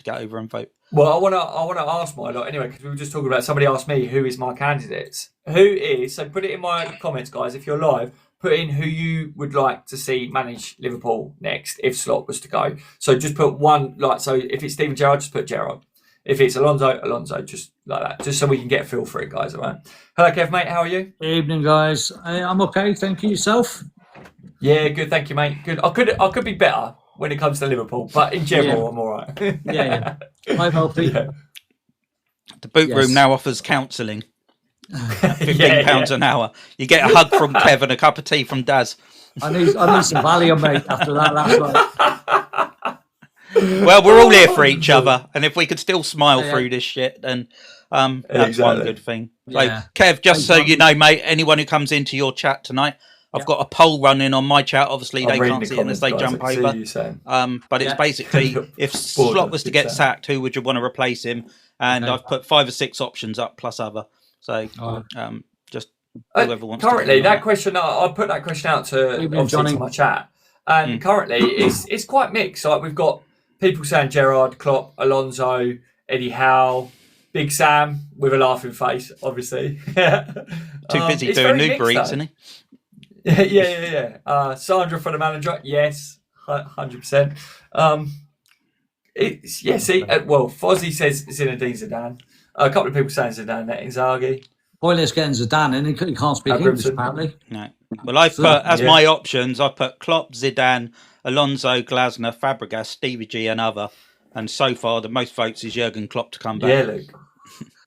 to get over and vote. Well, I want to ask my lot anyway, because we were just talking about, somebody asked me who is my candidates. So put it in my comments, guys, if you're live, put in who you would like to see manage Liverpool next if Slot was to go. So just put one, so if it's Steven Gerrard, just put Gerrard. If it's Alonso, just like that, just so we can get a feel for it, guys, all right? Hello, Kev, mate, how are you? Evening, guys. I'm okay, thank you. Yourself? Yeah, good, thank you, mate. Good. I could be better when it comes to Liverpool, but in general, I'm all right. Yeah. I'm healthy. Yeah. The boot room now offers counselling. £15 an hour. You get a hug from Kev and a cup of tea from Daz. I need some Valium, mate, after that last night. Well, we're all here for each other, and if we could still smile through this shit, then that's one good thing. So, Kev, just so you know, mate, anyone who comes into your chat tonight, I've got a poll running on my chat. Obviously, they can't see it as they jump over. But it's basically, if Slot was to get sacked, who would you want to replace him? And I've put 5 or 6 options up, plus other. So just whoever wants currently, to that question, I put that question out to my chat. And currently, it's quite mixed. Like, we've got people saying Gerrard, Klopp, Alonso, Eddie Howe, Big Sam with a laughing face, obviously. Too busy doing new breeds, isn't he? Yeah. Sandra for the manager, yes, 100%. Fozzie says Zinedine Zidane. A couple of people saying Zidane, Inzaghi. Pointless getting Zidane in. He can't speak English, apparently. No. Well, I've put, as my options, I put Klopp, Zidane, Alonso, Glasner, Fabregas, Stevie G and other. And so far, the most votes is Jurgen Klopp to come back. Yeah, Luke.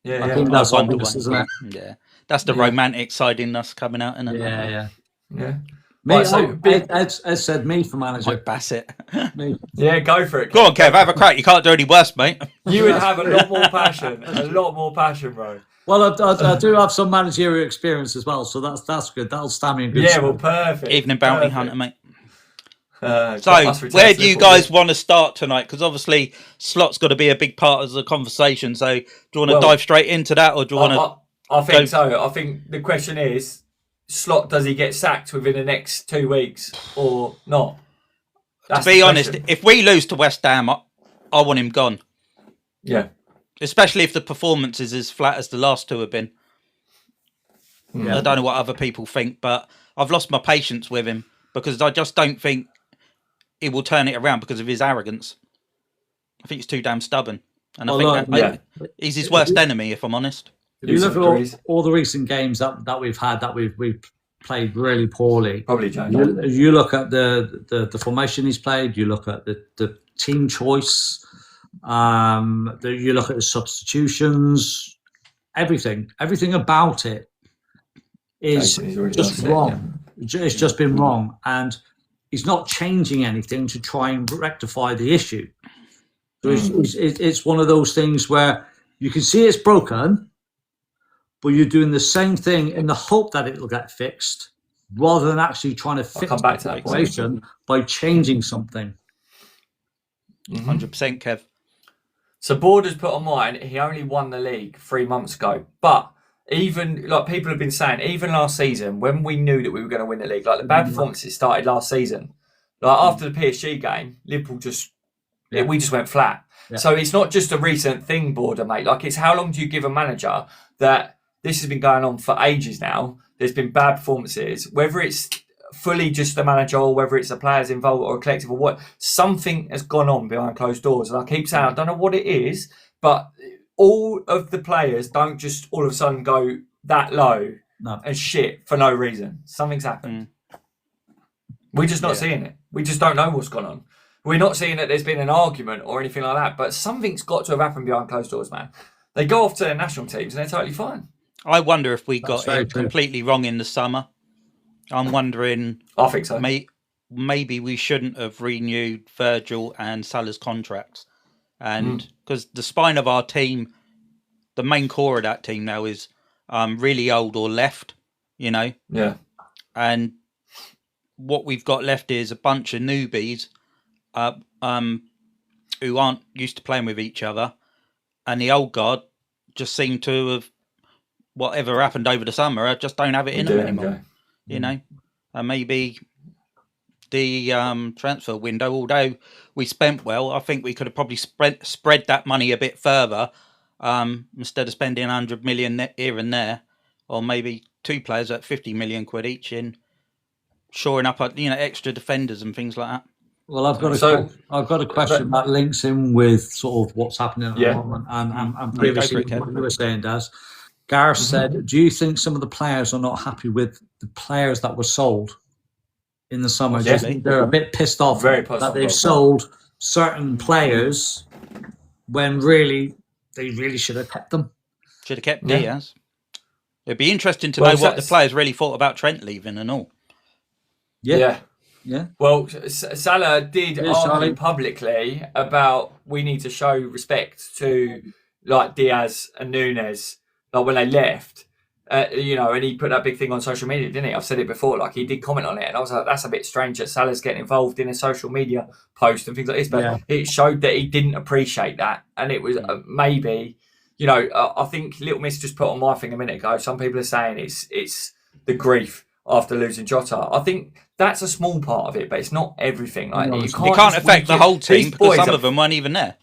I think that's obvious, isn't it? Yeah. That's the romantic side in us coming out, isn't it? Yeah. Me, Ed said me for manager. Like Bassett. Me. Yeah, go for it. Go on, Kev, have a crack. You can't do any worse, mate. You would have a lot more passion, bro. Well, I do have some managerial experience as well, so that's good. That'll stand me in good well, perfect. Evening bounty hunter, mate. So, where do you guys want to start tonight? Because obviously, Slot's got to be a big part of the conversation. So, do you want to dive straight into that, or do you want to? I think so. I think the question is, Slot, does he get sacked within the next 2 weeks or not? To be honest, if we lose to West Ham, I want him gone. Yeah. Especially if the performance is as flat as the last two have been. I don't know what other people think, but I've lost my patience with him because I just don't think he will turn it around because of his arrogance. I think he's too damn stubborn. And I think he's his worst enemy, if I'm honest. If you look at all the recent games that we've had, that we've played really poorly. Probably, James. You look at the formation he's played. You look at the team choice. You look at the substitutions. Everything about it is just wrong. It's just been wrong, and he's not changing anything to try and rectify the issue. So it's one of those things where you can see it's broken, but you're doing the same thing in the hope that it'll get fixed, rather than actually trying to fix the situation by changing something. 100%, Kev. So Borders put on mine, he only won the league 3 months ago. But even, like people have been saying, even last season, when we knew that we were going to win the league, like the bad performances started last season. Like after the PSG game, Liverpool we just went flat. Yeah. So it's not just a recent thing, Border, mate. Like, it's how long do you give a manager that this has been going on for ages now? There's been bad performances, whether it's fully just the manager or whether it's the players involved or a collective or what, something has gone on behind closed doors. And I keep saying, I don't know what it is, but all of the players don't just all of a sudden go that low and shit for no reason. Something's happened. We're just not seeing it. We just don't know what's gone on. We're not seeing that there's been an argument or anything like that, but something's got to have happened behind closed doors, man. They go off to their national teams and they're totally fine. I wonder if we got it completely wrong in the summer. I'm wondering. I think so. Maybe we shouldn't have renewed Virgil and Salah's contracts. And because the spine of our team, the main core of that team now is really old or left, you know? Yeah. And what we've got left is a bunch of newbies who aren't used to playing with each other, and the old guard just seem to have, whatever happened over the summer, I just don't have it in them anymore. You know, and maybe the transfer window. Although we spent well, I think we could have probably spread that money a bit further instead of spending 100 million here and there, or maybe 2 players at 50 million quid each in shoring up, extra defenders and things like that. Well, I've got a question that links in with sort of what's happening at the moment, and previously what you were saying, Daz. Gareth said, "Do you think some of the players are not happy with the players that were sold in the summer? Do you think they're a bit pissed off that they've sold certain players when really they really should have kept them? Should have kept Diaz. It'd be interesting to know what the players really thought about Trent leaving and all." Yeah. Well, Salah did argue publicly about we need to show respect to like Diaz and Nunes, like when they left, and he put that big thing on social media, didn't he? I've said it before, like he did comment on it, and I was like, that's a bit strange that Salah's getting involved in a social media post and things like this, but it showed that he didn't appreciate that, and it was maybe, I think Little Miss just put on my thing a minute ago. Some people are saying it's the grief after losing Jota. I think that's a small part of it, but it's not everything. Like it can't affect the whole team because some of them weren't even there.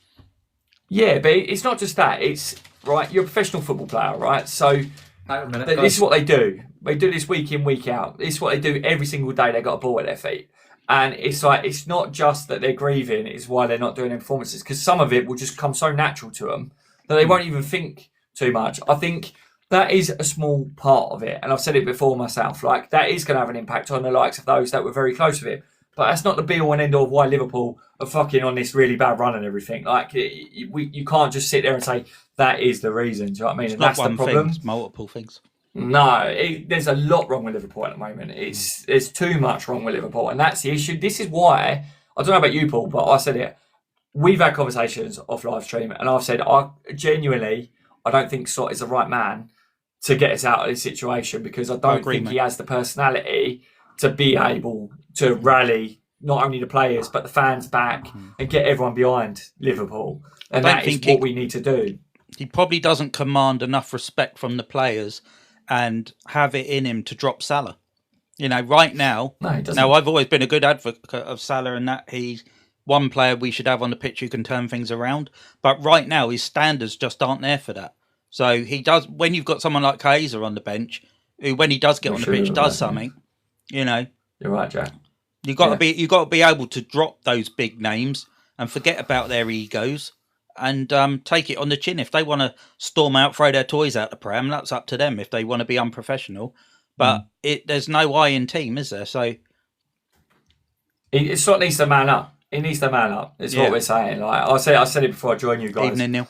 Yeah, but it's not just that. It's right. You're a professional football player, right? So this is what they do. They do this week in, week out. This is what they do every single day. They got a ball at their feet, and it's like it's not just that they're grieving. It's why they're not doing their performances, because some of it will just come so natural to them that they won't even think too much. I think that is a small part of it. And I've said it before myself, like that is going to have an impact on the likes of those that were very close with it. But that's not the be all and end all of why Liverpool are fucking on this really bad run and everything. Like you can't just sit there and say that is the reason. Do you know what I mean? It's and not that's one the problem. Thing, it's multiple things. No, there's a lot wrong with Liverpool at the moment. There's too much wrong with Liverpool. And that's the issue. This is why, I don't know about you, Paul, but I said it. We've had conversations off live stream and I've said, I don't think Slot is the right man to get us out of this situation, because I don't think he has the personality to be able to rally not only the players but the fans back and get everyone behind Liverpool. And that is what we need to do. He probably doesn't command enough respect from the players and have it in him to drop Salah. Right now, no, he doesn't. Now I've always been a good advocate of Salah and that he's one player we should have on the pitch who can turn things around. But right now his standards just aren't there for that. So he does, when you've got someone like Kaiser on the bench, who when he does get on the pitch does something, You're right, Jack. You got to be able to drop those big names and forget about their egos and take it on the chin. If they want to storm out, throw their toys out the pram, that's up to them. If they want to be unprofessional, but there's no I in team, is there? So it sort of needs to man up. He needs to man up. Is what we're saying. Like I said it before I joined you guys. Evening, Neil.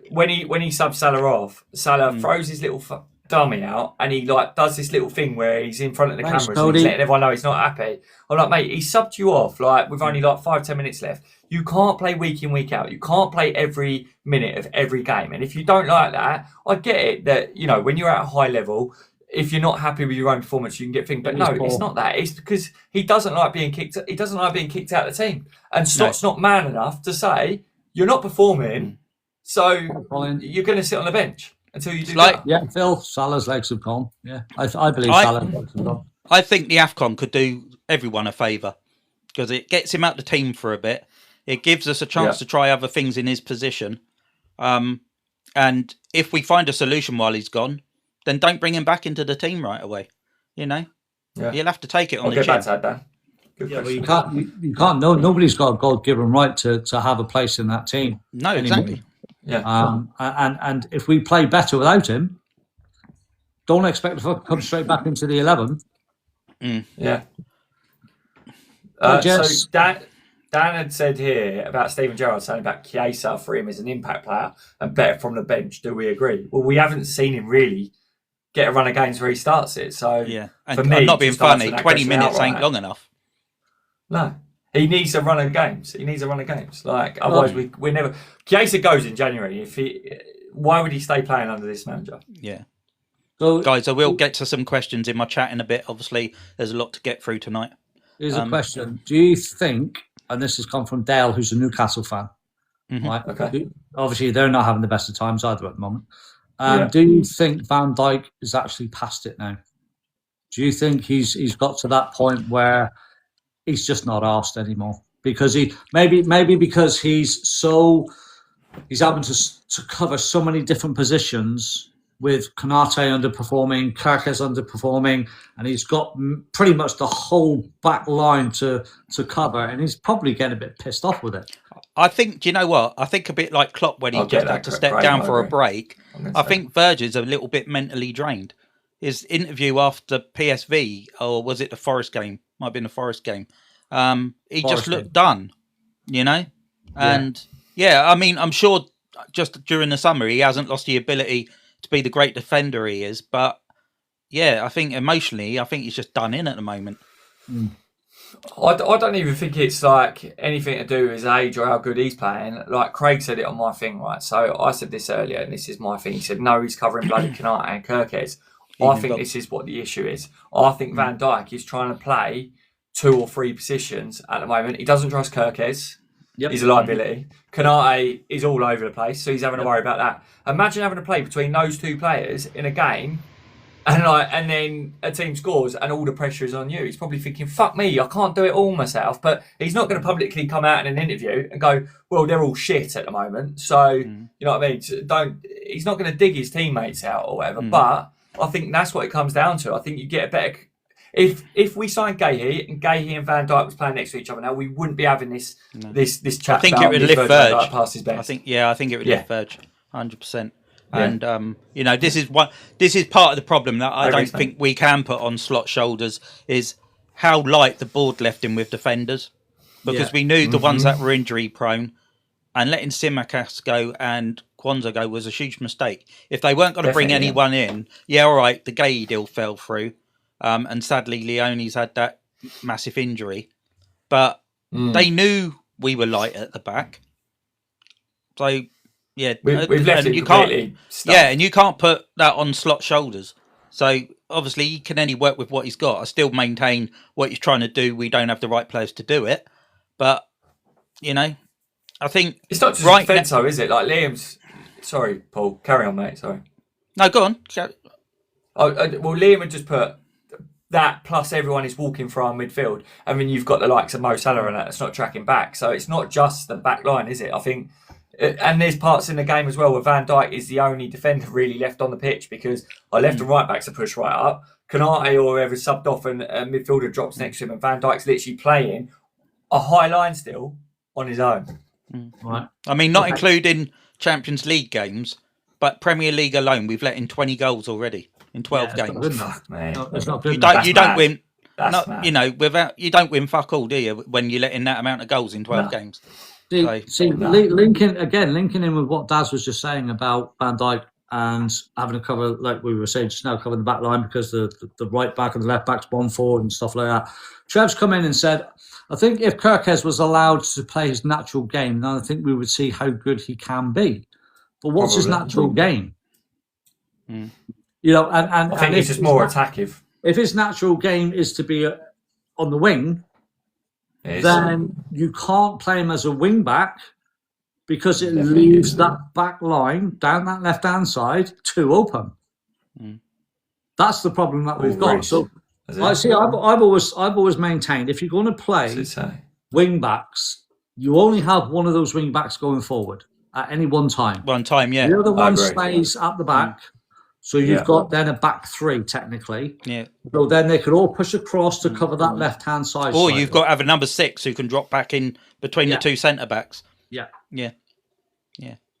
When he subs Salah off, Salah throws his little dummy out and he does this little thing where he's in front of the cameras and he's letting everyone know he's not happy. I'm like, mate, he subbed you off with only 5-10 minutes left. You can't play week in, week out. You can't play every minute of every game. And if you don't like that, I get it that, when you're at a high level, if you're not happy with your own performance, you can get things. But no, it's not that. It's because he doesn't like being kicked. He doesn't like being kicked out of the team. And Stott's not man enough to say, you're not performing, so you're going to sit on the bench until you do that. Yeah, Phil, Salah's legs have gone. Yeah, I believe Salah's legs have gone. I think the AFCON could do everyone a favour because it gets him out the team for a bit. It gives us a chance to try other things in his position. And if we find a solution while he's gone, then don't bring him back into the team right away. You'll have to take it on the chin. Well, you can't. Nobody's got a God-given right to have a place in that team. No, anymore. exactly. Yeah. And if we play better without him, don't expect to come straight back into the 11. Yeah. So Dan had said here about Steven Gerrard saying about Chiesa for him as an impact player and better from the bench. Do we agree? Well, we haven't seen him really get a run of games where he starts it. So and for me, I'm not being funny, 20 minutes ain't long enough. No. He needs a run of games. Otherwise we never. Chiesa goes in January. Why would he stay playing under this manager? Yeah. So, guys, I will get to some questions in my chat in a bit. Obviously, there's a lot to get through tonight. Here's a question: do you think? And this has come from Dale, who's a Newcastle fan. Right? Okay. Obviously, they're not having the best of times either at the moment. Do you think Van Dijk is actually past it now? Do you think he's got to that point where he's just not asked anymore because maybe because he's having to cover so many different positions with Konate underperforming, Kerkez underperforming, and he's got pretty much the whole back line to cover, and he's probably getting a bit pissed off with it. I think, do you know what? I think a bit like Klopp when he just had to step down for a break. I think Virgil's a little bit mentally drained. His interview after PSV, or was it the Forest game? Might have been the Forest game. He just looked done, you know? And I mean, I'm sure just during the summer he hasn't lost the ability to be the great defender he is. But yeah, I think emotionally, I think he's just done in at the moment. I don't even think it's like anything to do with his age or how good he's playing. Like Craig said it on my thing, right? So I said this earlier, and this is my thing. He said, no, he's covering bloody Konate and Kerkez. I think this is what the issue is. I think Van Dijk is trying to play 2 or 3 positions at the moment. He doesn't trust Kerkez. He's a liability. Konate is all over the place, so he's having to worry about that. Imagine having to play between those 2 players in a game, and then a team scores and all the pressure is on you. He's probably thinking, fuck me, I can't do it all myself. But he's not going to publicly come out in an interview and go, well, they're all shit at the moment. So, you know what I mean? He's not going to dig his teammates out or whatever. But I think that's what it comes down to. I think you get a better... If we signed Gahey and Van Dijk was playing next to each other now, we wouldn't be having this chat. I think it would lift Verge. Past his best. I think it would lift Verge 100%. And you know, this is part of the problem that I don't think we can put on Slot's shoulders is how light the board left him with defenders, because we knew the ones that were injury prone, and letting Tsimikas go and Kwanzaa go was a huge mistake. If they weren't going to bring anyone in, all right, the Gahey deal fell through, and sadly Leone's had that massive injury, but they knew we were light at the back, so. Yeah, we've left it completely stuffed. And you can't put that on Slot's shoulders. So obviously he can only work with what he's got. I still maintain what he's trying to do. We don't have the right players to do it, but you know, I think it's not just defence, though, is it? Like Liam's. Sorry, Paul. Carry on, mate. Sorry. No, go on. Well, Liam would just put that plus everyone is walking for our midfield. I mean, you've got the likes of Mo Salah and that's not tracking back. So it's not just the back line, is it? I think. And there's parts in the game as well where Van Dijk is the only defender really left on the pitch because our left and right backs are pushed right up. Konate or whoever subbed off and a midfielder drops next to him and Van Dijk's literally playing a high line still on his own. Right. I mean, not including Champions League games, but Premier League alone, we've let in 20 goals already in 12 games. Fuck, man. That's not good. You don't win. That's you know, you don't win fuck all, do you? When you let in that amount of goals in 12 games. Linking in with what Daz was just saying about Van Dijk and having to cover, like we were saying just now, covering the back line because the right back and the left back's gone forward and stuff like that. Trev's come in and said, I think if Kerkez was allowed to play his natural game, then I think we would see how good he can be. But what's his natural game? You know, and I think he's just more attackive. If his natural game is to be on the wing, then you can't play him as a wing back because it leaves that back line down that left hand side too open. That's the problem that we've got. So I see. I've always maintained if you're going to play wing backs, you only have one of those wing backs going forward at any one time. The other one stays at the back. So you've got then a back 3 technically. Yeah. So then they could all push across to cover that left hand side. Or you've got to have a number 6 who can drop back in between the 2 centre backs. Yeah.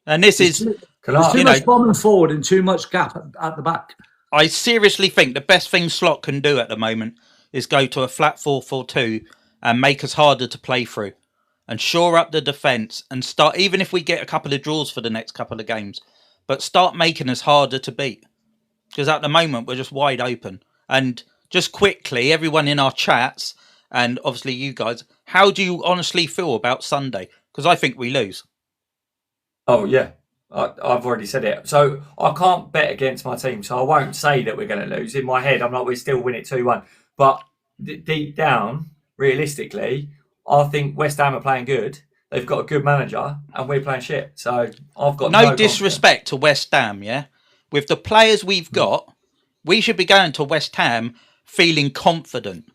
And this is there's too much bombing forward and too much gap at the back. I seriously think the best thing Slot can do at the moment is go to a flat 4-4-2 and make us harder to play through and shore up the defence and start, even if we get a couple of draws for the next couple of games, but start making us harder to beat. Because at the moment, we're just wide open. And just quickly, everyone in our chats, and obviously you guys, how do you honestly feel about Sunday? Because I think we lose. Oh, yeah. I've already said it. So I can't bet against my team, so I won't say that we're going to lose. In my head, I'm like, we still win it 2-1. But deep down, realistically, I think West Ham are playing good. They've got a good manager, and we're playing shit. So I've got no disrespect to West Ham, yeah? With the players we've got, we should be going to West Ham feeling confident.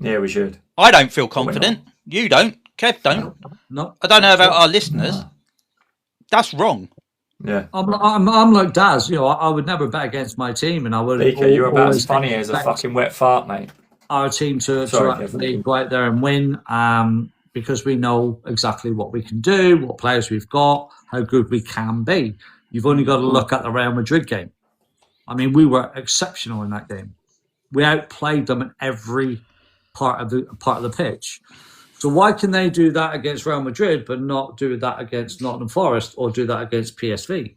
Yeah, we should. I don't feel confident. You don't. Kev don't. No. I don't know about our listeners. That's wrong. Yeah. I'm like Daz. You know, I would never bet against my team, and I would. Beaker, you're about as funny as a fucking wet fart, mate. Our team to actually go out there and win, because we know exactly what we can do, what players we've got, how good we can be. You've only got to look at the Real Madrid game. I mean, we were exceptional in that game. We outplayed them in every part of the pitch. So why can they do that against Real Madrid, but not do that against Nottingham Forest or do that against PSV?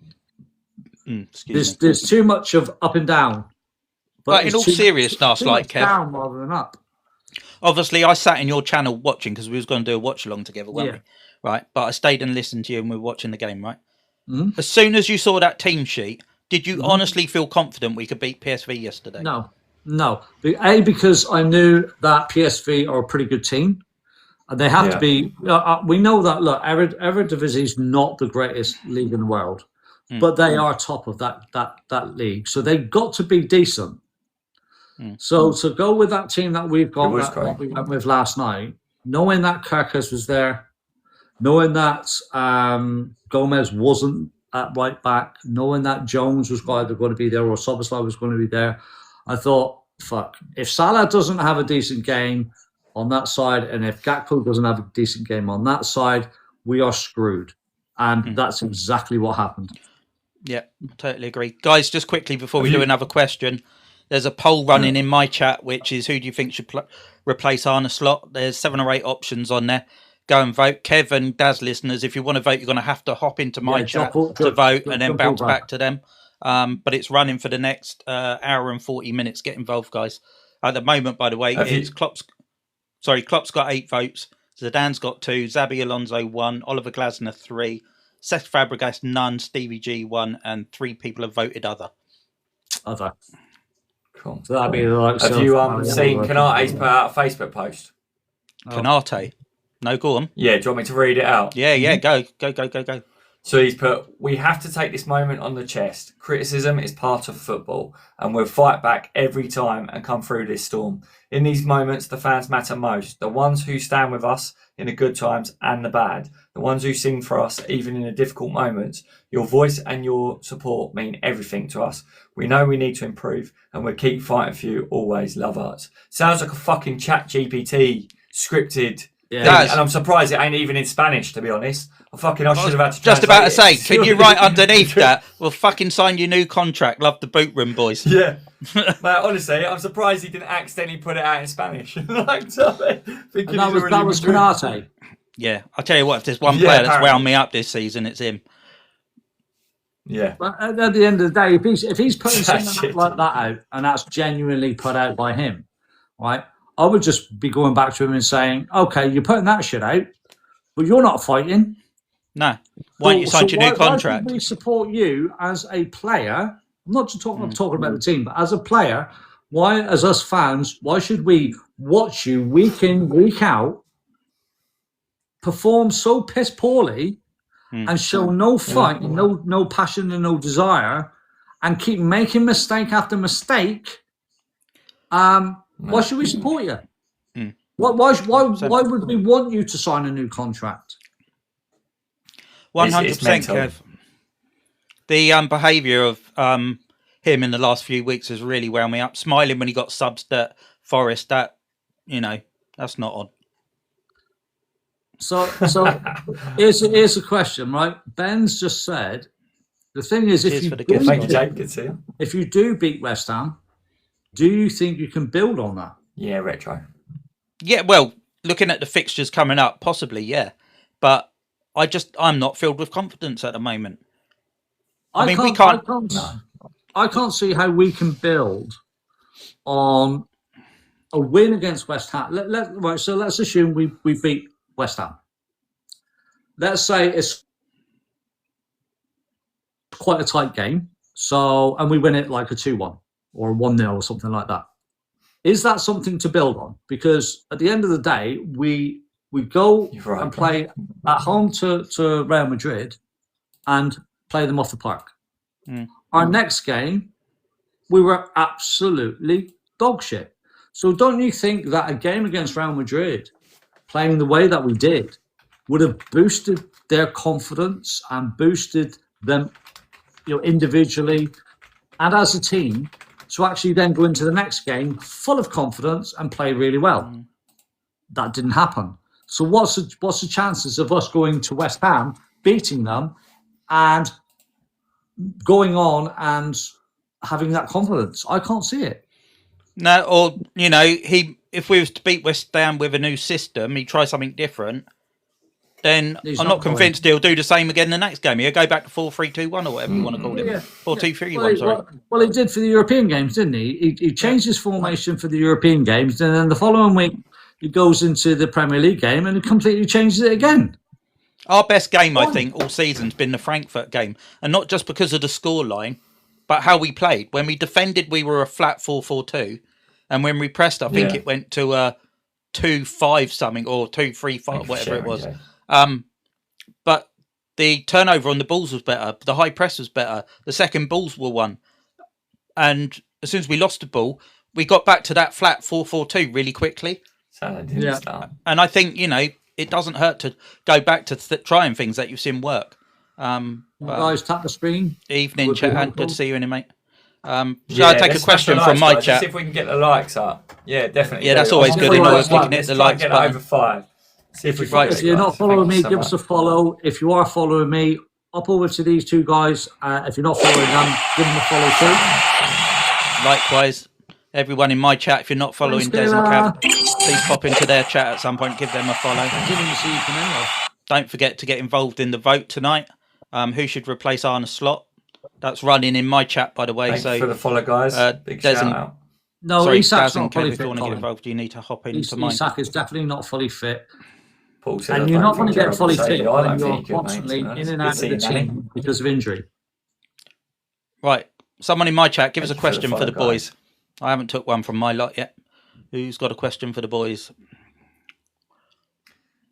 There's too much of up and down. But in all seriousness, like Kev, down rather than up. Obviously, I sat in your channel watching because we was going to do a watch along together, weren't we? Right, but I stayed and listened to you, and we were watching the game. Right. Mm-hmm. As soon as you saw that team sheet, did you honestly feel confident we could beat PSV yesterday? No. Because I knew that PSV are a pretty good team. And they have to be. We know that. Look, Eredivisie is not the greatest league in the world, but they are top of that league. So they've got to be decent. So to go with that team that we've got, that we went with last night, knowing that Kirkus was there, knowing that Gomez wasn't at right back, knowing that Jones was either going to be there or Soboslai was going to be there, I thought, fuck, if Salah doesn't have a decent game on that side, and if Gakpo doesn't have a decent game on that side, we are screwed. And that's exactly what happened. Yeah, totally agree. Guys, just quickly before we do another question, there's a poll running in my chat, which is who do you think should replace Arne Slot? There's 7 or 8 options on there. Go and vote. Kev and Daz listeners, if you want to vote, you're going to have to hop into my chat to vote and then bounce back to them. But it's running for the next hour and 40 minutes. Get involved, guys. At the moment, by the way, it's Klopp's got 8 votes. Zidane's got 2. Xabi Alonso 1. Oliver Glasner 3. Seth Fabregas none. Stevie G 1. And 3 people have voted other. Cool. So that'd be like. Have you seen Canate's put out a Facebook post? Canate? No, go on. Yeah, do you want me to read it out? Yeah, go. So he's put, we have to take this moment on the chest. Criticism is part of football, and we'll fight back every time and come through this storm. In these moments, the fans matter most. The ones who stand with us in the good times and the bad. The ones who sing for us, even in the difficult moments. Your voice and your support mean everything to us. We know we need to improve, and we'll keep fighting for you always. Love Arts. Sounds like a fucking chat GPT scripted. Yeah, and I'm surprised it ain't even in Spanish, to be honest. I should have had to. Just about to say, can you write underneath that? We'll fucking sign your new contract. Love the boot room, boys. Yeah, mate. Honestly, I'm surprised he didn't accidentally put it out in Spanish. That was Canate. Yeah, I'll tell you what. If there's one player that's wound me up this season, it's him. Yeah. But at the end of the day, if he's putting something like that out, and that's genuinely put out by him, right? I would just be going back to him and saying, okay, you're putting that shit out, but you're not fighting. No. Why don't you sign your new contract? Why should we support you as a player? I'm not just talking about the team, but as a player, why, as us fans, why should we watch you week in, week out, perform so piss poorly and show no fight, no passion and no desire, and keep making mistake after mistake? Why should we support you? Why would we want you to sign a new contract? 100%, Kev. The behaviour of him in the last few weeks has really wound me up. Smiling when he got subs at Forest, that's not on. So here's a question, right? Ben's just said, the thing is, if you do beat West Ham, do you think you can build on that? Yeah, retro. Yeah, well, looking at the fixtures coming up, possibly, yeah. But I'm not filled with confidence at the moment. I can't see how we can build on a win against West Ham. So let's assume we beat West Ham. Let's say it's quite a tight game. And we win it like a 2-1 or a 1-0 or something like that. Is that something to build on? Because at the end of the day, we go and play at home to Real Madrid and play them off the park. Our next game, we were absolutely dog shit. So don't you think that a game against Real Madrid, playing the way that we did, would have boosted their confidence and boosted them, individually and as a team, to actually then go into the next game full of confidence and play really well? That didn't happen. So what's the chances of us going to West Ham, beating them, and going on and having that confidence? I can't see it. No, or if we was to beat West Ham with a new system, he try something different. Then I'm not convinced he'll do the same again the next game. He'll go back to 4-3-2-1 or whatever you want to call it. 4-2-3-1, sorry. Well, he did for the European games, didn't he? He changed his formation for the European games, and then the following week he goes into the Premier League game and he completely changes it again. Our best game, I think, all season's been the Frankfurt game. And not just because of the scoreline, but how we played. When we defended, we were a flat 4-4-2. And when we pressed, I think it went to a 2-5 something or 2-3-5, whatever it was. But the turnover on the balls was better. The high press was better. The second balls were won. And as soon as we lost the ball, we got back to that flat 4-4-2 really quickly. So it didn't start. And I think, it doesn't hurt to go back to trying things that you've seen work. Guys, tap the screen. Evening, chat. Good to see you in it, mate. Shall I take a question from my chat? See if we can get the likes up. Yeah, definitely. Yeah, that's always good. If we can hit the likes button. Get over 5. See if we can if you're not following me, give us a follow. If you are following me, up over to these two guys. If you're not following them, give them a follow too. Likewise, everyone in my chat, if you're not following Des and Cav, please pop into their chat at some point, give them a follow. Don't forget to get involved in the vote tonight. Who should replace Arne's slot? That's running in my chat, by the way. Thanks for the follow, guys. Big shout out. No, Isak's not fully fit. If you want to get involved, you need to hop into mine. Isak is definitely not fully fit. And you're not going to get fully fit when you're constantly in and out of the team because of injury. Right. Someone in my chat, give us a question for the boys. I haven't took one from my lot yet. Who's got a question for the boys?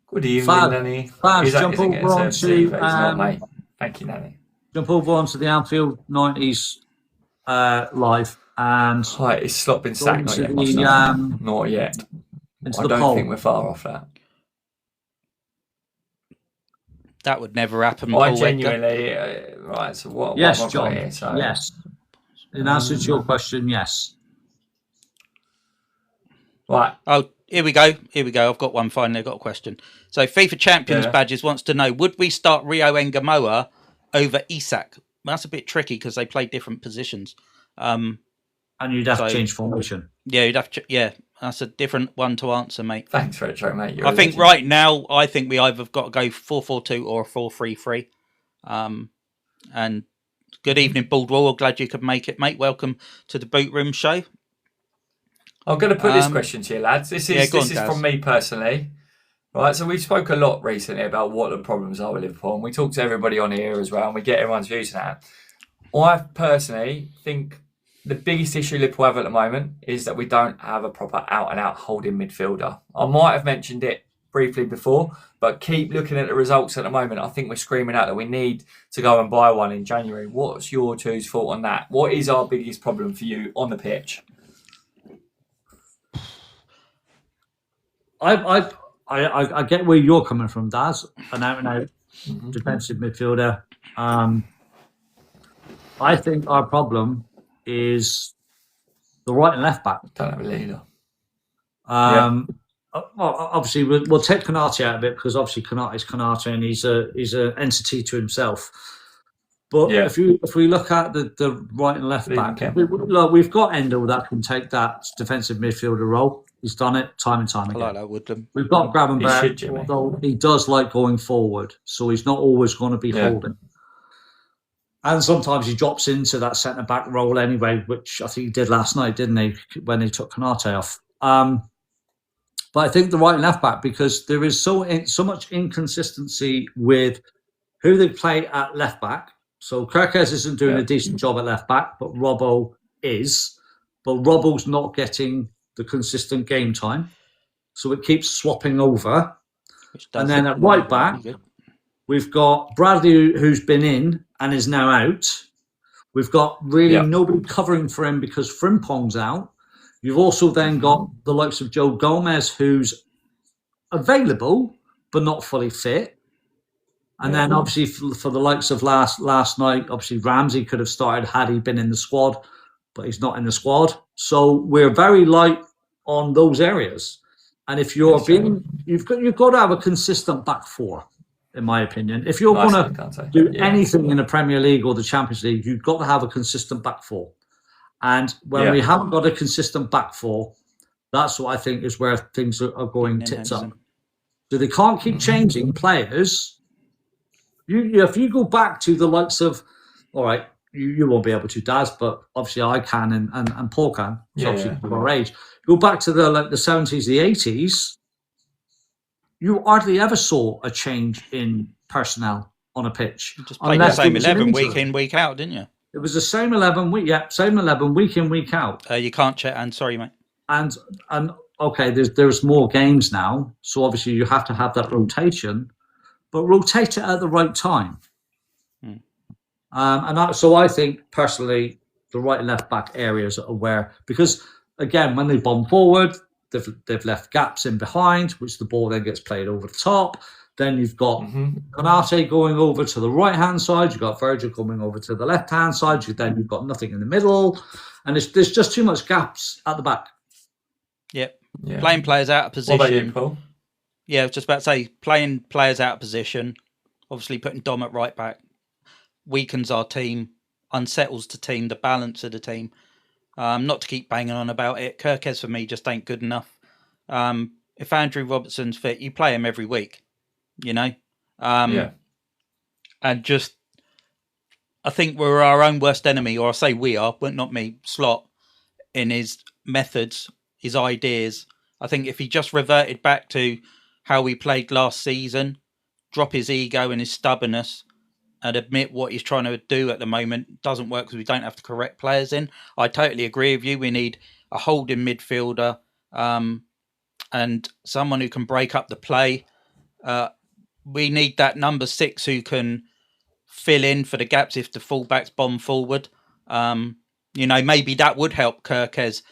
Good evening, Nanny. Jump over on to Thank you, Nanny. Jump over onto the Anfield 90s live and it's slot been sacked. Not yet. I don't think we're far off that. That would never happen. I genuinely right. So what? Yes, what John. Here, so? Yes. In answer to your question, yes. Right. Oh, here we go. I've got one finally. I've got a question. So FIFA Champions Badges wants to know, would we start Rio Ngamoa over Isak? Well, that's a bit tricky because they play different positions. And you'd have to change formation. Yeah, you'd have to. That's a different one to answer, mate. Thanks, Retro, mate. I think right now, we either got to go 4-4-2 or a 4-3-3. And good evening, Baldwell. Glad you could make it, mate. Welcome to the Boot Room Show. I'm going to put this question to you, lads. This is from me personally. Right, so we've spoke a lot recently about what the problems are with Liverpool, and we talk to everybody on here as well, and we get everyone's views on that. I personally think the biggest issue Liverpool have at the moment is that we don't have a proper out-and-out holding midfielder. I might have mentioned it briefly before, but keep looking at the results at the moment. I think we're screaming out that we need to go and buy one in January. What's your two's thought on that? What is our biggest problem for you on the pitch? I get where you're coming from, Daz. An out-and-out defensive midfielder. I think our problem is the right and left back. Don't have a leader. Well, obviously we'll take Konate out of it because obviously Konate is Konate and he's an entity to himself. But if we look at the right and left back, we've got Endo that can take that defensive midfielder role. He's done it time and time again. I like that, Woodland. We've got Gravenberch, although he does like going forward, so he's not always going to be holding. And sometimes he drops into that centre-back role anyway, which I think he did last night, didn't he, when he took Konate off. But I think the right and left-back, because there is so much inconsistency with who they play at left-back. So Kirkes isn't doing a decent job at left-back, but Robbo is. But Robbo's not getting the consistent game time. So it keeps swapping over. And then at right-back, we've got Bradley, who's been in and is now out. We've got really nobody covering for him because Frimpong's out. You've also then got the likes of Joe Gomez, who's available but not fully fit. And then obviously for the likes of last night, obviously Ramsey could have started had he been in the squad, but he's not in the squad. So we're very light on those areas. And if you're you've got to have a consistent back four, in my opinion. If you're going to do anything in the Premier League or the Champions League, you've got to have a consistent back four. And when we haven't got a consistent back four, that's what I think is where things are going tits up. So they can't keep changing players. If you go back to the likes of, all right, you won't be able to, Daz, but obviously I can and Paul can. So obviously our age. Go back to the 70s, the 80s. You hardly ever saw a change in personnel on a pitch. You just played the same 11 week in, week out, didn't you? It was the same 11 week, same 11 week in, week out. You can't check. And sorry, mate. And okay, there's more games now, so obviously you have to have that rotation, but rotate it at the right time. So I think personally, the right and left back areas are where, because again, when they bomb forward, they've left gaps in behind, which the ball then gets played over the top. Then you've got Konate going over to the right-hand side. You've got Virgil coming over to the left-hand side. Then you've got nothing in the middle. And there's just too much gaps at the back. Yep. Yeah. Playing players out of position. What about you, Paul? Yeah, I was just about to say, playing players out of position, obviously putting Dom at right back, weakens our team, unsettles the team, the balance of the team. Not to keep banging on about it, Kirkes for me just ain't good enough. If Andrew Robertson's fit, you play him every week. You know, and just, I think we're our own worst enemy, or I say we are, but not me, Slot, in his methods, his ideas. I think if he just reverted back to how we played last season, drop his ego and his stubbornness, and admit what he's trying to do at the moment doesn't work because we don't have the correct players in. I totally agree with you. We need a holding midfielder and someone who can break up the play. We need that number 6 who can fill in for the gaps if the fullbacks bomb forward. Maybe that would help Kirkes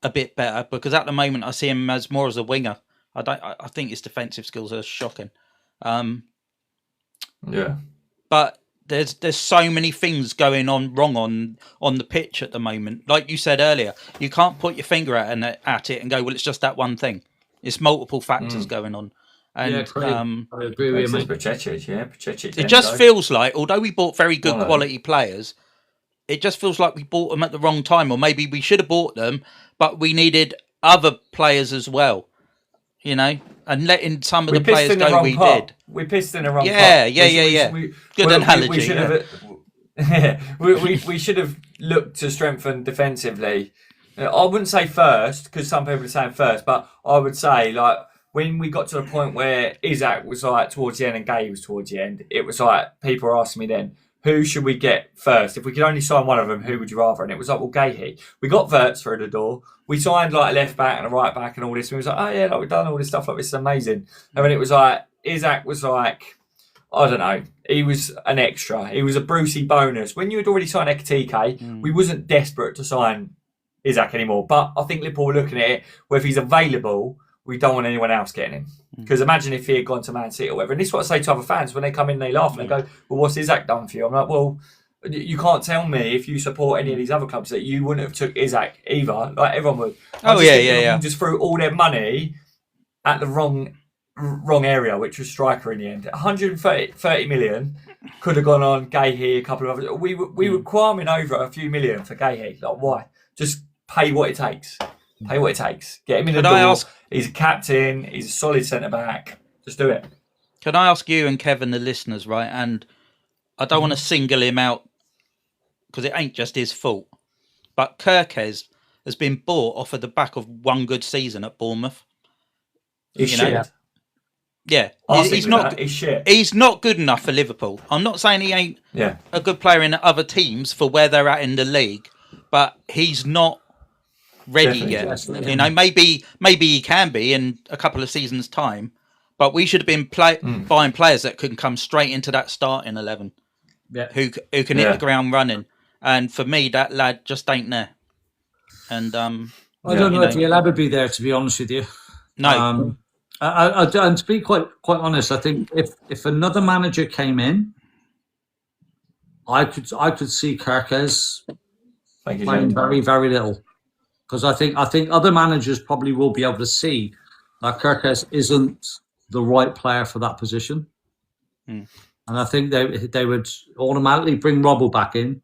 a bit better, because at the moment I see him as more as a winger. I think his defensive skills are shocking. But there's so many things going on wrong on the pitch at the moment. Like you said earlier, you can't put your finger at it and go, well, it's just that one thing. It's multiple factors going on. And I agree with you. It just feels like, although we bought very good quality players, it just feels like we bought them at the wrong time, or maybe we should have bought them, but we needed other players as well, you know, and letting some of the players go. We pissed in the wrong pot. Yeah. Good analogy. We should have looked to strengthen defensively. I wouldn't say first, because some people are saying first, but I would say, like, when we got to the point where Isaac was like towards the end and Gay was towards the end, it was like people were asking me then, who should we get first? If we could only sign one of them, who would you rather? And it was like, well, Gahey. We got Wirtz through the door. We signed like a left back and a right back and all this. And we was like, oh yeah, like we've done all this stuff, like this is amazing. And then it was like, Isaac was like, I don't know, he was an extra. He was a Brucey bonus. When you had already signed Ekitike, we wasn't desperate to sign Isaac anymore. But I think Liverpool were looking at it, where if he's available, we don't want anyone else getting him. Because imagine if he had gone to Man City or whatever. And this is what I say to other fans when they come in, they laugh and they go, well, what's Isaac done for you? I'm like, well, you can't tell me if you support any of these other clubs that you wouldn't have took Isaac either. Like everyone would. Just threw all their money at the wrong area, which was striker in the end. 130 million could have gone on Gahey, a couple of others. We were qualming over a few million for Gahey. Like, why? Just pay what it takes. Pay what it takes. Get him in the door. He's a captain. He's a solid centre-back. Just do it. Can I ask you and Kevin, the listeners, right? And I don't want to single him out because it ain't just his fault. But Kirkes has been bought off of the back of one good season at Bournemouth. He's shit. Yeah. He's not good enough for Liverpool. I'm not saying he ain't a good player in other teams for where they're at in the league, but he's not ready yet. You know, maybe he can be in a couple of seasons' time, but we should have been buying players that can come straight into that starting 11, who can hit the ground running. And for me, that lad just ain't there. And I don't know if he'll ever be there, to be honest with you. No. And to be quite honest, I think if another manager came in, I could see Kirkes playing very, very little, because I think other managers probably will be able to see that Kirkes isn't the right player for that position, and I think they would automatically bring Robbo back in,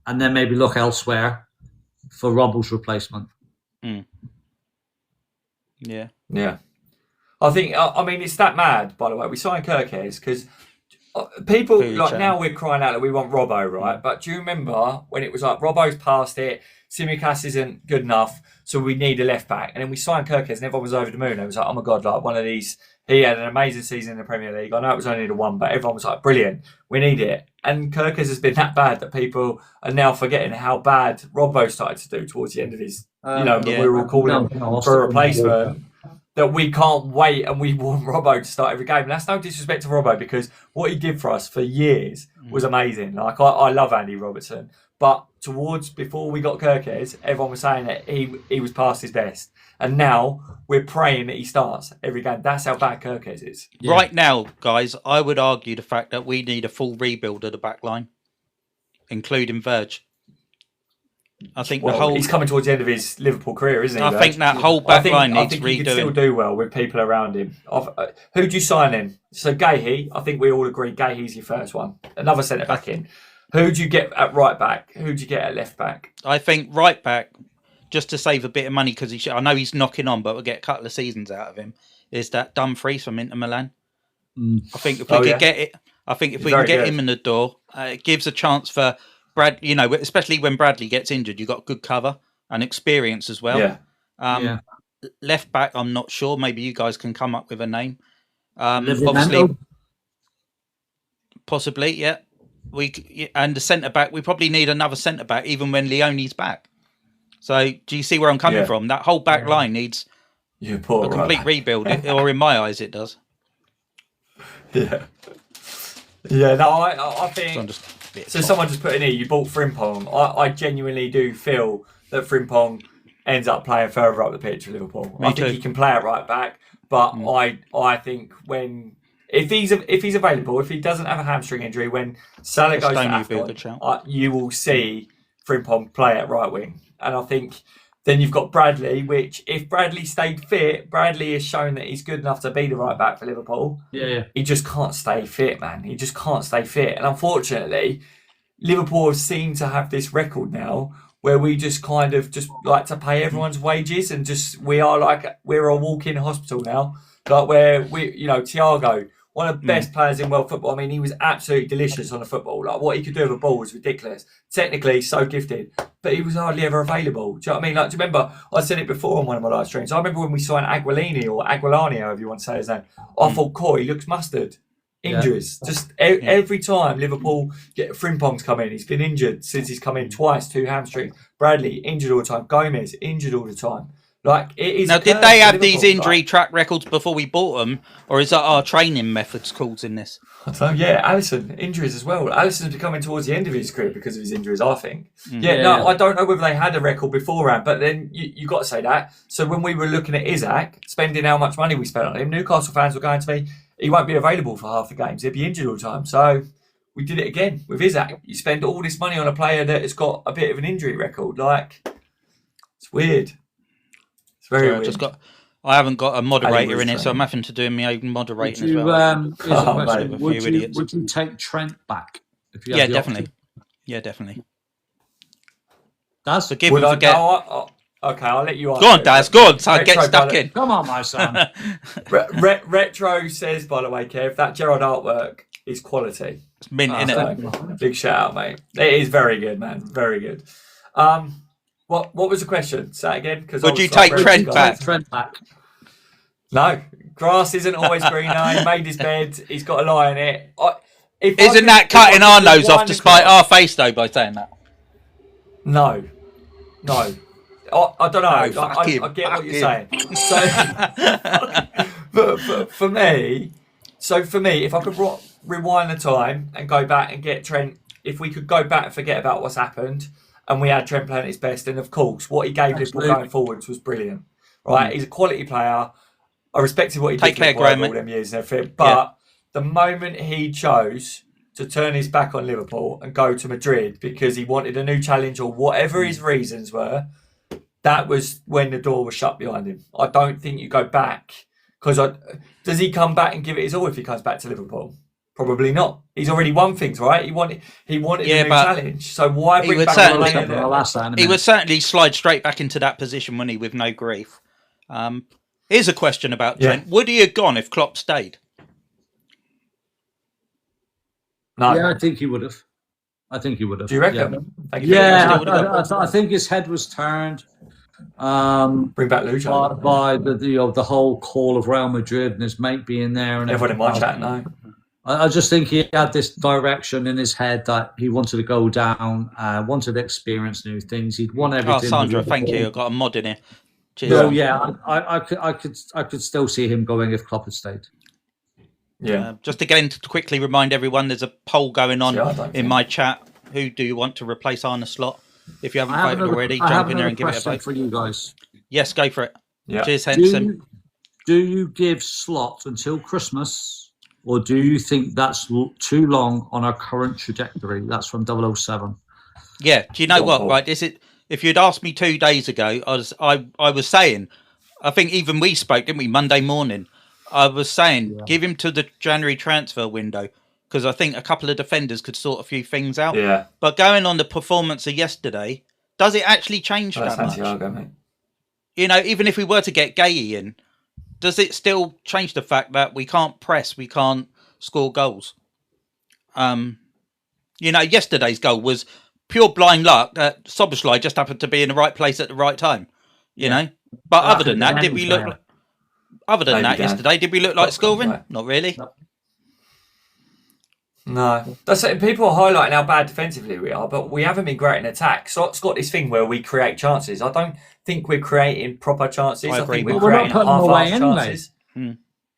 and then maybe look elsewhere for Robbo's replacement. Yeah. I think. I mean, it's that mad. By the way, we signed Kirkes because people now we're crying out that we want Robbo, right? But do you remember when it was like Robbo's past it, Tsimikas isn't good enough, so we need a left back, and then we signed Kirkes, and everyone was over the moon. It was like, oh my god, like one of these. He had an amazing season in the Premier League. I know it was only the one, but everyone was like, brilliant, we need it. And Kirkes has been that bad that people are now forgetting how bad Robbo started to do towards the end of his. We were all calling for a replacement. That we can't wait, and we want Robbo to start every game. And that's no disrespect to Robbo, because what he did for us for years was amazing. Like I love Andy Robertson, but before we got Kirkes, everyone was saying that he was past his best, and now we're praying that he starts every game. That's how bad Kirkes is. Yeah. Right now, guys, I would argue the fact that we need a full rebuild of the back line, including Verge. I think he's coming towards the end of his Liverpool career, isn't he? I think that whole back line needs redoing. He can still do well with people around him. Who'd you sign in? So Gahey, I think we all agree Gahey's your first one. Another centre back in. Who'd you get at right back? Who'd you get at left back? I think right back, just to save a bit of money, because I know he's knocking on, but we'll get a couple of seasons out of him, is that Dumfries from Inter Milan. I think if we could get it, if we can get him in the door, it gives a chance for Brad, especially when Bradley gets injured, you've got good cover and experience as well. Left back, I'm not sure. Maybe you guys can come up with a name. Possibly, yeah. And the centre back, we probably need another centre back, even when Leone's back. So, do you see where I'm coming from? That whole back line needs a complete rebuild, or in my eyes, it does. Yeah. No, I think. So someone just put in here, you bought Frimpong. I genuinely do feel that Frimpong ends up playing further up the pitch for Liverpool. I think he can play at right back, but I think if he's available, if he doesn't have a hamstring injury, when Salah goes to AFCON, you will see Frimpong play at right wing. And I think then you've got Bradley, which if Bradley stayed fit, Bradley has shown that he's good enough to be the right back for Liverpool. Yeah. He just can't stay fit, man. He just can't stay fit. And unfortunately, Liverpool have seemed to have this record now where we just kind of just like to pay everyone's wages, and we're a walk-in hospital now. Like where Thiago, one of the best players in world football. I mean, he was absolutely delicious on the football. Like what he could do with a ball was ridiculous. Technically, so gifted, but he was hardly ever available. Do you know what I mean? Like, do you remember? I said it before on one of my live streams. I remember when we signed Aguilini or Aguilani, however you want to say his name. I thought, he looks mustard. Injuries. Just every time Liverpool get Frimpong's come in, he's been injured since he's come in twice, 2 hamstrings. Bradley injured all the time. Gomez injured all the time. Like it is. Now, did they have these injury track records before we bought them, or is that our training methods causing this? I don't know. Yeah, Alisson injuries as well. Alisson's becoming towards the end of his career because of his injuries, I think. I don't know whether they had a record beforehand, but then you got to say that. So when we were looking at Isaac, spending how much money we spent on him, Newcastle fans were going to me, he won't be available for half the games. He'll be injured all the time. So we did it again with Isaac. You spend all this money on a player that has got a bit of an injury record. Like, it's weird. It's very weird. I haven't got a moderator in it, so I'm having to do my own moderating as well. Would you take Trent back? If you definitely. Yeah, definitely. That's a give and forget. Okay, I'll let you answer. Go on, Daz. Go on. So get stuck in. Come on, my son. Retro says, by the way, Kev, that Gerrard artwork is quality. It's mint, innit? Big shout out, mate. It is very good, man. Very good. What was the question? Say it again. Would you take Trent back? No. Grass isn't always greener. He made his bed. He's got to lie in it. Isn't that cutting our nose off to spite our face, though, by saying that? No. I don't know. I get what you're saying. So, for me, if I could rewind the time and go back and get Trent, if we could go back and forget about what's happened and we had Trent playing at his best. And of course, what he gave Liverpool going forwards was brilliant. Right, he's a quality player. I respected what he did for all them years and everything. But the moment he chose to turn his back on Liverpool and go to Madrid because he wanted a new challenge or whatever his reasons were, that was when the door was shut behind him. I don't think you go back because does he come back and give it his all if he comes back to Liverpool? Probably not. He's already won things, right? He wanted a new challenge. So why bring back the He would certainly slide straight back into that position, wouldn't he, with no grief. Here's a question about Trent. Would he have gone if Klopp stayed? No. Yeah, I think he would have. Do you reckon? Yeah, I think his head was turned. Bring back Lucho by the whole call of Real Madrid and his mate being there, and everyone in my chat now. I just think he had this direction in his head that he wanted to go down, wanted to experience new things. He'd won everything. Oh, Sandra, thank you. I've got a mod in here. Cheers. So yeah, I could still see him going if Klopp had stayed. Yeah. Just again to quickly remind everyone, there's a poll going on in my chat. Who do you want to replace Arne Slot? If you haven't voted already, jump in there and give it a vote. For you guys. Yes, go for it. Yeah. Cheers, Henson. Do you give Slot until Christmas, or do you think that's too long on our current trajectory? That's from 007. Yeah. Do you know what? Right. If you'd asked me 2 days ago, I was saying, I think even we spoke, didn't we, Monday morning? I was saying, give him to the January transfer window because I think a couple of defenders could sort a few things out. Yeah. But going on the performance of yesterday, does it actually change that much? Mate. You know, even if we were to get Gay in, does it still change the fact that we can't press, we can't score goals? You know, yesterday's goal was pure blind luck. Szoboszlai just happened to be in the right place at the right time. You know, but other than that, did we look? Other than that, yesterday, did we look like scoring? Not really. No. That's it. People are highlighting how bad defensively we are, but we haven't been great in attack. So it's got this thing where we create chances. I don't think we're creating proper chances. I think we're creating half-assed chances.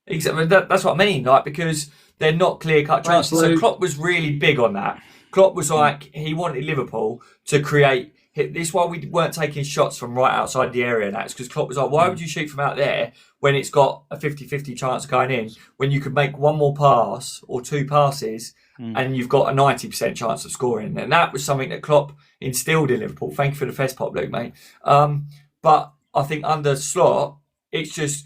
Exactly. That's what I mean. Like, because they're not clear-cut chances. So Klopp was really big on that. Klopp was like, he wanted Liverpool to create. This is why we weren't taking shots from right outside the area. And that's because Klopp was like, why would you shoot from out there when it's got a 50-50 chance of going in, when you could make one more pass or two passes and you've got a 90% chance of scoring? And that was something that Klopp instilled in Liverpool. Thank you for the fest pop, Luke, mate. But I think under Slot, it's just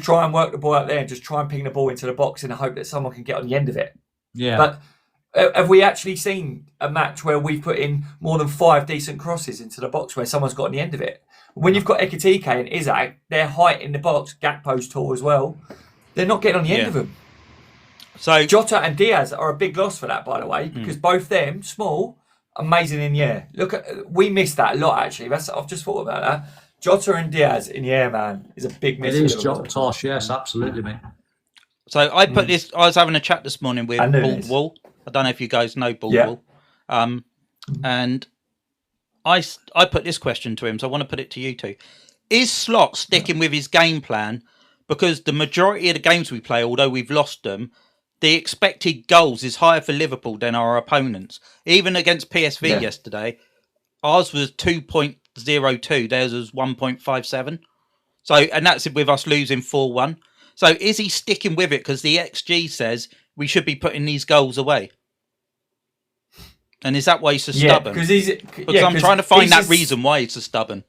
try and work the ball out there and just try and ping the ball into the box in the hope that someone can get on the end of it. Yeah. But have we actually seen a match where we've put in more than 5 decent crosses into the box where someone's got on the end of it? When you've got Ekitike and Isak, their height in the box, Gakpo's tall as well, they're not getting on the end of them. So Jota and Diaz are a big loss for that, by the way, because both them, small, amazing in the air. We missed that a lot, actually. I've just thought about that. Jota and Diaz in the air, man, is a big miss. It is Jota, yes, absolutely, mate. So I put this, I was having a chat this morning with Bald Wall. I don't know if you guys know Bald Wall. And I put this question to him, so I want to put it to you two. Is Slot sticking with his game plan? Because the majority of the games we play, although we've lost them, the expected goals is higher for Liverpool than our opponents. Even against PSV yesterday, ours was 2.02, theirs was 1.57. So, and that's with us losing 4-1. So is he sticking with it? Because the XG says we should be putting these goals away. And is that why he's so stubborn? Because I'm trying to find that reason why he's so stubborn.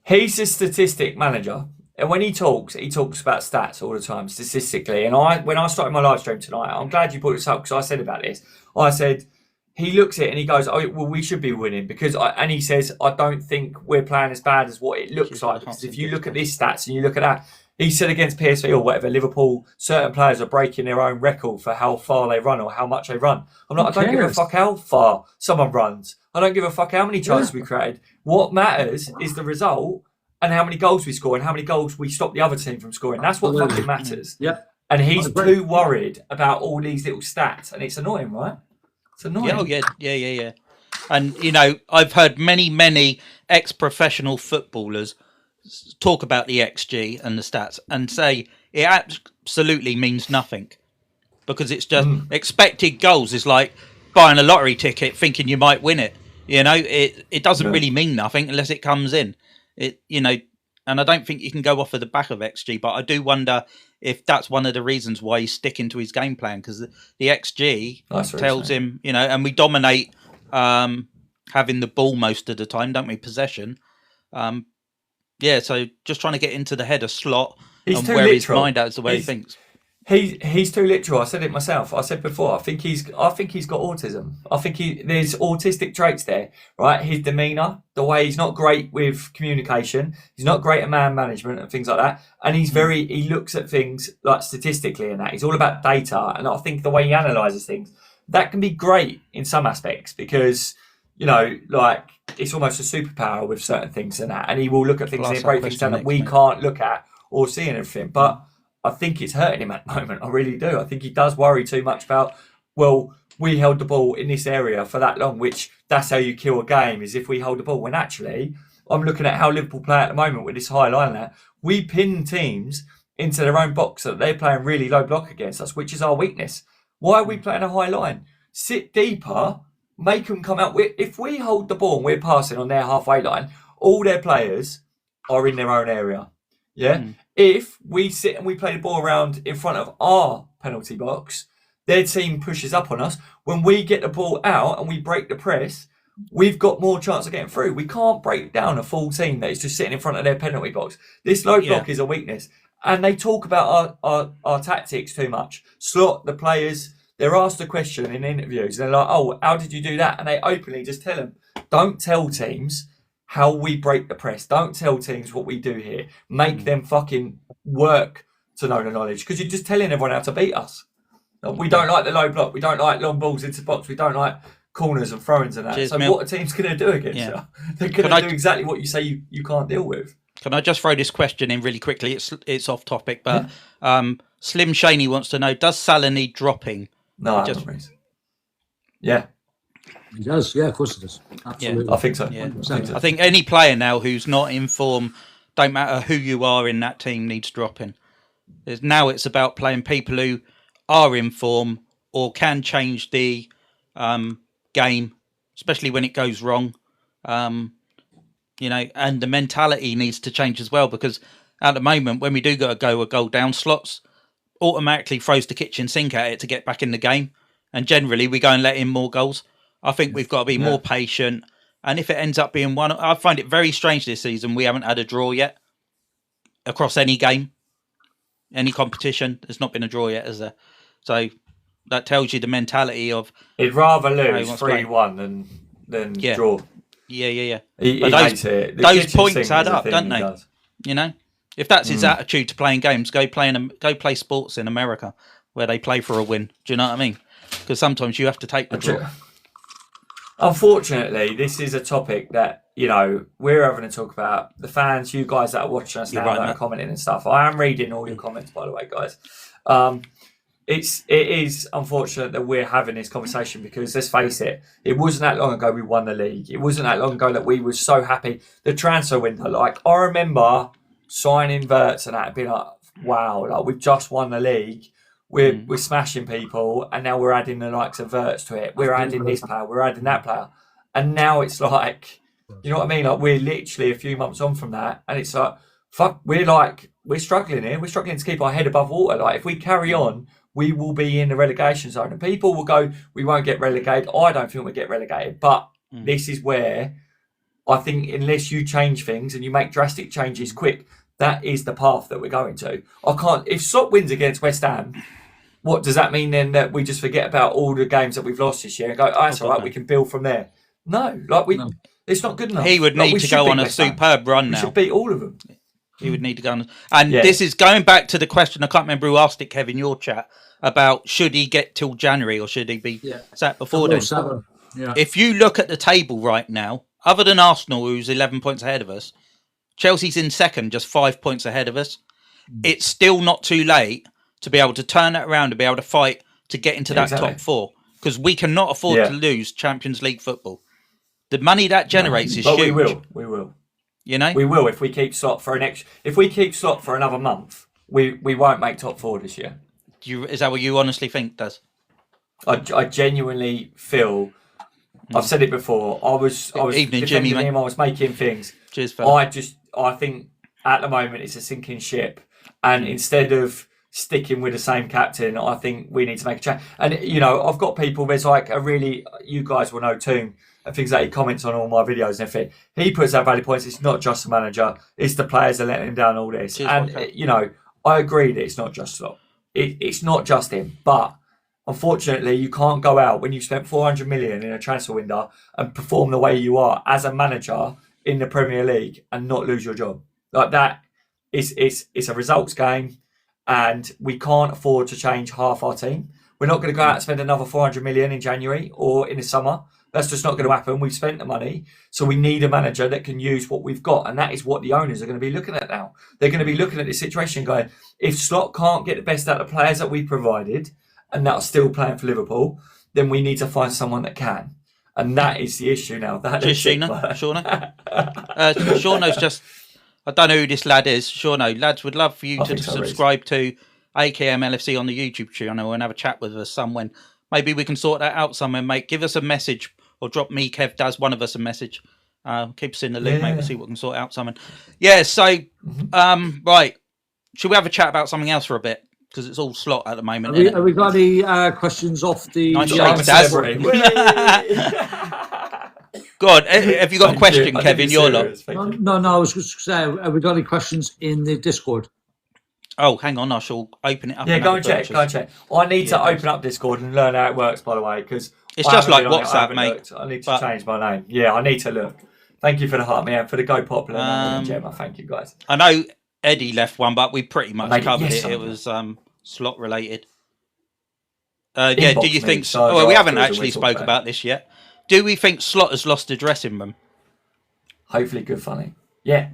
He's a statistic manager. And when he talks about stats all the time, statistically. And when I started my live stream tonight, I'm glad you brought this up because I said about this. I said, he looks at it and he goes, oh, well, we should be winning. And he says, I don't think we're playing as bad as what it looks like. Because if you look at these stats and you look at that, he said against PSV or whatever, Liverpool, certain players are breaking their own record for how far they run or how much they run. I'm like, I don't give a fuck how far someone runs. I don't give a fuck how many chances we created. What matters is the result and how many goals we score and how many goals we stop the other team from scoring. That's what fucking matters. Yep. And he's too worried about all these little stats. And it's annoying, right? It's annoying. Yeah. And, you know, I've heard many ex-professional footballers talk about the XG and the stats and say it absolutely means nothing because it's just expected goals is like buying a lottery ticket thinking you might win it. You know, it doesn't really mean nothing unless it comes in. And I don't think you can go off of the back of XG, but I do wonder if that's one of the reasons why he's sticking to his game plan, because the XG tells him, and we dominate having the ball most of the time, don't we? Possession. So just trying to get into the head of Slot and where his mind at is the way he thinks. He's too literal. I said it myself. I said before. I think he's got autism. I think there's autistic traits there, right? His demeanour, the way he's not great with communication, he's not great at man management and things like that. And he looks at things like statistically and that. He's all about data. And I think the way he analyses things, that can be great in some aspects because, like it's almost a superpower with certain things and that. And he will look at things and break things down that we can't look at or see and everything. But I think it's hurting him at the moment. I really do. I think he does worry too much about, we held the ball in this area for that long, which that's how you kill a game, is if we hold the ball. When actually, I'm looking at how Liverpool play at the moment with this high line there. We pin teams into their own box so that they're playing really low block against us, which is our weakness. Why are we playing a high line? Sit deeper, make them come out. If we hold the ball and we're passing on their halfway line, all their players are in their own area. Yeah. If we sit and we play the ball around in front of our penalty box, their team pushes up on us. When we get the ball out and we break the press, we've got more chance of getting through. We can't break down a full team that is just sitting in front of their penalty box. This low block is a weakness. And they talk about our tactics too much. Slot, the players, they're asked a question in interviews. They're like, oh, how did you do that? And they openly just tell them, don't tell teams how we break the press. Don't tell teams what we do here. Make them fucking work to know the knowledge, because you're just telling everyone how to beat us. We don't like the low block. We don't like long balls into the box. We don't like corners and throw-ins and that. Cheers, so what are teams going to do against you? They're going to do exactly what you say you can't deal with. Can I just throw this question in really quickly? It's off topic, but Slim Shaney wants to know, does Salah need dropping? No, yeah. He does, yeah, of course he does. Absolutely. Yeah, I think so. Yeah. I think any player now who's not in form, don't matter who you are in that team, needs dropping. Now it's about playing people who are in form or can change the game, especially when it goes wrong. And the mentality needs to change as well, because at the moment, when we do go a goal down, Slots automatically throws the kitchen sink at it to get back in the game. And generally, we go and let in more goals. I think we've got to be more patient. And if it ends up being one, I find it very strange this season. We haven't had a draw yet across any game, any competition. There's not been a draw yet, is there? So that tells you the mentality of... He'd rather lose 3-1 than draw. Yeah. He hates it. Those points add up, don't they? If that's his attitude to playing games, go play sports in America where they play for a win. Do you know what I mean? Because sometimes you have to take the draw. Unfortunately, this is a topic that, we're having to talk about. The fans, you guys that are watching us now, that are commenting and stuff. I am reading all your comments, by the way, guys. It is unfortunate that we're having this conversation because, let's face it, it wasn't that long ago we won the league. It wasn't that long ago that we were so happy. The transfer window, I remember signing Verts and that, being like, wow, we've just won the league. We're smashing people, and now we're adding the likes of Verts to it. We're adding this player, we're adding that player. And now it's like, you know what I mean? We're literally a few months on from that, and it's like, fuck, we're struggling here. We're struggling to keep our head above water. If we carry on, we will be in the relegation zone. And people will go, we won't get relegated. I don't think we'll get relegated. But this is where I think unless you change things and you make drastic changes quick, that is the path that we're going to. If Slot wins against West Ham, what does that mean then, that we just forget about all the games that we've lost this year and go, that's all right, we can build from there? No, it's not good enough. He would need to go on a superb run now. We should beat all of them. He would need to go on. And this is going back to the question, I can't remember who asked it, Kevin, your chat, about should he get till January or should he be sat before then? Yeah. If you look at the table right now, other than Arsenal, who's 11 points ahead of us, Chelsea's in second, just 5 points ahead of us. It's still not too late to be able to turn that around and be able to fight to get into that top four, because we cannot afford to lose Champions League football. The money that generates is huge. We will. We will if we keep Slot for another month. We won't make top four this year. Is that what you honestly think, Does? I genuinely feel I've said it before. I was Evening, Jimmy, him. I was making things. Cheers, fella. I think at the moment it's a sinking ship, and instead of sticking with the same captain, I think we need to make a change. And I've got people. There's like you guys will know too, and things that he comments on all my videos and everything. He puts out value points. It's not just the manager; it's the players that let him down. All this, Cheers, and I agree that it's not just Slot. It's not just him, but unfortunately, you can't go out when you've spent 400 million in a transfer window and perform the way you are as a manager in the Premier League and not lose your job. Like that, it's a results game, and we can't afford to change half our team. We're not going to go out and spend another 400 million in January or in the summer. That's just not going to happen. We've spent the money, so we need a manager that can use what we've got, and that is what the owners are going to be looking at now. They're going to be looking at this situation going, if Slot can't get the best out of the players that we provided and that are still playing for Liverpool, then we need to find someone that can. And that is the issue now. Shauna? Shauna's just... I don't know who this lad is. Shauno, lads, would love for you to subscribe to AKM LFC on the YouTube channel and have a chat with us somewhere. Maybe we can sort that out somewhere, mate. Give us a message or drop me, Kev, Daz, one of us a message. Keep us in the loop, mate. We'll see what we can sort out something. Yeah, so, right. Should we have a chat about something else for a bit? Because it's all Slot at the moment. Have we got any questions off the... Nice shakes, Daz. God, have you got a question, Kevin? Your lot. No, I was just going to say, have we got any questions in the Discord? Oh, hang on, I shall open it up. Yeah, go and check. I need to open up Discord and learn how it works, by the way, because it's just like WhatsApp, mate. I need to change my name. Yeah, I need to look. Thank you for the heart, man. For the Go Popular Gemma. Thank you, guys. I know Eddie left one, but we pretty much covered it. It was Slot related. Yeah, do you think so? Well, we haven't actually spoke about this yet. Do we think Slot has lost the dressing room? Hopefully, good funny. Yeah.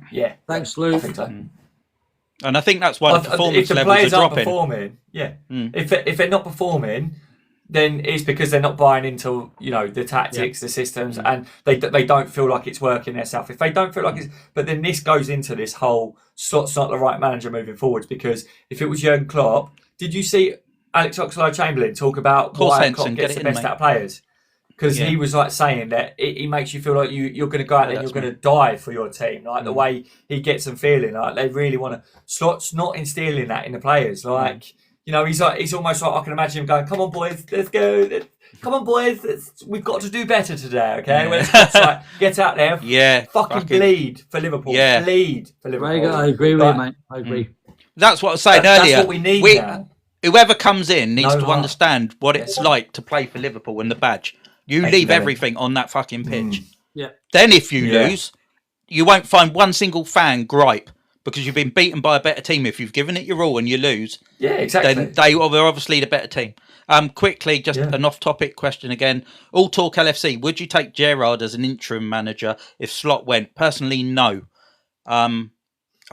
Thanks, Luke. I think so. And I think that's why the performance levels are dropping. Performing, yeah. If they're not performing, then it's because they're not buying into the tactics, the systems, and they don't feel like it's working themselves. If they don't feel like it's, but then this goes into this whole Slot's not the right manager moving forwards, because if it was Jurgen Klopp, did you see Alex Oxlade-Chamberlain talk about why Klopp gets the best out of players? Because he was like saying that it makes you feel like you're going to go out there and you're going to die for your team. Like the way he gets them feeling, like they really want to. Slot's not instilling that in the players. Like he's almost like, I can imagine him going, "Come on, boys, let's go. Come on, boys, we've got to do better today, okay? Let's like, get out there, fucking bleed for Liverpool, bleed for Liverpool." I agree with you, mate. I agree. That's what I was saying earlier. That's what we need now. Whoever comes in needs to understand what it's like to play for Liverpool and the badge. You leave everything on that fucking pitch. Yeah. Then if you lose, you won't find one single fan gripe because you've been beaten by a better team. If you've given it your all and you lose, exactly. Then they're obviously the better team. Quickly, just an off-topic question again. All Talk LFC, would you take Gerrard as an interim manager if Slot went? Personally, no. I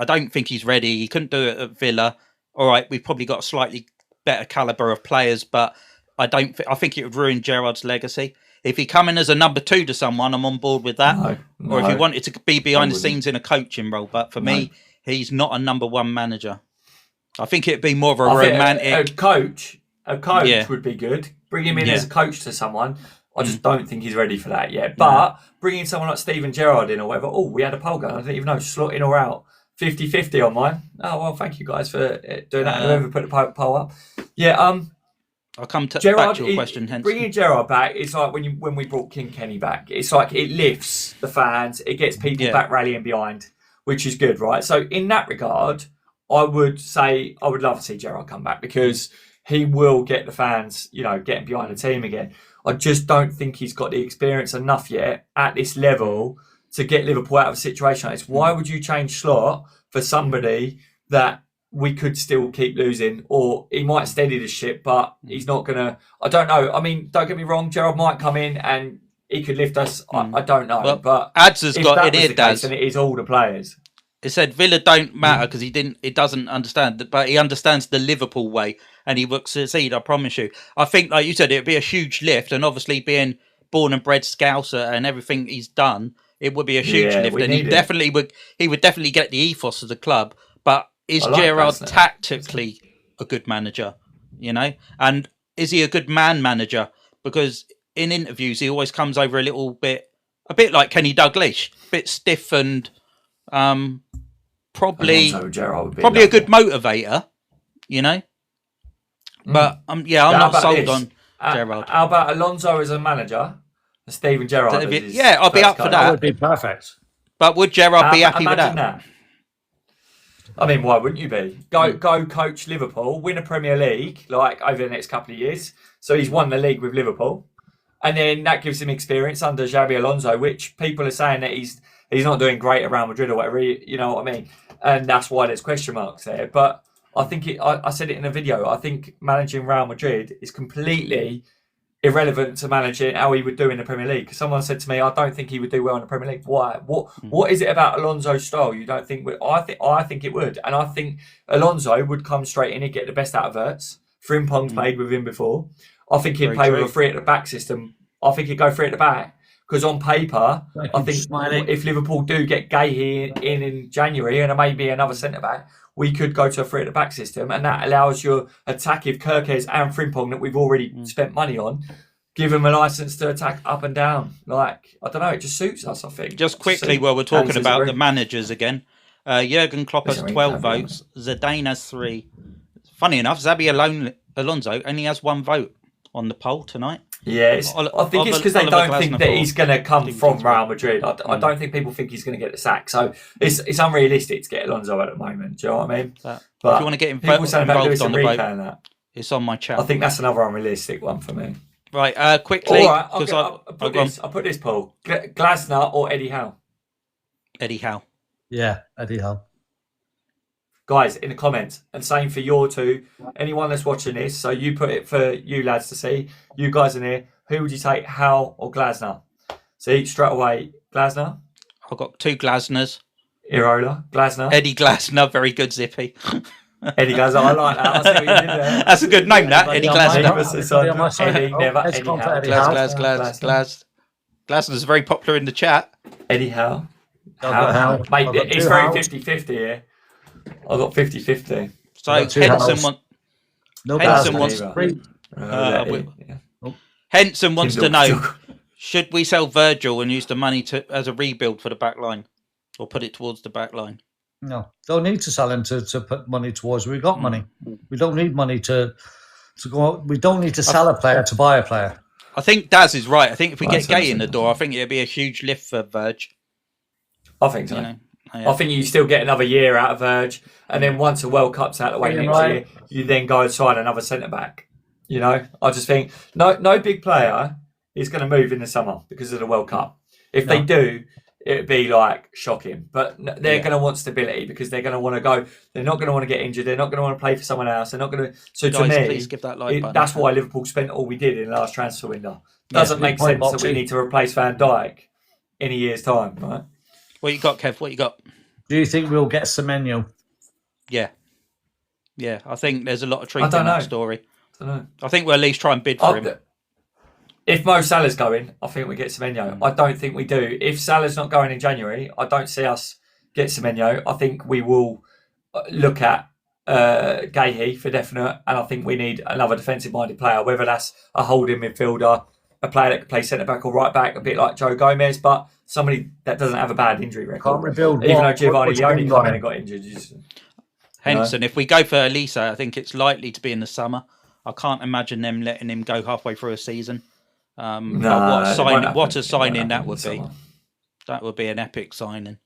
don't think he's ready. He couldn't do it at Villa. All right, we've probably got a slightly better calibre of players, but I think it would ruin Gerrard's legacy. If he come in as a number 2 to someone, I'm on board with that. No. Or if he wanted to be behind the scenes in a coaching role. But for me, he's not a number 1 manager. I think it'd be more of a romantic... A coach would be good. Bring him in as a coach to someone. I just don't think he's ready for that yet. But bringing someone like Steven Gerrard in or whatever... Oh, we had a poll going. I didn't even know. Slot in or out. 50-50 on mine. Oh, well, thank you guys for doing that. Whoever put the poll up. Yeah, I'll come back to your question, hence. Bringing Gerrard back, it's like when we brought King Kenny back. It's like it lifts the fans, it gets people back rallying behind, which is good, right? So in that regard, I would say I would love to see Gerrard come back because he will get the fans, getting behind the team again. I just don't think he's got the experience enough yet at this level to get Liverpool out of a situation like this. Why would you change Slot for somebody that we could still keep losing, or he might steady the ship, but he's not going to... I don't know. I mean, don't get me wrong, Gerrard might come in and he could lift us. I don't know. Well, but Ads has got it here, Daz. And it is all the players. It said Villa don't matter because he doesn't understand, but he understands the Liverpool way and he will succeed, I promise you. I think, like you said, it'd be a huge lift, and obviously being born and bred Scouser and everything he's done, it would be a huge lift, and he would definitely get the ethos of the club. But is Gerrard tactically a good manager? And is he a good man manager? Because in interviews, he always comes over a bit like Kenny Dalglish, a bit stiff and probably a good motivator, you know. But I'm not sold on Gerrard. How about Alonso as a manager and Steven Gerrard? I'll be up for that. That would be perfect. But would Gerrard be happy with that? I mean, why wouldn't you be? Go coach Liverpool, win a Premier League like over the next couple of years. So he's won the league with Liverpool, and then that gives him experience under Xabi Alonso, which people are saying that he's not doing great at Real Madrid or whatever. You know what I mean? And that's why there's question marks there. But I think I said it in a video. I think managing Real Madrid is completely irrelevant to managing how he would do in the Premier League. Because someone said to me, I don't think he would do well in the Premier League. Why? What is it about Alonso's style you don't think? I think it would, and I think Alonso would come straight in and get the best out of Wirtz. Frimpong's played with him before. I think he'd play with a 3 at the back system. I think he'd go 3 at the back because on paper, I think if Liverpool do get Gahey in January and there may be another centre back, we could go to a 3 at the back system, and that allows your attack if Kirkes and Frimpong that we've already spent money on, give them a license to attack up and down. Like, I don't know, it just suits us, I think. Just quickly, while we're talking about the managers again, Jurgen Klopp has 12 votes, Zidane has 3. Funny enough, Xabi Alonso only has 1 vote on the poll tonight. Yeah, I think it's because they don't think that he's going to come from Real Madrid. I don't think people think he's going to get the sack. So it's unrealistic to get Alonso at the moment. Do you know what I mean? But if you want to get involved on the vote, it's on my channel. I think that's another unrealistic one for me. Right, quickly. All right, I'll put this poll. Glasner or Eddie Howe? Eddie Howe. Yeah, Eddie Howe. Guys, in the comments, and same for your two. Anyone that's watching this, so you put it for you lads to see. You guys in here, who would you take, Howe or Glasner? See, straight away, Glasner. I've got 2 Glasners. Irola, Glasner. Eddie Glasner, very good, Zippy. Eddie Glasner, I like that. I see what you did there. That's a good name, that. Eddie Glasner. Glasner's very popular in the chat. Eddie Howe. Mate, it's very 50-50 here. I got 50-50. So Henson wants to know: should we sell Virgil and use the money as a rebuild for the back line, or put it towards the back line? No, don't need to sell him to put money towards. We've got money. We don't need money to go out. We don't need to sell a player to buy a player. I think Daz is right. I think if we get Gay in the door, I think it'd be a huge lift for Virg. I think so. You know? I think you still get another year out of Virg, and then once the World Cup's out of the way next year, you then go and sign another centre back. You know, I just think no big player is going to move in the summer because of the World Cup. If they do, it'd be like shocking. But they're going to want stability because they're going to want to go. They're not going to want to get injured. They're not going to want to play for someone else. They're not going to. So to me, please give that like button. That's why Liverpool spent all we did in the last transfer window. Doesn't make sense that we need to replace Van Dijk in a year's time, right? What you got, Kev? What you got? Do you think we'll get Semenyo? Yeah. I think there's a lot of truth in that story. I don't know. I think we'll at least try and bid for him. If Mo Salah's going, I think we get Semenyo. I don't think we do. If Salah's not going in January, I don't see us get Semenyo. I think we will look at Gahey for definite, and I think we need another defensive-minded player, whether that's a holding midfielder, a player that can play centre-back or right-back, a bit like Joe Gomez, but somebody that doesn't have a bad injury record. Can't rebuild. Even though Giovanni Leone came in and got injured. Henson, if we go for Elisa, I think it's likely to be in the summer. I can't imagine them letting him go halfway through a season. What a signing that would be. That would be an epic signing.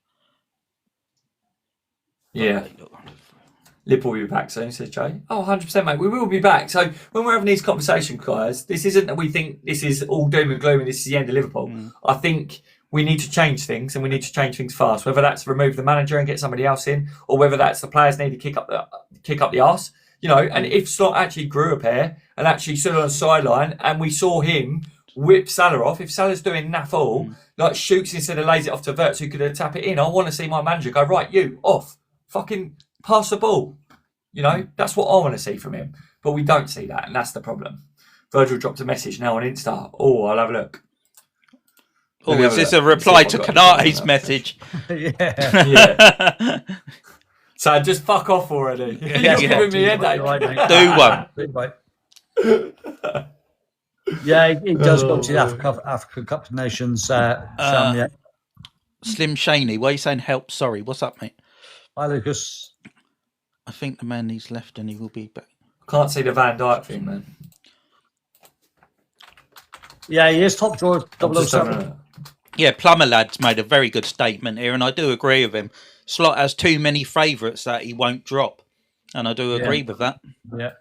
Yeah. Liverpool will be back soon, says Jay. 100%, mate. We will be back. So when we're having these conversations, guys, this isn't that we think this is all doom and gloom and this is the end of Liverpool. I think we need to change things, and we need to change things fast. Whether that's remove the manager and get somebody else in, or whether that's the players need to kick up the arse. You know, and if Slot actually grew a pair and actually stood on the sideline, and we saw him whip Salah off, if Salah's doing naff all, like shoots instead of lays it off to Wirtz who could tap it in, I want to see my manager go, right, you, off, fucking pass the ball. You know, that's what I want to see from him. But we don't see that, and that's the problem. Virgil dropped a message now on Insta. Oh, I'll have a look. Oh, is this a reply to Kanate's message? Yeah. So just fuck off already. You're giving me a headache. Do one. Yeah, he does go to the Africa Cup of Nations. Yeah. Slim Shaney, why are you saying help? Sorry, what's up, mate? Hi, Lucas. I think the man needs left and he will be back. Can't see the Van Dijk thing, man. Yeah, he is top drawer 007. Yeah, Plumber Lad's made a very good statement here, and I do agree with him. Slot has too many favourites that he won't drop, and I do agree with that. Yeah.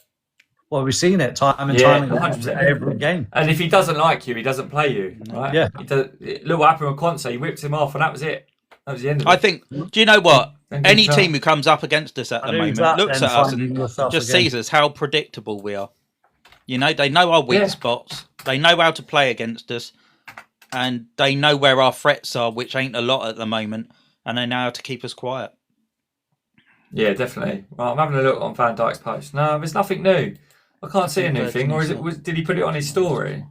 Well, we've seen it time and time again, every game. And if he doesn't like you, he doesn't play you, right? Yeah. Look what happened with Quansah. He whipped him off, and that was it. That was the end of it. I think, do you know what? Any team who comes up against us at the moment looks at us and just sees us how predictable we are. You know, they know our weak spots. They know how to play against us. And they know where our threats are, which ain't a lot at the moment. And they know how to keep us quiet. Yeah, definitely. Right, I'm having a look on Van Dijk's post. No, there's nothing new. I can't see anything. Or did he put it on his story?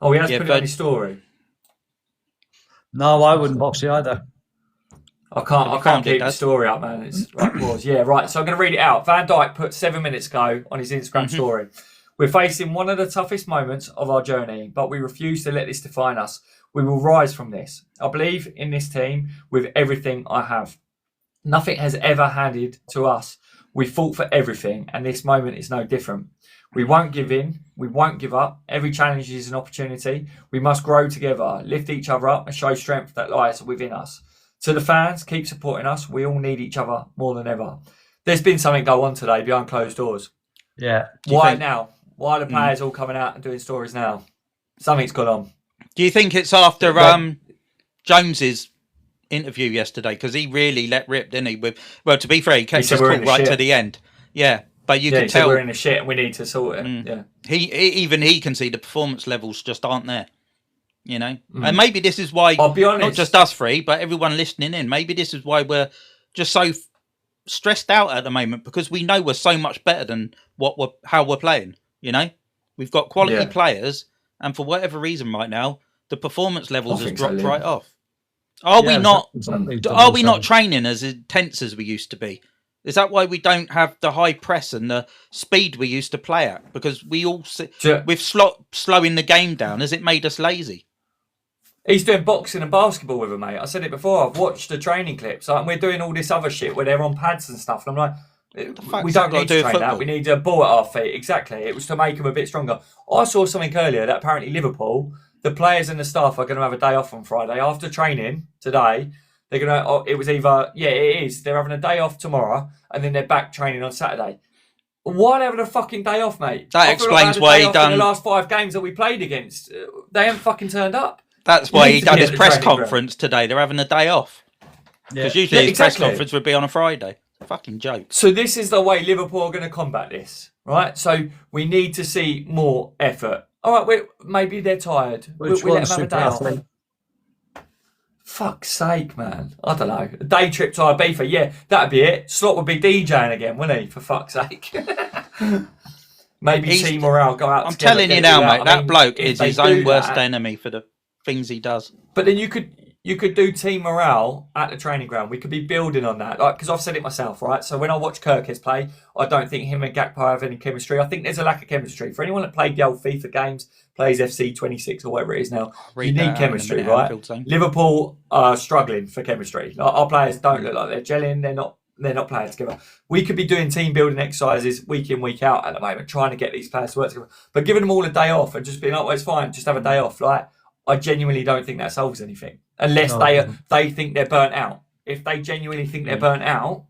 Oh, he has put it on his story. No, I wouldn't, Boxy, either. I can't keep the story up, man. It's right, pause. Yeah, right. So I'm going to read it out. Van Dijk put 7 minutes ago on his Instagram story. We're facing one of the toughest moments of our journey, but we refuse to let this define us. We will rise from this. I believe in this team with everything I have. Nothing has ever handed to us. We fought for everything, and this moment is no different. We won't give in. We won't give up. Every challenge is an opportunity. We must grow together, lift each other up, and show strength that lies within us. To the fans, keep supporting us. We all need each other more than ever. There's been something go on today behind closed doors. Yeah. Why now? Why are the players all coming out and doing stories now? Something's gone on. Do you think it's after Jones's interview yesterday? Because he really let rip, didn't he? Well, to be fair, he kept his cool right to the end. Yeah, but you can tell we're in the shit and we need to sort it. Yeah. He can see the performance levels just aren't there. You know, and maybe this is why, I'll be honest, not just us three, but everyone listening in, maybe this is why we're just so stressed out at the moment, because we know we're so much better than how we're playing. You know, we've got quality players, and for whatever reason right now, the performance levels has dropped right off. Are we not? Are we not training as intense as we used to be? Is that why we don't have the high press and the speed we used to play at? Because we all with slowing the game down, has it made us lazy? He's doing boxing and basketball with him, mate. I said it before. I've watched the training clips, and we're doing all this other shit where they're on pads and stuff. And I'm like, we don't need to train that. We need a ball at our feet. Exactly. It was to make them a bit stronger. I saw something earlier that apparently Liverpool, the players and the staff are going to have a day off on Friday after training today. They're going to. It was either it is. They're having a day off tomorrow, and then they're back training on Saturday. Why are they having a fucking day off, mate? That explains why he done in the last 5 games that we played against. They haven't fucking turned up. That's why he done his press conference today. They're having a day off. Because usually his press conference would be on a Friday. Fucking joke. So this is the way Liverpool are going to combat this, right? So we need to see more effort. All right, maybe they're tired. We let them have a day off. Fuck's sake, man. I don't know. A day trip to Ibiza, yeah, that'd be it. Slot would be DJing again, wouldn't he? For fuck's sake. Maybe team morale go out. I'm telling you now, mate, that bloke is his own worst enemy for the things he does. But then you could do team morale at the training ground. We could be building on that, like, because I've said it myself, right? So when I watch Kirkes play, I don't think him and Gakpo have any chemistry. I think there's a lack of chemistry. For anyone that played the old FIFA games, plays FC 26 or whatever it is now, you need chemistry, right? Liverpool are struggling for chemistry. Like, our players don't look like they're gelling. They're not playing together. We could be doing team building exercises week in, week out at the moment, trying to get these players to work together. But giving them all a day off and just being like, well, it's fine, just have a day off. Like, I genuinely don't think that solves anything. Unless they think they're burnt out. If they genuinely think they're burnt out,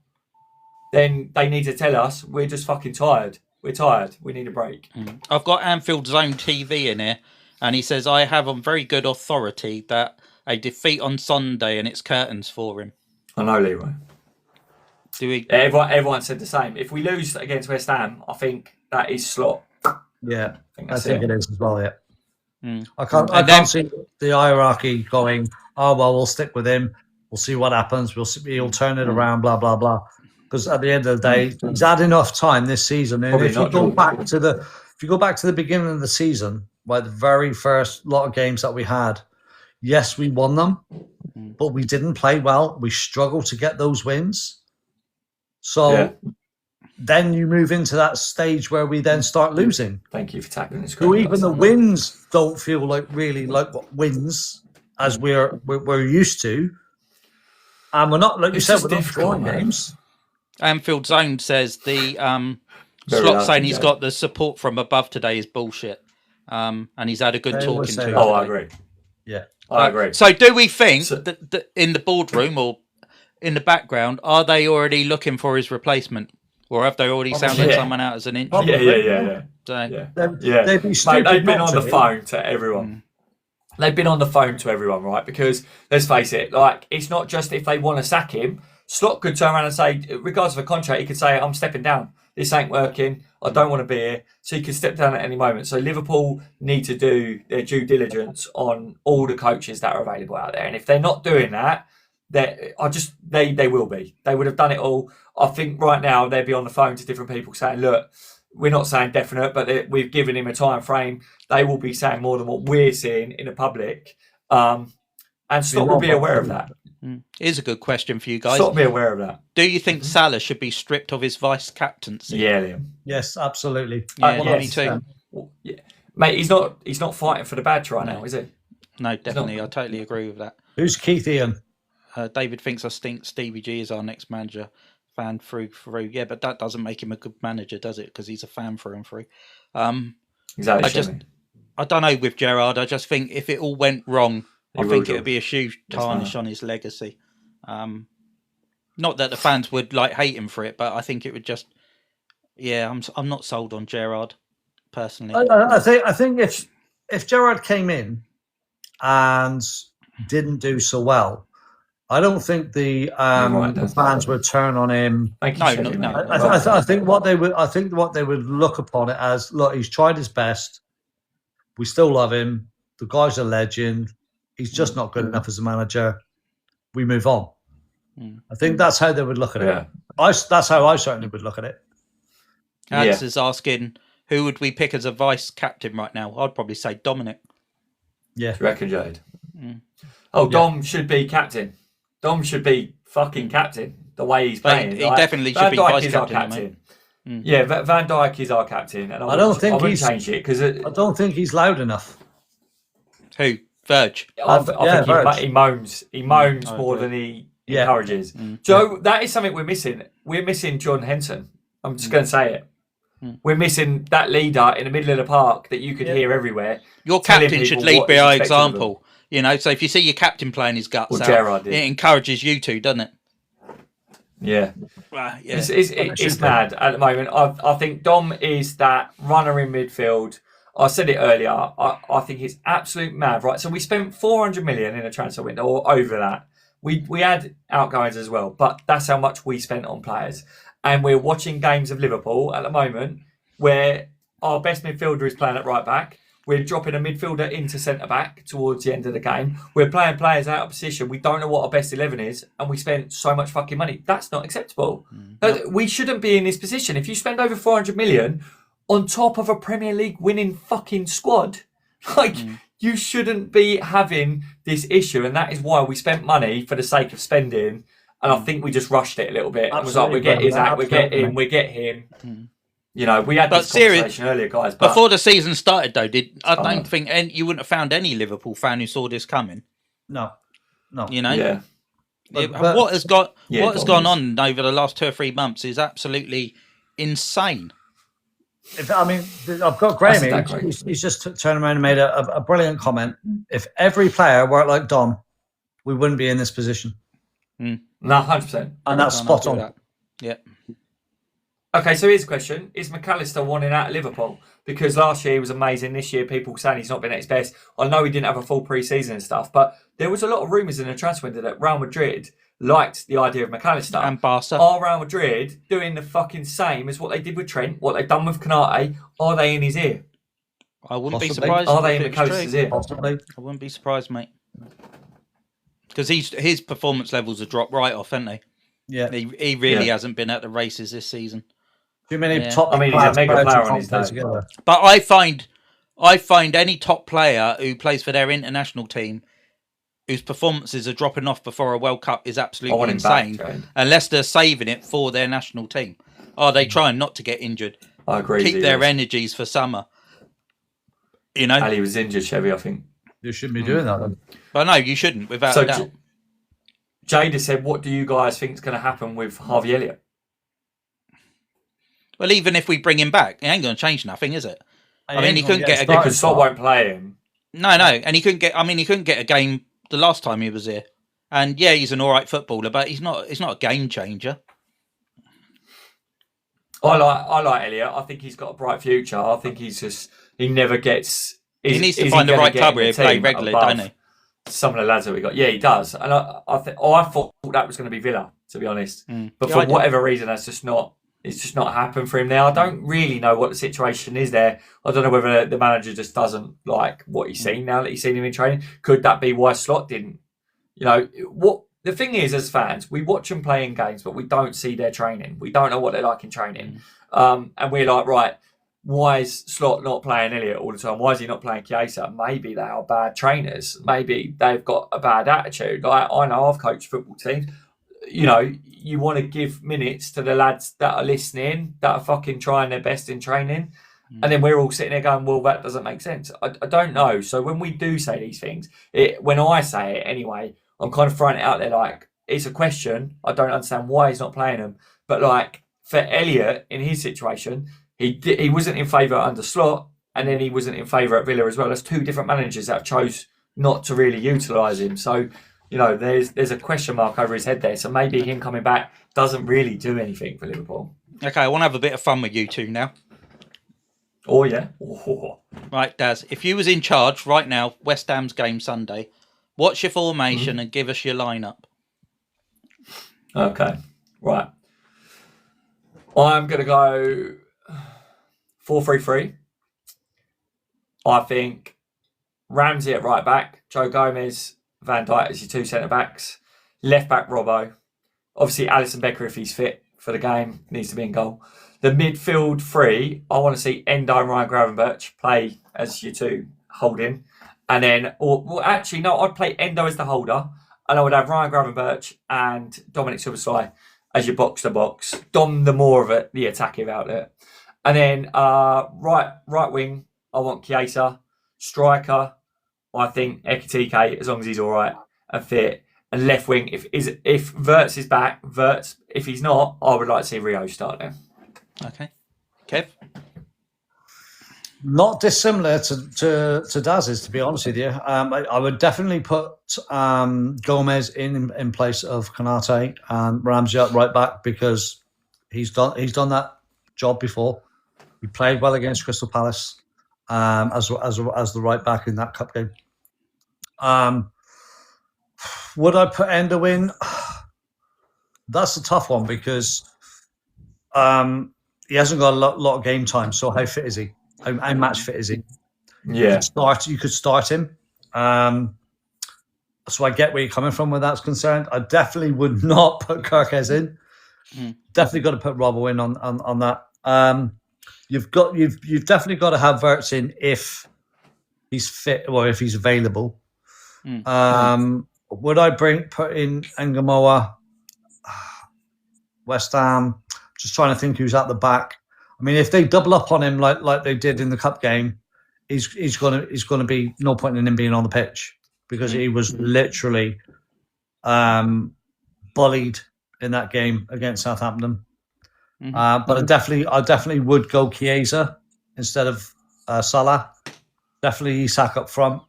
then they need to tell us we're just fucking tired. We're tired. We need a break. I've got Anfield's own TV in here, and he says, I have on very good authority that a defeat on Sunday and it's curtains for him. I know, Leroy. Do we? Everyone said the same. If we lose against West Ham, I think that is slot. Yeah, I think it is as well, yeah. I can't see the hierarchy going, oh, well, we'll stick with him. We'll see what happens. He'll turn it around, blah, blah, blah. Because at the end of the day, he's had enough time this season. And if you go back to the beginning of the season, by the very first lot of games that we had, yes, we won them, but we didn't play well. We struggled to get those wins. So then you move into that stage where we then start losing. Thank you for tackling this. So even the wins don't feel like what wins as we're used to, and we're not, like you said, we're not drawing games. Anfield Zone says the Slot saying he's got the support from above today is bullshit, and he's had a good talking to. Oh, I agree. Yeah, I agree. So, do we think that in the boardroom or in the background, are they already looking for his replacement, or have they already sounded someone out as an inch? Yeah. They'd be stupid. Mate, they've been on the phone to everyone. They've been on the phone to everyone, right? Because let's face it, like it's not just if they want to sack him. Slot could turn around and say, regardless of a contract, he could say, "I'm stepping down. This ain't working. I don't want to be here." So he could step down at any moment. So Liverpool need to do their due diligence on all the coaches that are available out there. And if they're not doing that, they will be. They would have done it all. I think right now they'd be on the phone to different people saying, "Look, we're not saying definite, but we've given him a time frame." They will be saying more than what we're seeing in the public. And Slot will be aware of that. Here's a good question for you guys. Slot will be aware of that. Do you think Salah should be stripped of his vice captaincy? Yeah, Liam. Yes, absolutely. Yeah, me too. Mate, he's not fighting for the badge right now, is he? No, definitely. I totally agree with that. Who's Keith Ian? David thinks Stevie G is our next manager. Fan through. Yeah, but that doesn't make him a good manager, does it? Because he's a fan through and through. Exactly. I don't know with Gerrard. I just think if it all went wrong, I think it would be a huge tarnish on his legacy. Not that the fans would hate him for it, but I think it would just. Yeah, I'm not sold on Gerrard personally. I think if Gerrard came in and didn't do so well, I don't think the fans would turn on him. No. I think what they would look upon it as, look, he's tried his best. We still love him. The guy's a legend. He's just not good enough as a manager. We move on. I think that's how they would look at it. That's how I certainly would look at it. Alex is asking, who would we pick as a vice captain right now? I'd probably say Dominic. Yeah. Do you reckon, Jade? Dom should be captain. Dom should be fucking captain. The way he's playing, he definitely should be vice captain. Yeah, Van Dijk is our captain, and I wouldn't change it because I don't think he's loud enough. Who? Verge. I think he moans. He moans more than he encourages. Joe, that is something we're missing. We're missing John Henson. I'm just going to say it. We're missing that leader in the middle of the park that you could hear everywhere. Your captain should lead by example. You know, so if you see your captain playing his guts out, it encourages you to, doesn't it? Yeah. It's mad at the moment. I think Dom is that runner in midfield. I said it earlier. I think it's absolute mad, right? So we spent 400 million in a transfer window, or over that. We had outgoings as well, but that's how much we spent on players. And we're watching games of Liverpool at the moment where our best midfielder is playing at right back. We're dropping a midfielder into centre back towards the end of the game. We're playing players out of position. We don't know what our best 11 is, and we spent so much fucking money. That's not acceptable. We shouldn't be in this position. If you spend over 400 million on top of a Premier League winning fucking squad, you shouldn't be having this issue. And that is why we spent money for the sake of spending. And I think we just rushed it a little bit. It was like, we get Isaac, we get him. You know, we had this conversation earlier, guys. But before the season started, though, I don't think you wouldn't have found any Liverpool fan who saw this coming. No. You know, what has gone on over the last 2 or 3 months is absolutely insane. I've got Graham here. He's just turned around and made a brilliant comment. If every player worked like Dom, we wouldn't be in this position. No, 100%. And that's spot on. Yeah. Okay, so here's a question. Is McAllister wanting out of Liverpool? Because last year he was amazing. This year, people saying he's not been at his best. I know he didn't have a full pre-season and stuff, but there was a lot of rumours in the transfer window that Real Madrid liked the idea of McAllister. And Barca. Are Real Madrid doing the fucking same as what they did with Trent, what they've done with Konate? Are they in his ear? I wouldn't be surprised. Are they in McAllister's ear? Possibly. I wouldn't be surprised, mate. Because his performance levels have dropped right off, haven't they? Yeah. He really hasn't been at the races this season. Too many top. He's a mega player on his day. But I find any top player who plays for their international team, whose performances are dropping off before a World Cup, is absolutely insane. Unless they're saving it for their national team. are they trying not to get injured? I agree. Keep their energies for summer. You know, Ali was injured, Chevy, I think. You shouldn't be doing that. Then. But no, you shouldn't, without a doubt. Jada said, "What do you guys think is going to happen with Harvey Elliott?" Well, even if we bring him back, it ain't going to change nothing, is it? I mean, he couldn't get a game. Because Slot won't play him. No, and he couldn't get. I mean, he couldn't get a game the last time he was here. And yeah, he's an all right footballer, but he's not a game changer. I like Elliot. I think he's got a bright future. I think he never gets. He needs to find the right club where he play regularly, don't he? Some of the lads that we got, yeah, he does. And I thought that was going to be Villa, to be honest. But for whatever reason, it's just not happened for him now. I don't really know what the situation is there. I don't know whether the manager just doesn't like what he's seen now that he's seen him in training. Could that be why Slot didn't? You know what? The thing is, as fans, we watch them play in games, but we don't see their training. We don't know what they're like in training. And we're like, right, why is Slot not playing Elliot all the time? Why is he not playing Chiesa? Maybe they are bad trainers. Maybe they've got a bad attitude. Like, I know I've coached football teams. You know, you want to give minutes to the lads that are listening, that are fucking trying their best in training. And then we're all sitting there going, well, that doesn't make sense. I don't know. So when we do say these things, when I say it anyway, I'm kind of throwing it out there like, it's a question. I don't understand why he's not playing them. But like, for Elliot, in his situation, he wasn't in favour under Slot, and then he wasn't in favour at Villa as well. There's two different managers that chose not to really utilise him. So, you know, there's a question mark over his head there. So maybe him coming back doesn't really do anything for Liverpool. Okay, I want to have a bit of fun with you two now. Oh, yeah? Oh. Right, Daz, if you was in charge right now, West Ham's game Sunday, what's your formation and give us your lineup? Okay, right. I'm going to go 4-3-3. I think Ramsey at right back, Joe Gomez, Van Dijk as your two centre-backs. Left back, Robbo. Obviously, Alisson Becker, if he's fit for the game, needs to be in goal. The midfield three, I want to see Endo and Ryan Gravenberch play as your two holding. And then, I'd play Endo as the holder. And I would have Ryan Gravenberch and Dominic Szoboszlai as your box-to-box. Dom, the more of it, the attacking outlet. And then right wing, I want Chiesa. Striker, I think Ekitike, as long as he's all right and fit. And left wing, if Wirtz is back, Wirtz. If he's not, I would like to see Rio start there. Okay. Kev? Not dissimilar to Daz's, to be honest with you. I would definitely put Gomez in place of Konate and Ramsey at right back, because he's done that job before. He played well against Crystal Palace as the right back in that cup game. Would I put Endo in? That's a tough one, because he hasn't got a lot of game time. So how fit is he? How match fit is he? Yeah. You could start him. So I get where you're coming from where that's concerned. I definitely would not put Kirkes in. Definitely got to put Robbo in on that. You've definitely got to have Wirtz in if he's fit or if he's available. Would I put in Ngamoa? West Ham. Just trying to think who's at the back. I mean, if they double up on him like they did in the cup game, he's going to be no point in him being on the pitch, because he was literally bullied in that game against Southampton. But I definitely would go Chiesa instead of Salah. Definitely Isak up front,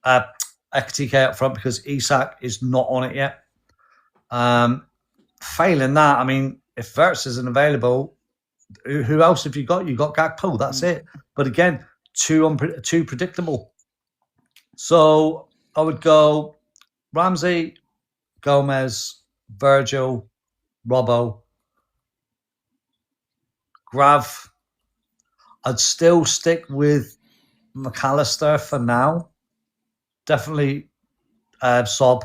Ekitike up front, because Isak is not on it yet. Failing that, I mean, if Wirtz isn't available, who else have you got? You got Gakpo. That's it. But again, too predictable. So I would go Ramsey, Gomez, Virgil, Robbo, Grav. I'd still stick with McAllister for now. Definitely Sob,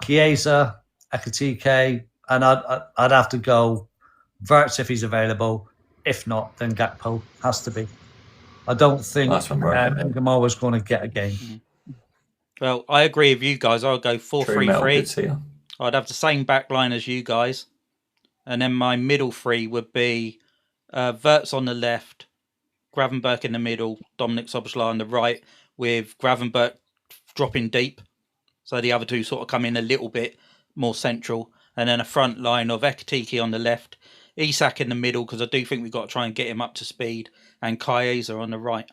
Chiesa, Ekitike, and I'd have to go Wirtz if he's available. If not, then Gakpo has to be. I don't think Ngamoa was going to get a game. Well, I agree with you guys. I'll go 4-3-3. I'd have the same back line as you guys. And then my middle three would be Wirtz on the left, Gravenberch in the middle, Dominic Szoboszlai on the right, with Gravenberch dropping deep. So the other two sort of come in a little bit more central. And then a front line of Ekitike on the left, Isak in the middle, because I do think we've got to try and get him up to speed, and Chiesa on the right.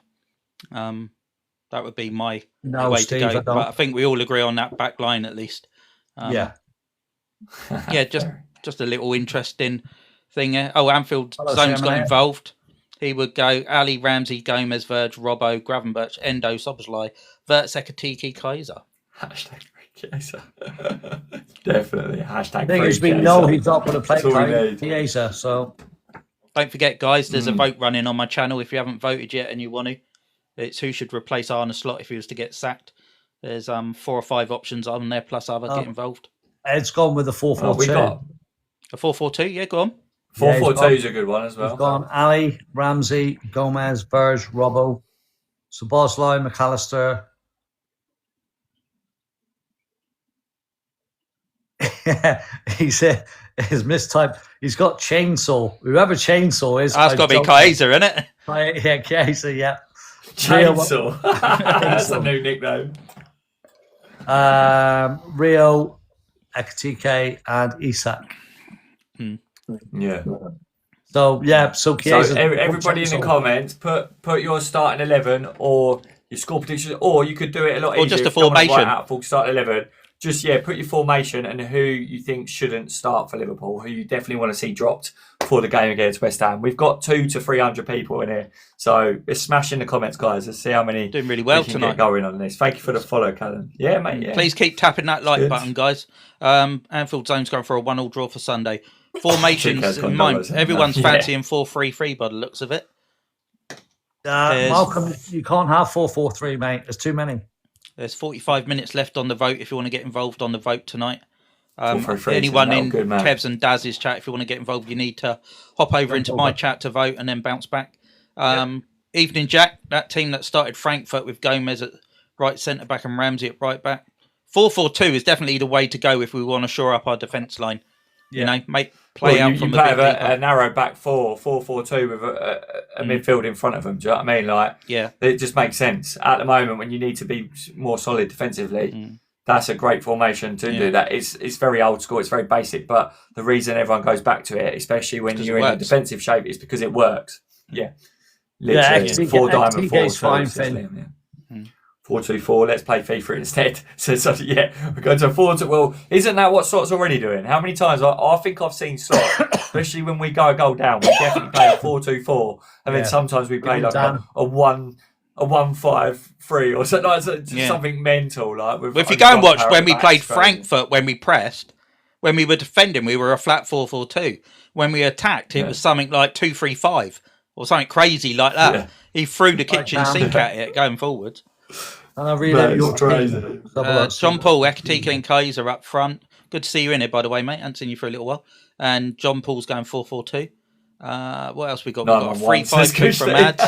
That would be my way Steve, to go. But I think we all agree on that back line at least. Yeah, just a little interesting thing. Anfield Zone's got involved. He would go Ali, Ramsey, Gomez, Verge, Robbo, Gravenberch, Endo, Szoboszlai, Wirtz, Ekitike, Chiesa. Hashtag Chiesa. Definitely. Hashtag. The thing is, we know he's not going to play Chiesa, so. Don't forget, guys, there's a vote running on my channel. If you haven't voted yet and you want to, it's who should replace Arne Slot if he was to get sacked. There's 4 or 5 options on there, plus other get involved. Ed's gone with the 4-4-2. A 4-4-2, yeah, go on. 4-4-2 is a good one as well. He's gone Ali, Ramsey, Gomez, Verge, Robbo, Szoboszlai, McAllister. He said his mistype. He's got Chainsaw. Whoever Chainsaw is. That's got to be Chiesa, isn't it? Yeah, Chiesa, yeah. Chainsaw. That's a new nickname. Rio, Ekitike, and Isak. Yeah. So Chiesa. So everybody in the comments, put your starting 11 or your score prediction, or you could do it a lot easier. Or just a formation. Out full start 11. Just put your formation and who you think shouldn't start for Liverpool, who you definitely want to see dropped for the game against West Ham. We've got 200 to 300 people in here, so let's smash in the comments, guys. Let's see how many doing really well we can tonight. Get going on this. Thank you for the follow, Callum. Yeah, mate. Yeah. Please keep tapping that like button, guys. Anfield Zone's going for a 1-1 draw for Sunday. Formations in mind. Everyone's fancying 4-3-3 by the looks of it. Malcolm, you can't have 4-4-3, mate. There's too many. There's 45 minutes left on the vote if you want to get involved on the vote tonight. Anyone in Kev's and Daz's chat, if you want to get involved, you need to hop over into my chat to vote and then bounce back. Evening Jack, that team that started Frankfurt with Gomez at right centre-back and Ramsey at right-back. 4-4-2 is definitely the way to go if we want to shore up our defence line. You know, play out from the bit deeper. A narrow back 4-4-2 with a midfield in front of them. Do you know what I mean? Like, it just makes sense at the moment when you need to be more solid defensively. That's a great formation to do that. It's very old school. It's very basic, but the reason everyone goes back to it, especially when you're in a defensive shape, is because it works. Yeah, literally 4 diamond 4 4-2-4. Let's play FIFA instead. So we're going to 4-2. Well, isn't that what Slot's already doing? How many times I think I've seen Slot, especially when we go a goal down, we definitely play a 4-2-4, and then sometimes we play like a 1-5-3 or something, like something mental. Like, if you go and watch when we played Frankfurt, when we pressed, when we were defending, we were a flat 4-4-2. When we attacked, it was something like 2-3-5 or something crazy like that. Yeah. He threw the kitchen sink at it going forward. And I really John Paul, Ekitike and Chiesa up front. Good to see you in here, by the way, mate. I haven't seen you for a little while. And John Paul's going 4-4-2. What else we got? We've got a 3-5-2 from Ads.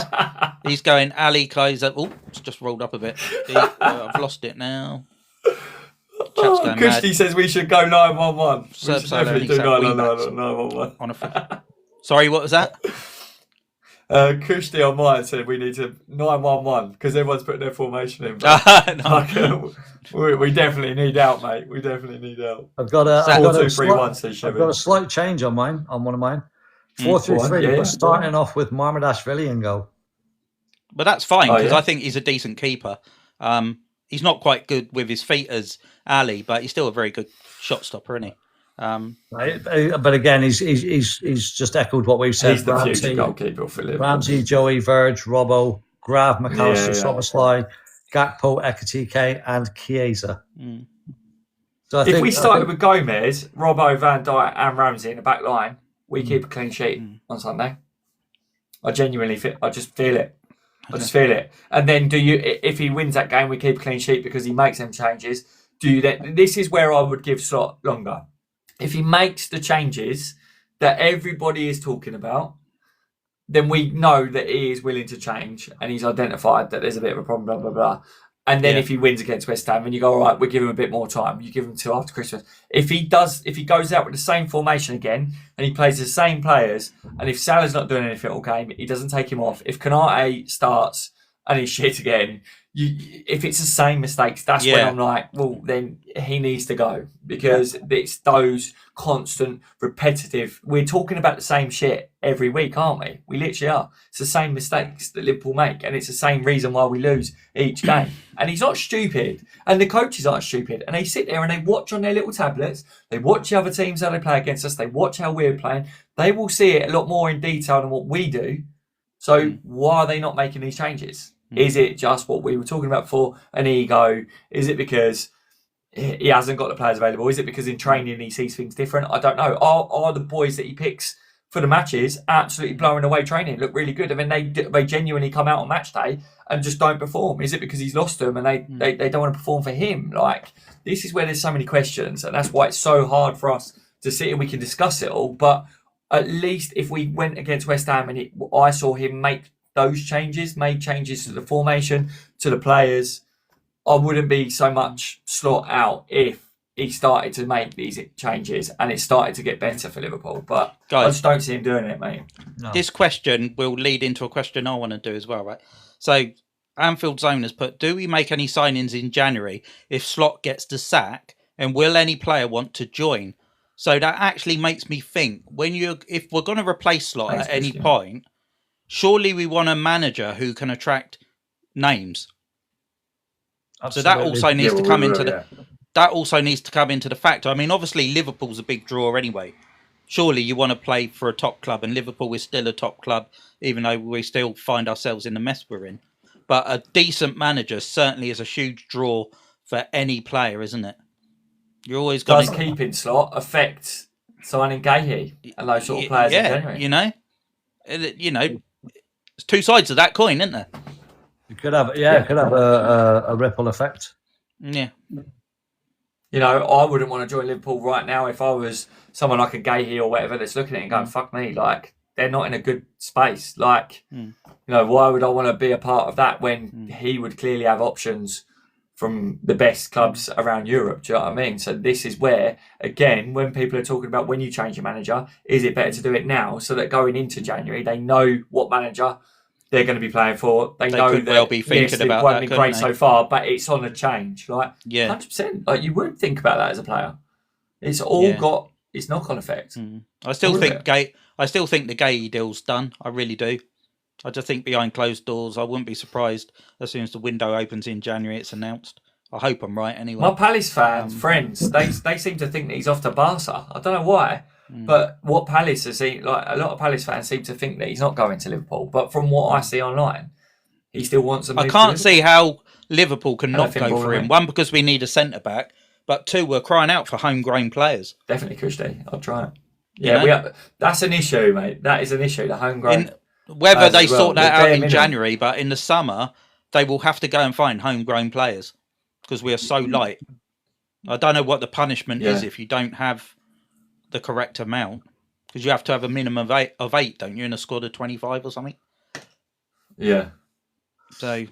He's going Ali, Chiesa. Oh, it's just rolled up a bit. I've lost it now. Kushti says we should go 9-1-1. We should definitely do 9-1-1. Sorry, what was that? Kushti on mine said we need to 9-1-1 because everyone's putting their formation in. We definitely need out, mate. We definitely need out. I've got a 4-2-3-1. I've got a slight change on mine. On one of mine, 4-3-3. We're starting off with Marmadashvili in goal. But that's fine because I think he's a decent keeper. He's not quite good with his feet as Ali, but he's still a very good shot stopper, isn't he? But again, he's just echoed what we've said. He's the future goalkeeper for Liverpool. Ramsey, Joey, Verge, Robbo, Grav, McAllister, Szoboszlai, Gakpo, Ekitike, and Chiesa. So if we started with Gomez, Robbo, Van Dijk, and Ramsey in the back line, we keep a clean sheet on Sunday. I genuinely feel. I just feel it. And then if he wins that game, we keep a clean sheet because he makes them changes. This is where I would give Slot longer. If he makes the changes that everybody is talking about, then we know that he is willing to change and he's identified that there's a bit of a problem, blah, blah, blah. And then if he wins against West Ham, and you go, all right, we'll give him a bit more time. You give him till after Christmas. If he goes out with the same formation again, and he plays the same players, and if Salah's not doing anything all game, he doesn't take him off. If Konate starts and he's shit again, if it's the same mistakes, that's when I'm like, well, then he needs to go, because it's those constant, repetitive. We're talking about the same shit every week, aren't we? We literally are. It's the same mistakes that Liverpool make, and it's the same reason why we lose each game. And he's not stupid, and the coaches aren't stupid, and they sit there and they watch on their little tablets. They watch the other teams how they play against us. They watch how we're playing. They will see it a lot more in detail than what we do. So why are they not making these changes? Is it just what we were talking about before, an ego? Is it because he hasn't got the players available? Is it because in training he sees things different? I don't know. Are the boys that he picks for the matches absolutely blowing away training, look really good, and then they genuinely come out on match day and just don't perform? Is it because he's lost them and they don't want to perform for him? Like, this is where there's so many questions, and that's why it's so hard for us to sit and we can discuss it all. But at least if we went against West Ham and I saw him make those changes, made changes to the formation, to the players, I wouldn't be so much slot out if he started to make these changes and it started to get better for Liverpool. But guys, I just don't see him doing it, mate. No. This question will lead into a question I want to do as well, right? So Anfield Zone has put, do we make any signings in January if Slot gets the sack, and will any player want to join? So that actually makes me think, if we're going to replace Slot at any point, surely we want a manager who can attract names. Absolutely. So that also needs to come into that also needs to come into the factor. I mean, obviously Liverpool's a big draw anyway. Surely you want to play for a top club, and Liverpool is still a top club, even though we still find ourselves in the mess we're in. But a decent manager certainly is a huge draw for any player, isn't it? You're always going to keeping Slot affect signing Gahey and those sort of players in January. You know. There's two sides of that coin, isn't there? It could have, it could have a ripple effect. Yeah. You know, I wouldn't want to join Liverpool right now if I was someone like a Gahey or whatever that's looking at it and going, fuck me, like, they're not in a good space. Like, you know, why would I want to be a part of that when he would clearly have options from the best clubs around Europe? Do you know what I mean? So this is where, again, when people are talking about when you change your manager, is it better to do it now so that going into January, they know what manager they're going to be playing for. They know could that well be thinking about it hasn't been great so far, but it's on a change. Like, 100%. Like, you would think about that as a player. It's all got its knock-on effect. I still think the Gahey deal's done. I really do. I just think behind closed doors, I wouldn't be surprised as soon as the window opens in January, it's announced. I hope I'm right anyway. My Palace fans, friends, they seem to think that he's off to Barca. I don't know why. But what Palace has seen, like a lot of Palace fans seem to think that he's not going to Liverpool. But from what I see online, he still wants to move. I can't see how Liverpool can not go for him. One, because we need a centre back, but two, we're crying out for homegrown players. Definitely, Kushti. I'll try it. Yeah, that's an issue, mate. That is an issue. The homegrown. Whether they sort that out in January, but in the summer they will have to go and find homegrown players because we are so light. I don't know what the punishment is if you don't have the correct amount, because you have to have a minimum of eight, don't you, in a squad of 25 or something? Yeah. So,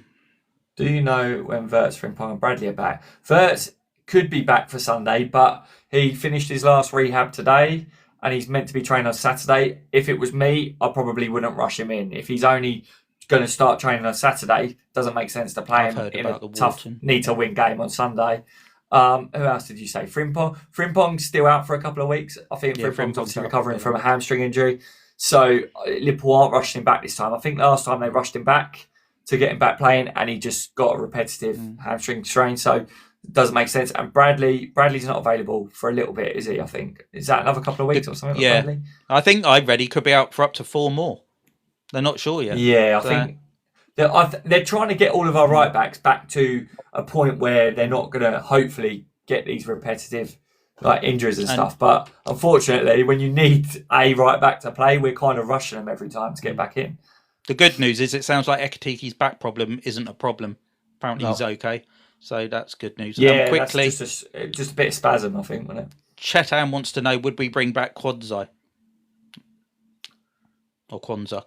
do you know when Wirtz, Frimpong and Bradley are back? Wirtz could be back for Sunday, but he finished his last rehab today and he's meant to be training on Saturday. If it was me, I probably wouldn't rush him in. If he's only going to start training on Saturday, doesn't make sense to play him in a tough, need-to-win game on Sunday. Who else did you say? Frimpong. Frimpong's still out for a couple of weeks. I think Frimpong's obviously recovering from a hamstring injury. So Liverpool aren't rushing him back this time. I think last time they rushed him back to get him back playing and he just got a repetitive hamstring strain. So it doesn't make sense. And Bradley's not available for a little bit, is he? I think. Is that another couple of weeks or something? Yeah. Bradley? I think I read he could be out for up to 4 more. They're not sure yet. Yeah, I think they're trying to get all of our right backs back to a point where they're not going to hopefully get these repetitive like injuries and stuff. But unfortunately, when you need a right back to play, we're kind of rushing them every time to get back in. The good news is it sounds like Ekatiki's back problem isn't a problem. Apparently he's okay. So that's good news. Yeah, quickly, that's just a bit of spasm, I think, wasn't it? Chetan wants to know, would we bring back Kwanzaa? Or Kwanzaa.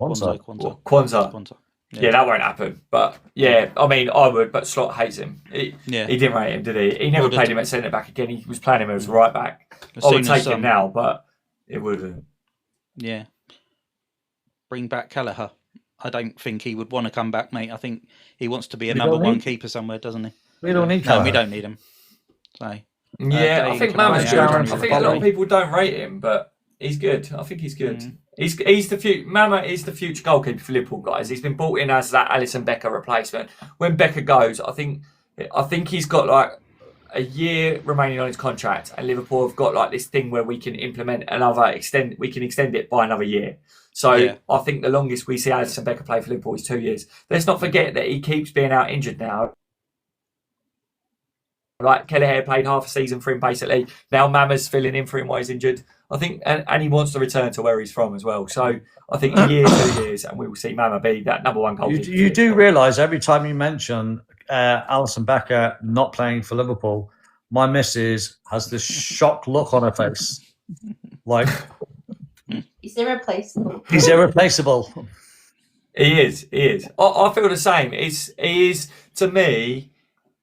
Kwanzaa. Yeah, that won't happen. But yeah, I mean, I would, but Slot hates him. He didn't rate him, did he? He never played him at centre back again. He was playing him as right back. I would take him now, but it wouldn't. Yeah. Bring back Kelleher. I don't think he would want to come back, mate. I think he wants to be a number one keeper somewhere, doesn't he? We don't need Kelleher. No, we don't need him. So, yeah, I think Mama's good. I think a lot of people don't rate him, but he's good. I think he's good. He's the future. Mama is the future goalkeeper for Liverpool, guys. He's been brought in as that Alisson Becker replacement. When Becker goes, I think he's got like a year remaining on his contract, and Liverpool have got like this thing where we can implement we can extend it by another year. So I think the longest we see Alisson Becker play for Liverpool is 2 years. Let's not forget that he keeps being out injured now. Like Kelleher played half a season for him basically. Now Mama's filling in for him while he's injured. I think, and he wants to return to where he's from as well. So I think a year, 2 years, and we will see Mama be that number one goalkeeper. You do realise every time you mention Alisson Becker not playing for Liverpool, my missus has this shocked look on her face. Like, he's irreplaceable. He's irreplaceable. He is. I feel the same. He is, to me,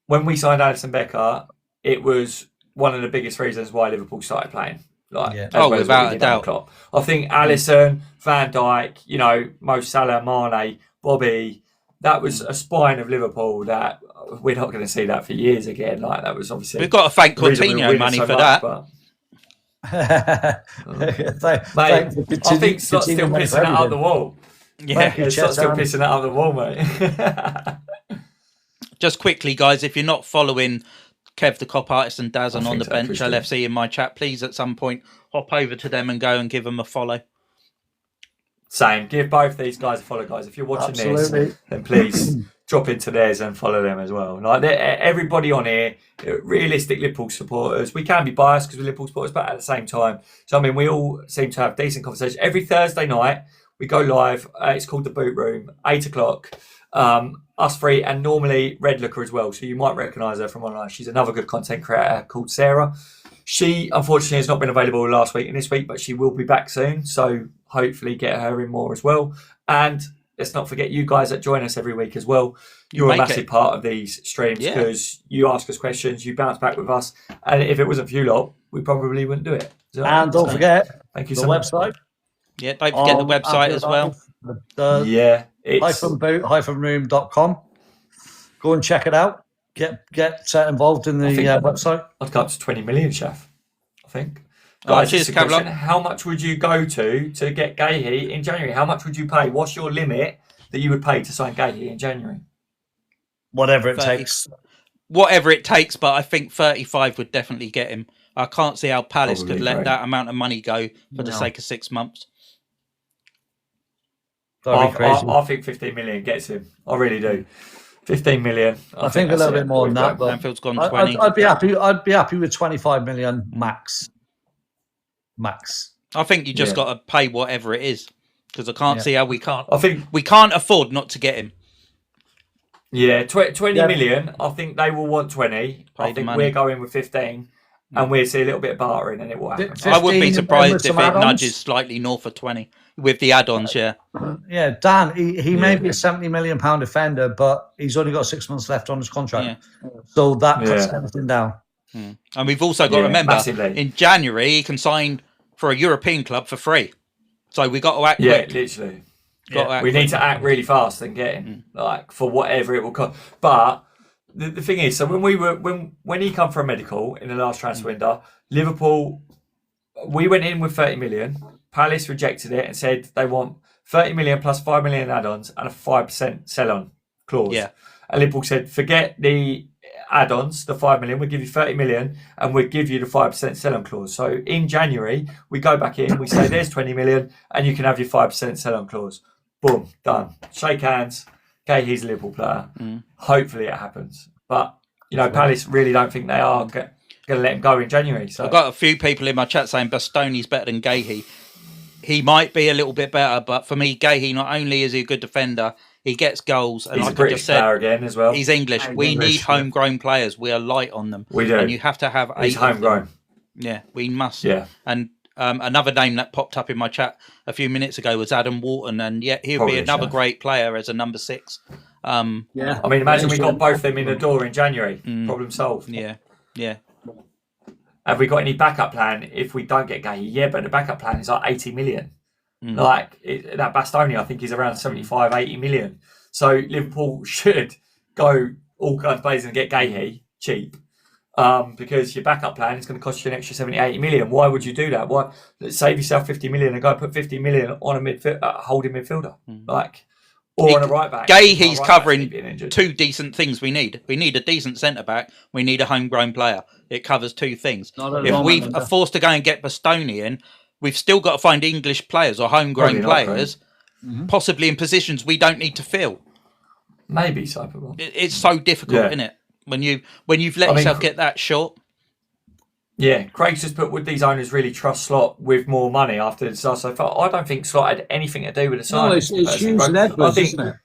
when we signed Alisson Becker, it was one of the biggest reasons why Liverpool started playing. Without a doubt. I think Alisson, Van Dijk, Mo Salah, Mane, Bobby, that was a spine of Liverpool that we're not going to see that for years again. Like that was obviously we've got to thank Coutinho money for that. I think Slot's still pissing that out the wall. Yeah, Slot's still pissing that out the wall, mate. Just quickly, guys, if you're not following Kev the Cop Artist and Dazan on the bench LFC in my chat, please at some point hop over to them and go and give them a follow. Same. Give both these guys a follow, guys. If you're watching this, then please drop into theirs and follow them as well. Like everybody on here, realistic Liverpool supporters. We can be biased because we're Liverpool supporters, but at the same time, so I mean, we all seem to have decent conversation. Every Thursday night, we go live. It's called The Boot Room, 8 o'clock. Us three, and normally Red Looker as well. So you might recognise her from online. She's another good content creator called Sarah. She unfortunately has not been available last week and this week, but she will be back soon. So hopefully get her in more as well. And let's not forget you guys that join us every week as well. You're a massive part of these streams because you ask us questions, you bounce back with us. And if it wasn't for you lot, we probably wouldn't do it. And don't forget thank you the so website. Much. Yeah, don't forget the website as well. It's -boot-room.com. Go and check it out. Get involved in the website. I'd go up to 20 million, Chef. I think. Cheers, Caroline. How much would you go to get Gahey in January? How much would you pay? What's your limit that you would pay to sign Gahey in January? Whatever it takes. Whatever it takes, but I think 35 would definitely get him. I can't see how Palace could let that amount of money go for the sake of 6 months. I think 15 million gets him. I really do. 15 million. I think a little bit more than that. But Anfield's gone 20. I'd be happy. I'd be happy with 25 million max. I think you just got to pay whatever it is because I can't see how we can't. I think we can't afford not to get him. Yeah, 20 million. I think they will want 20. I think we're going with 15. And we'll see a little bit of bartering and it will happen. I would be surprised if it nudges slightly north of 20 with the add-ons, Yeah, Dan, he may be a £70 million defender, but he's only got 6 months left on his contract. Yeah. So that cuts everything down. And we've also got to remember, in January, he can sign for a European club for free. So we got to act quick. Literally. We need to act really fast and get him, for whatever it will cost. But the thing is, so when he come for a medical in the last transfer window, Liverpool, we went in with 30 million. Palace rejected it and said they want 30 million plus 5 million add-ons and a 5% sell-on clause. Yeah. And Liverpool said, forget the add-ons, the 5 million, we'll give you 30 million and we'll give you the 5% sell-on clause. So in January, we go back in, we say there's 20 million and you can have your 5% sell-on clause. Boom, done. Shake hands. Okay, he's a Liverpool player. Hopefully it happens. But, Palace really don't think they are going to let him go in January. So I've got a few people in my chat saying Bastoni's better than Gahey. He might be a little bit better, but for me, Gahey, not only is he a good defender, he gets goals. And he's like a British player again as well. He's English. We need homegrown players. We are light on them. We do. And you have to have He's homegrown. Yeah, we must. Yeah. And Another name that popped up in my chat a few minutes ago was Adam Wharton, and yeah, he'd be another great player as a number 6. I mean, imagine we got both them in the door in January. Problem solved. Yeah. Have we got any backup plan if we don't get Gay? Yeah, but the backup plan is like 80 million. That Bastoni, I think, is around 75, 80 million. So Liverpool should go all guns blazing and get Gay cheap. Because your backup plan is going to cost you an extra 70, 80 million. Why would you do that? Why save yourself 50 million and go put 50 million on a holding midfielder, or on a right back? He's covering 2 decent things. We need a decent centre back. We need a homegrown player. It covers 2 things. If we are forced to go and get Bastoni in, we've still got to find English players or homegrown players, possibly in positions we don't need to fill. Maybe so. It's so difficult, isn't it? When you've let yourself get that short. Yeah, Craig's just put, would these owners really trust Slot with more money after the disaster? I don't think Slot had anything to do with the signing. No, it's Hughes and Edwards, isn't it?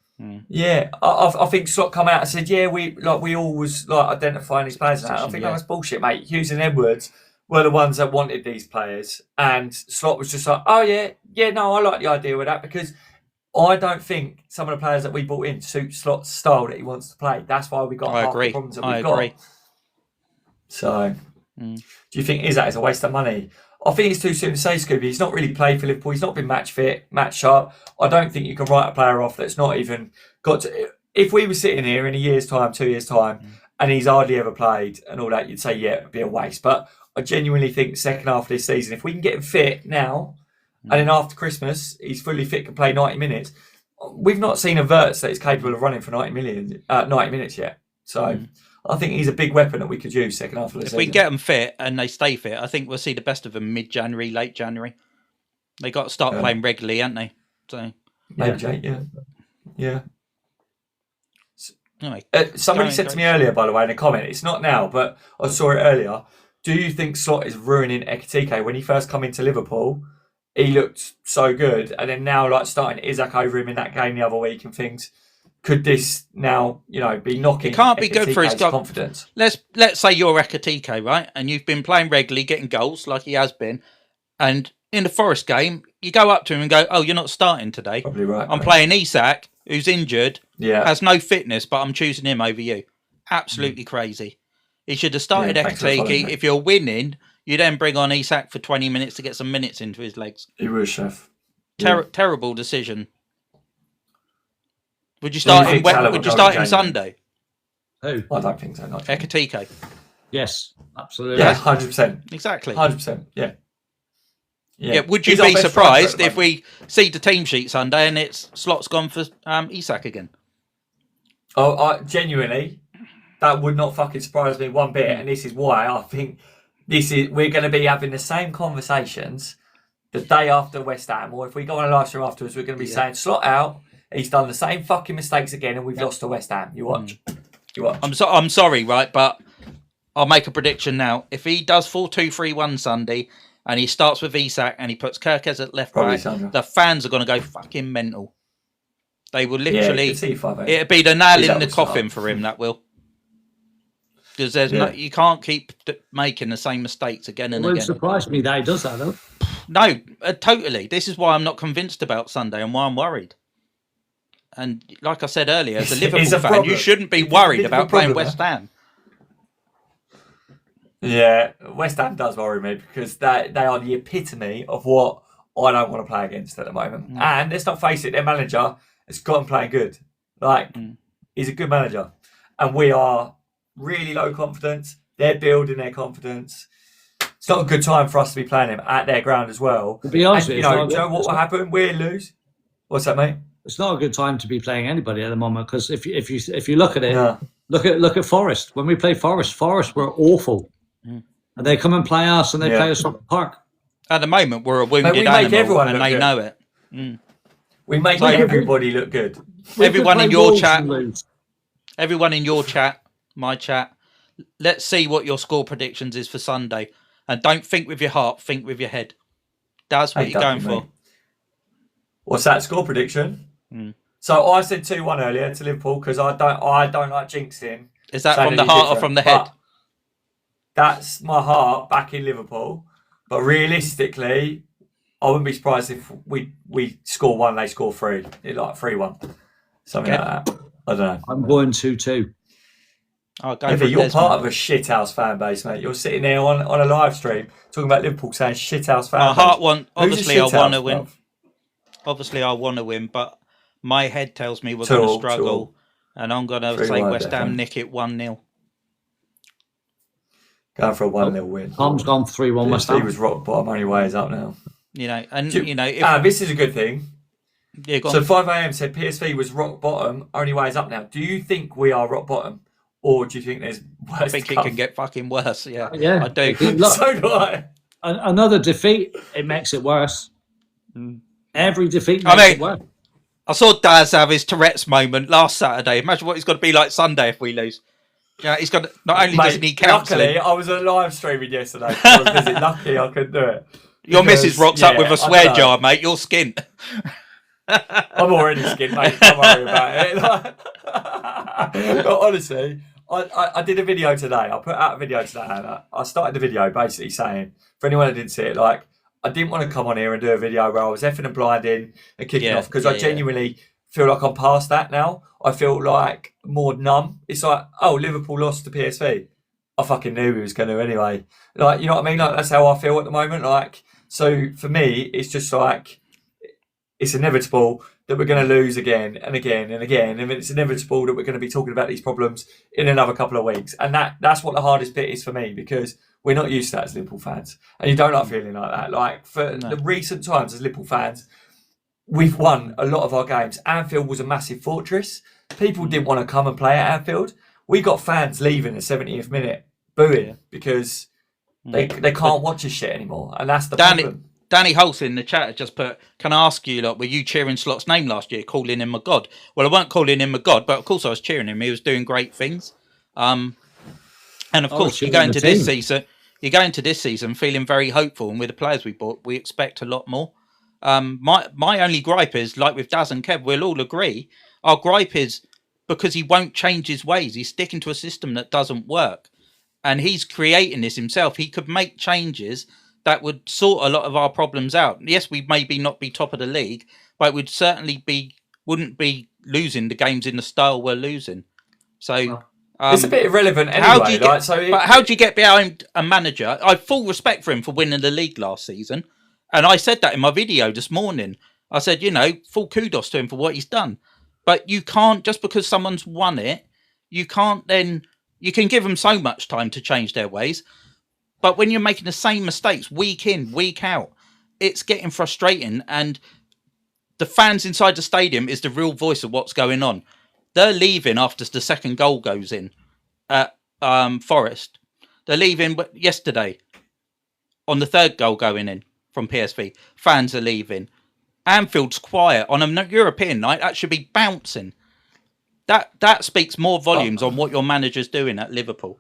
Yeah, I think Slot come out and said, yeah, we all was identifying these players. I think that was bullshit, mate. Hughes and Edwards were the ones that wanted these players, and Slot was just like, oh yeah, no, I like the idea with that, because I don't think some of the players that we brought in suit Slot's style that he wants to play. That's why we got half the problems that we've got. So, do you think is a waste of money? I think it's too soon to say, Scooby. He's not really played for Liverpool. He's not been match fit, match sharp. I don't think you can write a player off that's not even got to. If we were sitting here in a year's time, 2 years' time, and he's hardly ever played and all that, you'd say, yeah, it'd be a waste. But I genuinely think the second half of this season, if we can get him fit now, and then after Christmas, he's fully fit, can play 90 minutes. We've not seen a Verts that is capable of running for 90 minutes yet. So I think he's a big weapon that we could use second half of the season. If we get them fit and they stay fit, I think we'll see the best of them mid-January, late January. They got to start playing regularly, haven't they? So maybe, Jake, yeah. Anyway, somebody said to me earlier, by the way, in a comment, it's not now, but I saw it earlier. Do you think Slot is ruining Ekitike? When he first come into Liverpool, he looked so good, and then now starting Isaac over him in that game the other week and things. Could this now, be knocking? It can't be good for his confidence. Let's say you're Ekitike, right, and you've been playing regularly, getting goals like he has been, and in the Forest game, you go up to him and go, "Oh, you're not starting today. Probably right. I'm playing Isak, who's injured, has no fitness, but I'm choosing him over you." Absolutely crazy. He should have started Ekitike. If you're winning, you then bring on Isak for 20 minutes to get some minutes into his legs. He was, chef. Terrible decision. Would you start him? Would you start him Sunday? Who? I don't think so. Ekitike. Yes, absolutely. Yeah, 100%. Exactly. 100%. Yeah. Would you be surprised if we see the team sheet Sunday and it's Slot's gone for Isak again? Oh, genuinely, that would not fucking surprise me one bit, and this is why I think we're going to be having the same conversations the day after West Ham, or if we go on a live stream afterwards, we're going to be saying Slot out. He's done the same fucking mistakes again, and we've lost to West Ham. You watch. I'm sorry, right, but I'll make a prediction now. If he does 4-2-3-1 Sunday, and he starts with Isak, and he puts Kerkez at left back, the fans are going to go fucking mental. They will literally. It'll be the nail in the coffin for him. That will. Because you can't keep making the same mistakes again and again. It wouldn't surprise me that he does that, though. No, totally. This is why I'm not convinced about Sunday and why I'm worried. And like I said earlier, as a Liverpool fan, you shouldn't be worried about playing West Ham. Yeah, West Ham does worry me because they are the epitome of what I don't want to play against at the moment. And let's not face it, their manager has got them playing good. He's a good manager. And we are really low confidence. They're building their confidence. It's not a good time for us to be playing them at their ground as well. To be honest, do you know what will happen? We'll lose. What's that, mate? It's not a good time to be playing anybody at the moment because if you look at it, look at Forest. When we play Forest were awful, and they come and play us, and they play us on the park. At the moment, we're a wounded animal, and they know it. We make everybody look good. Everyone in your chat, my chat. Let's see what your score predictions is for Sunday, and don't think with your heart, think with your head. That's what you're going for. What's that score prediction? So I said 2-1 earlier to Liverpool because I don't like jinxing. Is that from the heart or from the head? That's my heart back in Liverpool. But realistically, I wouldn't be surprised if we score 1, they score 3. Like 3-1. Something like that. I don't know. I'm going 2-2. You're part of a shithouse fan base, mate. You're sitting there on a live stream talking about Liverpool saying shithouse fan base. My heart obviously I want to win. Obviously I want to win, but my head tells me we're going to struggle. And I'm going to say West Ham nick it 1-0. Going for a 1-0 win. Tom's gone 3-1 West Ham. He was rock bottom, only way is up now. This is a good thing. Yeah, so 5am said PSV was rock bottom, only way is up now. Do you think we are rock bottom? Or do you think there's worse? I think it can get fucking worse, yeah. Yeah. I do. Look, so do I. Another defeat, it makes it worse. Every defeat makes it worse. I saw Daz have his Tourette's moment last Saturday. Imagine what he's got to be like Sunday if we lose. Yeah, he's got not only does he need counselling. Luckily, I was on live streaming yesterday. So I was busy. Lucky I couldn't do it. Your missus rocks up with a swear jar, mate. You're skint. I'm already skint, mate. Don't worry about it. But honestly, I did a video today. I put out a video today, and I started the video basically saying, for anyone that didn't see it, like, I didn't want to come on here and do a video where I was effing and blinding and kicking off, because I genuinely feel like I'm past that now. I feel like more numb. It's like, oh, Liverpool lost to PSV. I fucking knew he was going to anyway. Like, you know what I mean? Like, that's how I feel at the moment. Like, so for me, it's just like, it's inevitable that we're going to lose again and again and again. And it's inevitable that we're going to be talking about these problems in another couple of weeks. And that's what the hardest bit is for me, because we're not used to that as Liverpool fans. And you don't like feeling like that. Like, for the recent times as Liverpool fans, we've won a lot of our games. Anfield was a massive fortress. People didn't want to come and play at Anfield. We got fans leaving at 70th minute, booing, because they can't watch this shit anymore. And that's the problem. Danny Holtz in the chat just put, can I ask you, were you cheering Slot's name last year, calling him a god? Well, I weren't calling him a god, but of course I was cheering him. He was doing great things. And of course, you go into this season feeling very hopeful, and with the players we bought, we expect a lot more. My only gripe is, like with Daz and Kev, we'll all agree, our gripe is because he won't change his ways. He's sticking to a system that doesn't work. And he's creating this himself. He could make changes that would sort a lot of our problems out. Yes, we maybe not be top of the league, but we'd certainly wouldn't be losing the games in the style we're losing. So it's a bit irrelevant anyway. How do you get behind a manager? I have full respect for him for winning the league last season. And I said that in my video this morning. I said, full kudos to him for what he's done. But you can't, just because someone's won it, you can give them so much time to change their ways. But when you're making the same mistakes week in, week out, it's getting frustrating. And the fans inside the stadium is the real voice of what's going on. They're leaving after the second goal goes in at Forest. They're leaving yesterday on the third goal going in from PSV. Fans are leaving. Anfield's quiet. On a European night, that should be bouncing. That speaks more volumes on what your manager's doing at Liverpool.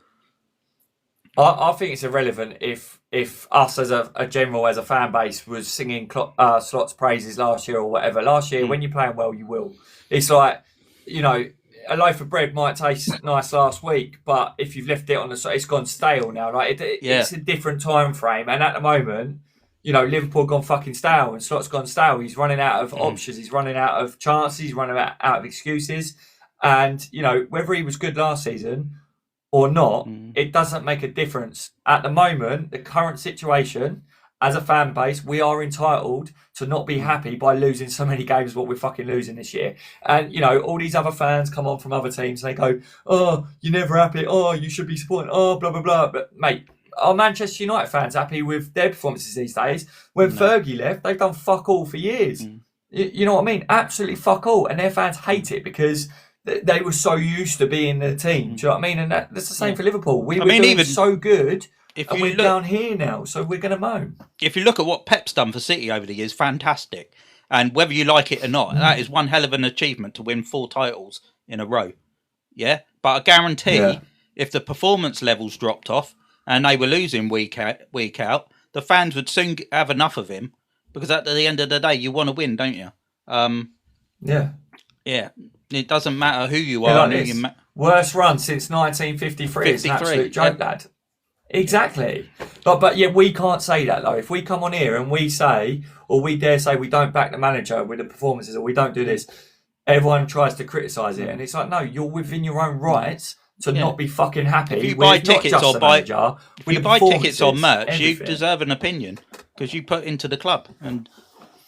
I think it's irrelevant if us as a general, as a fan base, was singing Slot's praises last year or whatever. Last year, when you're playing well, you will. It's like, a loaf of bread might taste nice last week, but if you've left it on it's gone stale now. Like it's a different time frame, and at the moment, Liverpool gone fucking stale, and Slot's gone stale. He's running out of options. He's running out of chances. He's running out of excuses. And whether he was good last season or not, it doesn't make a difference. At the moment, the current situation, as a fan base, we are entitled to not be happy by losing so many games what we're fucking losing this year. And, all these other fans come on from other teams and they go, oh, you're never happy. Oh, you should be supporting. Oh, blah, blah, blah. But, mate, are Manchester United fans happy with their performances these days? When Fergie left, they've done fuck all for years. You know what I mean? Absolutely fuck all. And their fans hate it because they were so used to being the team. Do you know what I mean? And that's the same for Liverpool. We were doing so good, and we're down here now, so we're going to moan. If you look at what Pep's done for City over the years, fantastic. And whether you like it or not, that is one hell of an achievement to win 4 titles in a row. Yeah? But I guarantee if the performance levels dropped off and they were losing week out, the fans would soon have enough of him, because at the end of the day, you want to win, don't you? Yeah. It doesn't matter who you are. Worst run since 1953. It's an absolute joke, lad. Exactly. But yet we can't say that though. If we come on here and we say, or we dare say we don't back the manager with the performances, or we don't do this, everyone tries to criticise it, and it's like, no, you're within your own rights to not be fucking happy. If you buy tickets or buy tickets or merch, everything. you deserve an opinion because you put into the club and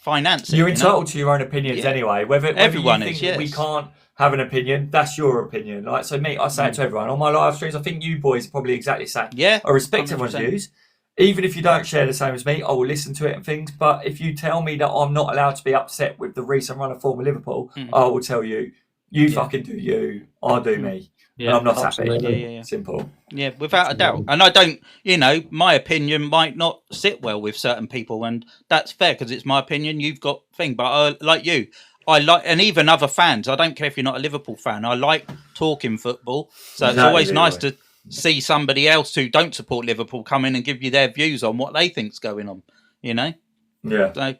finance it. You're entitled to your own opinions anyway. Whether everyone you think is, yes. we can't have an opinion, that's your opinion. Like, so me, I say it to everyone on my live streams. I think you boys are probably exactly the same. Yeah, I respect 100%. everyone's views. Even if you don't share the same as me, I will listen to it and things. But if you tell me that I'm not allowed to be upset with the recent run of form of Liverpool, I will tell you, fucking do you, I'll do me. Yeah, and I'm not absolutely. happy. Simple. Yeah, without a doubt. And I don't, my opinion might not sit well with certain people, and that's fair because it's my opinion. You've got thing, but like you, and even other fans. I don't care if you're not a Liverpool fan. I like talking football, so it's always nice to see somebody else who don't support Liverpool come in and give you their views on what they think's going on. Yeah. So,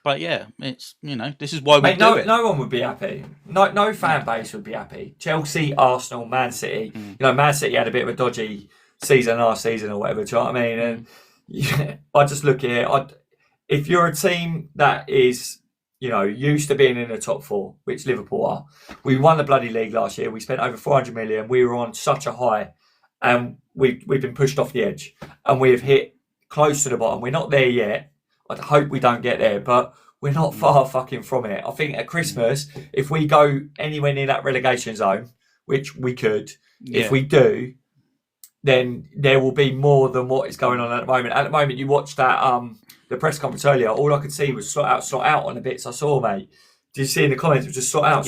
but yeah, it's this is why we do it. No one would be happy. No fan base would be happy. Chelsea, Arsenal, Man City. Man City had a bit of a dodgy season last season or whatever. Do you know what I mean? And I just look at it. If you're a team that is used to being in the top four, which Liverpool are, we won the bloody league last year. We spent over 400 million. We were on such a high, and we've been pushed off the edge, and we have hit close to the bottom. We're not there yet. I hope we don't get there, but we're not far fucking from it. I think at Christmas, if we go anywhere near that relegation zone, which we could, if we do, then there will be more than what is going on at the moment. At the moment, you watched that the press conference earlier. All I could see was slot out on the bits I saw, mate. Did you see in the comments? It was just slot out.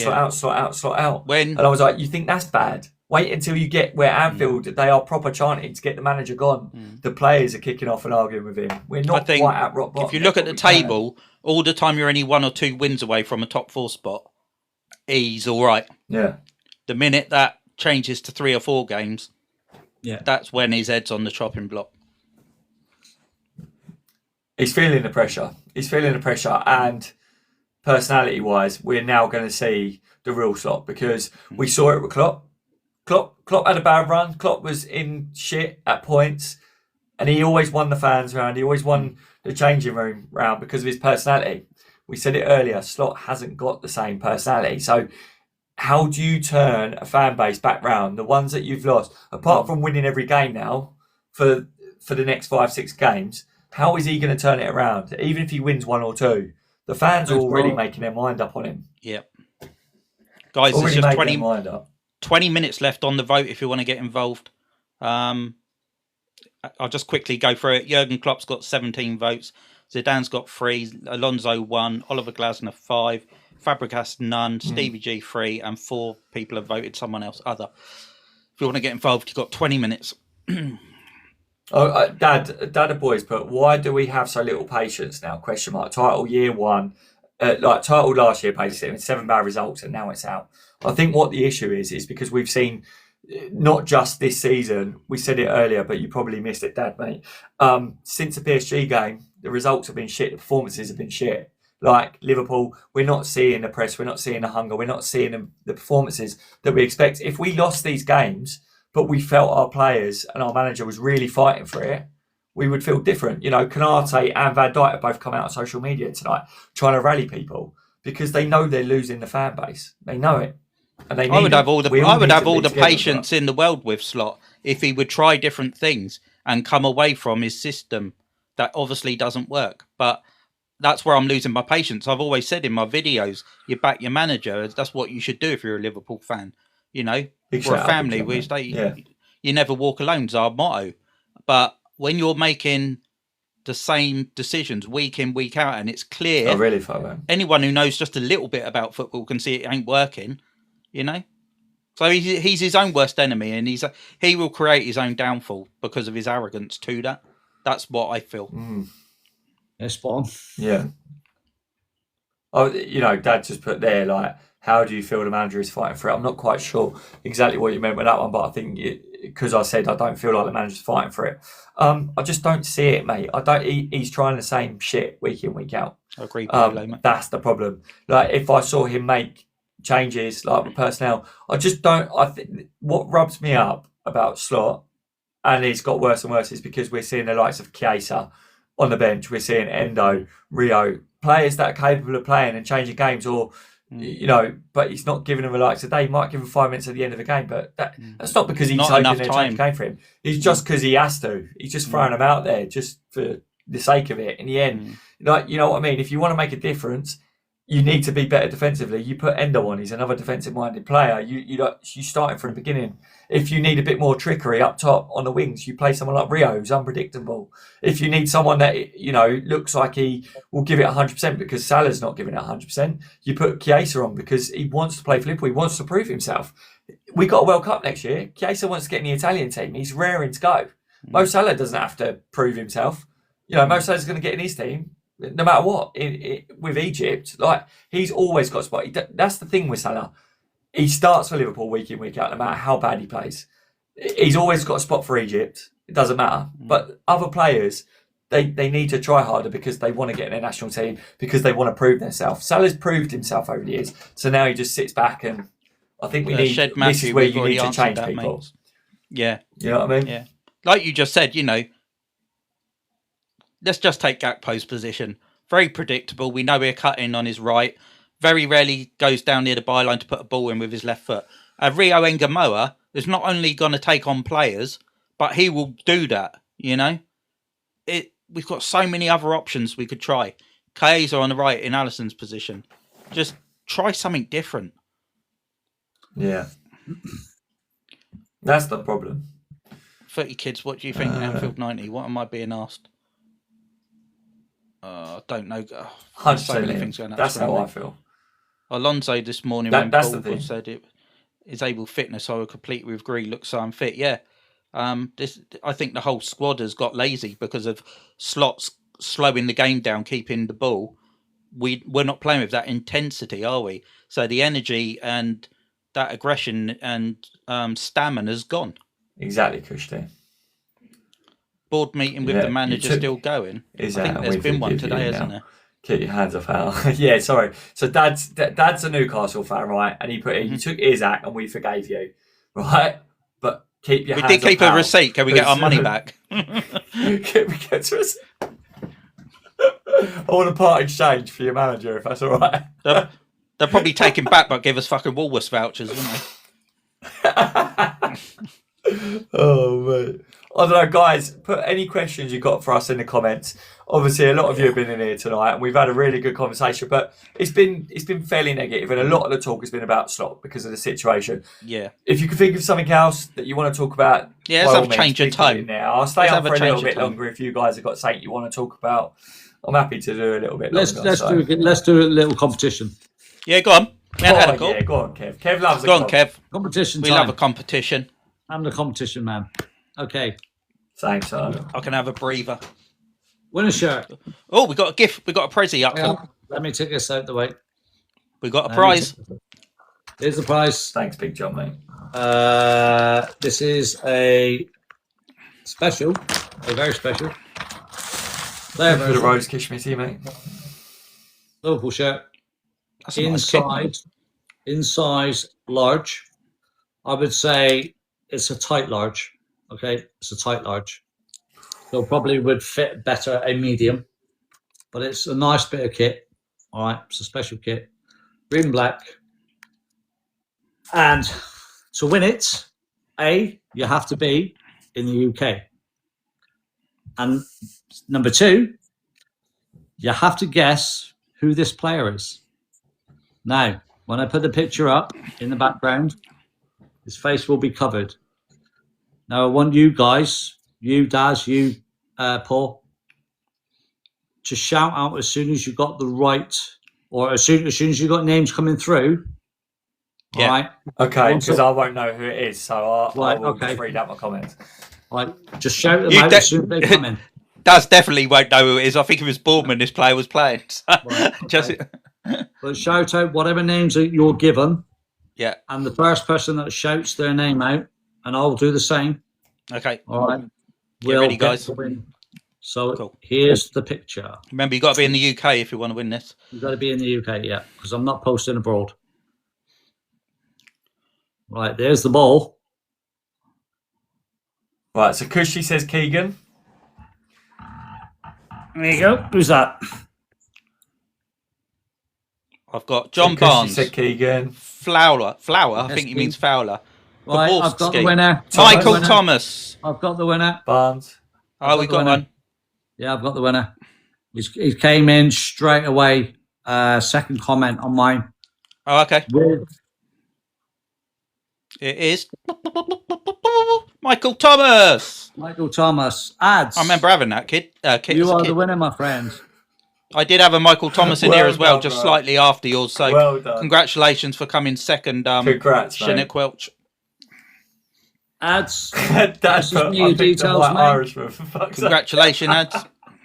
And I was like, you think that's bad? Wait until you get where Anfield, they are proper chanting to get the manager gone. The players are kicking off and arguing with him. We're not quite at rock bottom. If you look at the table, all the time you're only 1 or 2 wins away from a top 4 spot. He's all right. Yeah. The minute that changes to 3 or 4 games, that's when his head's on the chopping block. He's feeling the pressure. And personality-wise, we're now going to see the real slot because we saw it with Klopp. Klopp had a bad run. Klopp was in shit at points, and he always won the fans round. He always won the changing room round because of his personality. We said it earlier, Slot hasn't got the same personality. So how do you turn a fan base back round? The ones that you've lost, apart from winning every game now for the next 5-6 games, how is he going to turn it around? Even if he wins 1 or 2, the fans are already making their mind up on him. Yeah. Guys, there's just 20 minutes left on the vote if you want to get involved. I'll just quickly go through it. Jurgen Klopp's got 17 votes. Zidane's got 3. Alonso 1. Oliver Glasner 5. Fabregas none. Stevie G 3. And 4 people have voted someone else other. If you want to get involved, you've got 20 minutes. Dad of boys put, why do we have so little patience now? ? Title year 1. Title last year, basically, 7 bad results and now it's out. I think what the issue is because we've seen, not just this season, we said it earlier, but you probably missed it, Dad, mate. Since the PSG game, the results have been shit, the performances have been shit. Like Liverpool, we're not seeing the press, we're not seeing the hunger, we're not seeing the performances that we expect. If we lost these games, but we felt our players and our manager was really fighting for it, we would feel different. Konate and Van Dijk have both come out on social media tonight trying to rally people because they know they're losing the fan base. They know it. And I would have all the patience in the world with Slot if he would try different things and come away from his system that obviously doesn't work. But that's where I'm losing my patience. I've always said in my videos, you back your manager. That's what you should do if you're a Liverpool fan. We're a family. You never walk alone is our motto. But when you're making the same decisions week in, week out, and it's clear, really far, anyone who knows just a little bit about football can see it ain't working. So he's his own worst enemy, and he will create his own downfall because of his arrogance to that. That's what I feel. Yeah, spot on. Yeah. Oh, Dad just put there, like, how do you feel the manager is fighting for it? I'm not quite sure exactly what you meant with that one, but I think because I said I don't feel like the manager's fighting for it. I just don't see it, mate. He's trying the same shit week in, week out. I agree. That's the problem. Like, if I saw him make changes like with personnel, I just don't. I think what rubs me up about Slot and it's got worse and worse, is because we're seeing the likes of Chiesa on the bench. We're seeing Endo, Rio, players that are capable of playing and changing games, or but he's not giving them a likes a day. He might give them 5 minutes at the end of the game, but that's not because he's hoping to change the game for him. It's just because he has to. He's just throwing them out there just for the sake of it. In the end, like, you know what I mean? If you want to make a difference, you need to be better defensively. You put Endo on; he's another defensive-minded player. You start him from the beginning. If you need a bit more trickery up top on the wings, you play someone like Rio, who's unpredictable. If you need someone that looks like he will give it 100% because Salah's not giving it 100%, you put Chiesa on because he wants to play for Liverpool. He wants to prove himself. We got a World Cup next year. Chiesa wants to get in the Italian team. He's raring to go. Mo Salah doesn't have to prove himself. Mo Salah's going to get in his team no matter what. With Egypt, like, he's always got a spot. That's the thing with Salah. He starts for Liverpool week in, week out, no matter how bad he plays. He's always got a spot for Egypt. It doesn't matter. But other players, they need to try harder because they want to get in their national team, because they want to prove themselves. Salah's proved himself over the years. So now he just sits back, and I think this is where you need to change people. Mate. Yeah. You know what I mean? Yeah. Like you just said, let's just take Gakpo's position. Very predictable. We know we're cutting on his right. Very rarely goes down near the byline to put a ball in with his left foot. Rio YNWA is not only going to take on players, but he will do that, We've got so many other options we could try. Chiesa on the right in Alisson's position. Just try something different. Yeah. That's the problem. 30 kids, what do you think? Anfield 90, what am I being asked? I don't know. So many things going on. That's how I feel. Alonso this morning when Paul said his able fitness, I would completely agree, looks so unfit. Yeah. I think the whole squad has got lazy because of slots slowing the game down, keeping the ball. We're not playing with that intensity, are we? So the energy and that aggression and stamina's gone. Exactly, Christian. Board meeting with the manager still going. I think there's been one today, hasn't there? Keep your hands off Al. Yeah, sorry. So Dad's a Newcastle fan, right? And he put in, you took Isaac and we forgave you, right? But keep your hands off Al. We did keep a receipt. Can we get our money back? Can we get to receipt? I want a part exchange for your manager, if that's all right. They'll probably take him back, but give us fucking Woolworths vouchers, wouldn't they? Oh, mate. I don't know, guys, put any questions you got for us in the comments. Obviously, a lot of you have been in here tonight, and we've had a really good conversation, but it's been fairly negative, and a lot of the talk has been about Slot because of the situation. Yeah. If you can think of something else that you want to talk about, let's have a change of tone. Now, I'll stay on for a little bit longer if you guys have got something you want to talk about. I'm happy to do a little bit longer. Let's do a little competition. Yeah, go on. Yeah, go on, Kev. Kev loves Go on, Kev. Competition We time. love a competition. I'm the competition man. Okay. Thanks, Arne. I can have a breather. Win a shirt. Oh, we got a gift. We got a prezi up front. Let me take this out the way. We got a prize. Here's the prize. Thanks, Big John, mate. This is a special, a very special. There, the Rose Kishmiti, mate. Liverpool shirt. That's a nice in size large. I would say it's a tight large. Okay, it's a tight large. So probably would fit better a medium, but it's a nice bit of kit. All right, it's a special kit, green and black. And to win it, you have to be in the UK. And number two, you have to guess who this player is. Now, when I put the picture up in the background, his face will be covered. Now, I want you guys, you, Daz, you, Paul, to shout out as soon as you got the right, or as soon as you got names coming through. Yeah. All right. Okay, because I won't know who it is, so I will just read out my comments. All right, just shout them out as soon as they come in. Daz definitely won't know who it is. I think it was Bournemouth this player was playing. So Right, okay. But shout out whatever names that you're given. Yeah. And the first person that shouts their name out, and I'll do the same. Okay. All right. Get ready, guys. So cool. Here's the picture. Remember, you've got to be in the UK if you want to win this. You've got to be in the UK, yeah, because I'm not posting abroad. Right, there's the ball. Right, so Cushy says Keegan. There you go. Who's that? I've got John Cushy Barnes. said Keegan. Flower. I think he means Fowler. Right, I've got the winner. Michael Thomas. I've got the winner. Barnes. Oh, we got one. Yeah, I've got the winner. He came in straight away. Second comment on mine. Oh, okay. With It is Michael Thomas. Michael Thomas. Ads. I remember having that kid. You are the winner, my friend. I did have a Michael Thomas in here as well, done, just bro. slightly after yours. So Well done. congratulations for coming second. Congrats, mate. Shinnick Welch. Ads. That's This is new details, mate. Irishman, for fuck's sake. Congratulations, ads.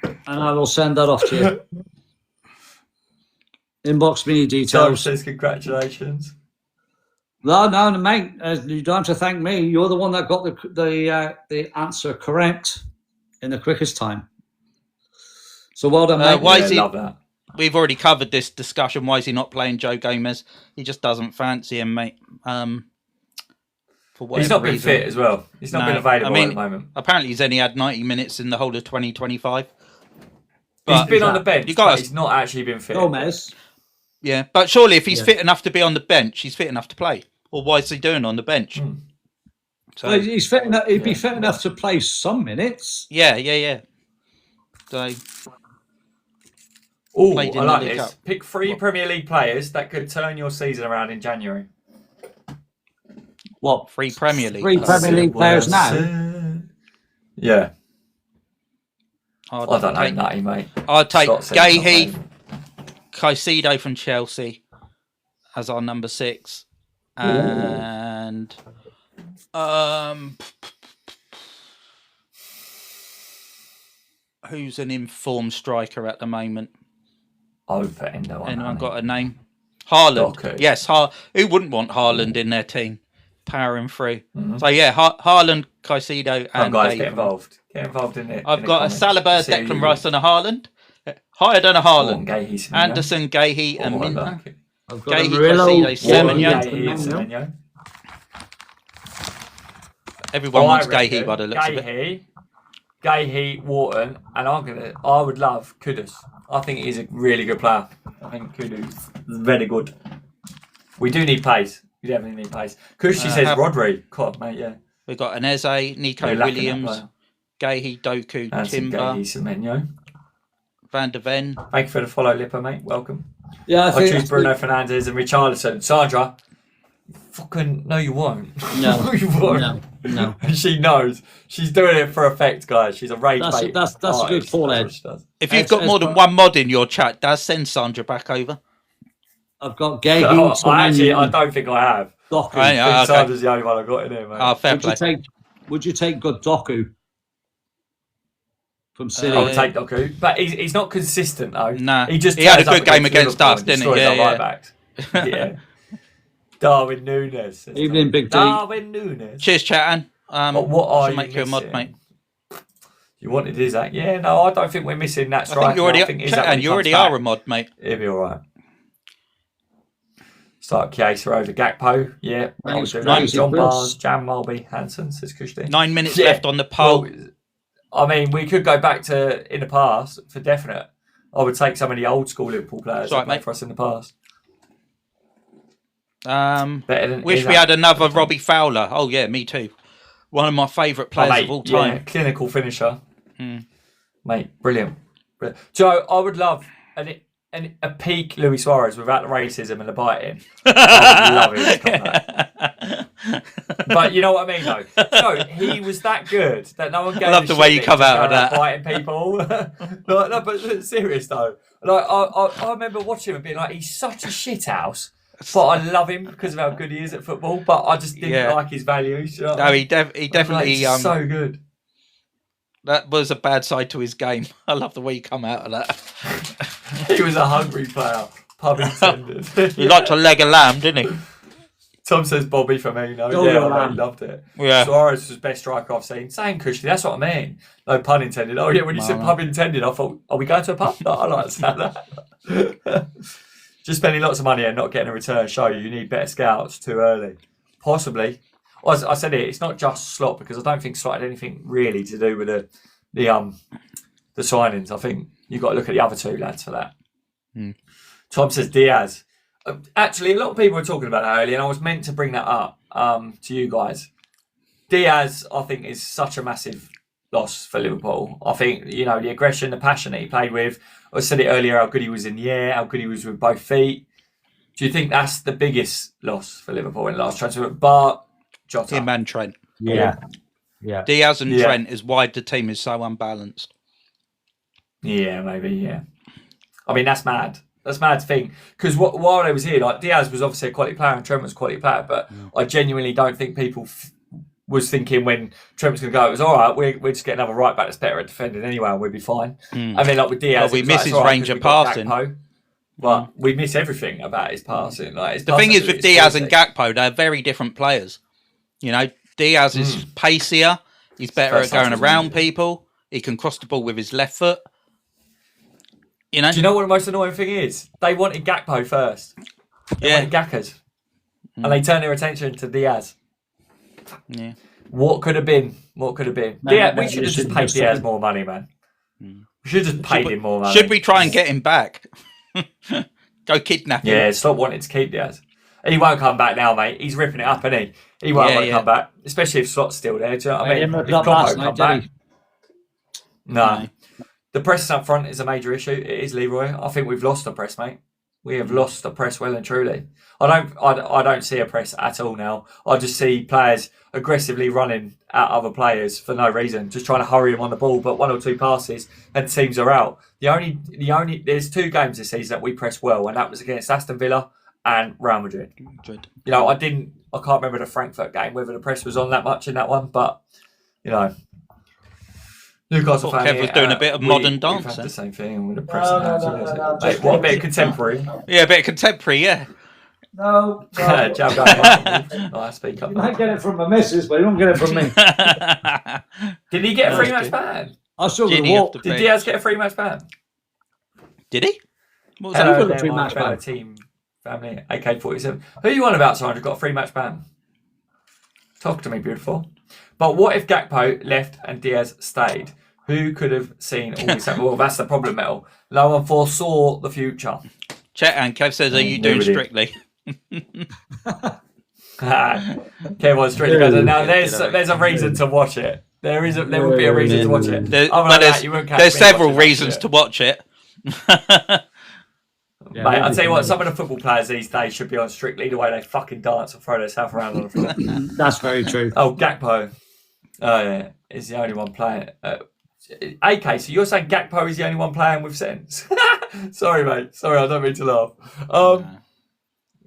And I will send that off to you. Inbox me Tom details. says congratulations. No, mate. You don't have to thank me. You're the one that got the answer correct in the quickest time. So well done, mate. Why is he? Love that. We've already covered this discussion. Why is he not playing Joe Gomez? He just doesn't fancy him, mate. For He's not been reason. fit as well. He's not been available at the moment. Apparently, he's only had 90 minutes in the whole of 2025. He's been on the bench, but he's not actually been fit. Gomez. Yeah, but surely if he's fit enough to be on the bench, he's fit enough to play. Or why is he doing on the bench? So Well, he's fit enough. He'd be fit enough to play some minutes. yeah. So Oh, played in I the like League this. Cup. Pick 3 Premier League players that could turn your season around in January. What? 3 Premier League. 3 players. Premier League players now. Yeah. I'd I don't know, take- Nutty, mate. I'd take Stop saying Gahey, something. Caicedo from Chelsea as our number 6, and who's an informed striker at the moment? I would put Endo on. Anyone that, got a name? Haaland. Doku. Yes, who wouldn't want Haaland in their team? Powering through. So yeah, Haaland, Caicedo, Come on, and guys, Gahey. get involved. Get involved in it. I've got a Saliba, Declan Rice, and a Haaland. Higher than a Haaland. Anderson, Gahey, and Minter. I've got Gahey, Murillo, Caicedo, Semenyo. Semenyo. Everyone wants Gahey by the looks of it. Gahey, Wharton, and I would love Kudus. I think he's a really good player. I think Kudus is very good. We do need pace. We definitely need pace. Kushi says Rodri. God, mate, yeah. We've got Aneze, Nico Williams, Gahey, Doku, Timber, Gahey, Semenyo. Van der Ven. Thank you for the follow, Lipper, mate. Welcome. Yeah, I choose Bruno Fernandes and Richarlison. Sandra, fucking no, you won't. No, you won't. No. And she knows. She's doing it for effect, guys. She's a rage bait. That's a good call, Ed. If you've got more than one mod in your chat, Daz, send Sandra back over. I've got Gahey. I don't think I have. Doku. I think Sandra's the only one I've got in here, mate. Oh, fair play. Would you take good Doku from City? I would take Doku, but he's not consistent though. Nah, he had a good game against us, didn't he? Yeah. Yeah. Darwin Núñez. Evening, Big D. Darwin Núñez. Cheers, chatting. What are you make you a mod, mate? You wanted Isaac? Yeah, no, I don't think we're missing that striker. I think you already are a mod, mate. He'll be all right. Start Chiesa over Gakpo. Yeah. John Barnes, Jan Mulby, Hansen, says Kushti. 9 minutes left on the poll. Well, I mean, we could go back to in the past for definite. I would take some of the old school Liverpool players that played for us in the past. Wish we had another Robbie Fowler. Oh yeah, me too. One of my favourite players of all time. Yeah, clinical finisher. Mate, brilliant. Joe, I would love a peak Luis Suarez without the racism and the biting. I would love him to come back. But you know what I mean, though. No, he was that good that no one gave. I love the way you come out of that. Biting people. No, but serious though. Like I remember watching him and being like, he's such a shithouse. But I love him because of how good he is at football. But I just didn't like his values. You know no, he definitely. He's so good. That was a bad side to his game. I love the way you come out of that. He was a hungry player. Pub intended. He liked to leg a lamb, didn't he? Tom says Bobby Firmino. I loved it. Yeah. Suarez was the best striker I've seen. Same Cushy, that's what I mean. No pun intended. Oh yeah, when you said pub intended, I thought, are we going to a pub? No, I like to say that. Just spending lots of money and not getting a return show you need better scouts too early. Possibly. I said it's not just Slot, because I don't think Slot had anything really to do with the signings. I think you've got to look at the other two lads for that. Tom says Diaz. Actually, a lot of people were talking about that earlier, and I was meant to bring that up to you guys. Diaz, I think, is such a massive loss for Liverpool. I think, the aggression, the passion that he played with. I said it earlier, how good he was in the air, how good he was with both feet. Do you think that's the biggest loss for Liverpool in the last transfer? But Jota. Him and Trent. Yeah. Diaz and Trent is why the team is so unbalanced. Yeah, maybe, yeah. I mean, that's mad. That's mad to think. Because while I was here, like, Diaz was obviously a quality player and Trent was a quality player, but I genuinely don't think people was thinking when Trent was going to go, it was all right, we're just getting another right back that's better at defending anyway, and we'll be fine. I mean, like with Diaz, we miss his range of passing. But we miss everything about his passing. Like, the thing is with Diaz and Gakpo, they're very different players. Diaz is pacier. He's better at going around people. He can cross the ball with his left foot. Do you know what the most annoying thing is? They wanted Gakpo first. They wanted Gackers. And they turned their attention to Diaz. Yeah. What could have been? We should have just paid Diaz more money, man. We should have just paid him more money. Should we try and get him back? Go kidnap him. Yeah, stop wanting to keep Diaz. He won't come back now, mate. He's ripping it up, isn't he? He won't want to come back, especially if Slot's still there. Do you know what I mean? If Klopp won't come back. No. The press up front is a major issue. It is, Leroy. I think we've lost the press, mate. We have lost the press well and truly. I don't see a press at all now. I just see players aggressively running at other players for no reason, just trying to hurry them on the ball. But one or two passes and teams are out. There's 2 games this season that we pressed well, and that was against Aston Villa and Real Madrid. I can't remember the Frankfurt game whether the press was on that much in that one, but Newcastle fan. Kev was doing a bit of modern dance. We've had the same thing with the press. What a bit of contemporary. Yeah, a bit of contemporary. Yeah. No. I speak up. You might get it from my missus, but you don't get it from me. Did he get a free match ban? I saw the walk. Did Diaz get a free match ban? Did he? What was that? A free match ban. Team family AK-47. Who are you on about, Sandra? Got a free match ban? Talk to me, beautiful. But what if Gakpo left and Diaz stayed? Who could have seen all this? Well, that's the problem, Mel. No one foresaw the future. Chet and Kev says, are you doing Strictly? Kev was Strictly. Now, there's a reason to watch it. There would be a reason to watch it. There's several reasons to watch it. Mate, I'll tell you what, some of the football players these days should be on Strictly, the way they fucking dance and throw themselves around on the floor. That's very true. Oh, Gakpo. Is the only one playing. AK, so you're saying Gakpo is the only one playing with sense? Sorry, mate. Sorry, I don't mean to laugh.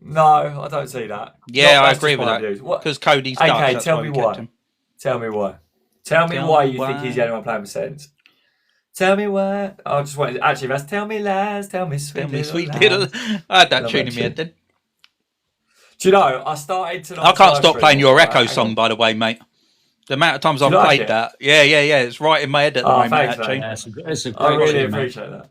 No, I don't see that. Yeah, I agree with that. Because Cody's Dutch. AK, tell me why. Tell me why. Tell me why you think he's the only one playing with sense. Tell me why. I just wanted actually that's tell me lies, tell me sweet little. I had that tune in my head then. Do you know, I started to. I can't stop playing your Echo song, by the way, mate. The amount of times I've played that. Yeah. It's right in my head at the moment, thanks, actually. I really appreciate that.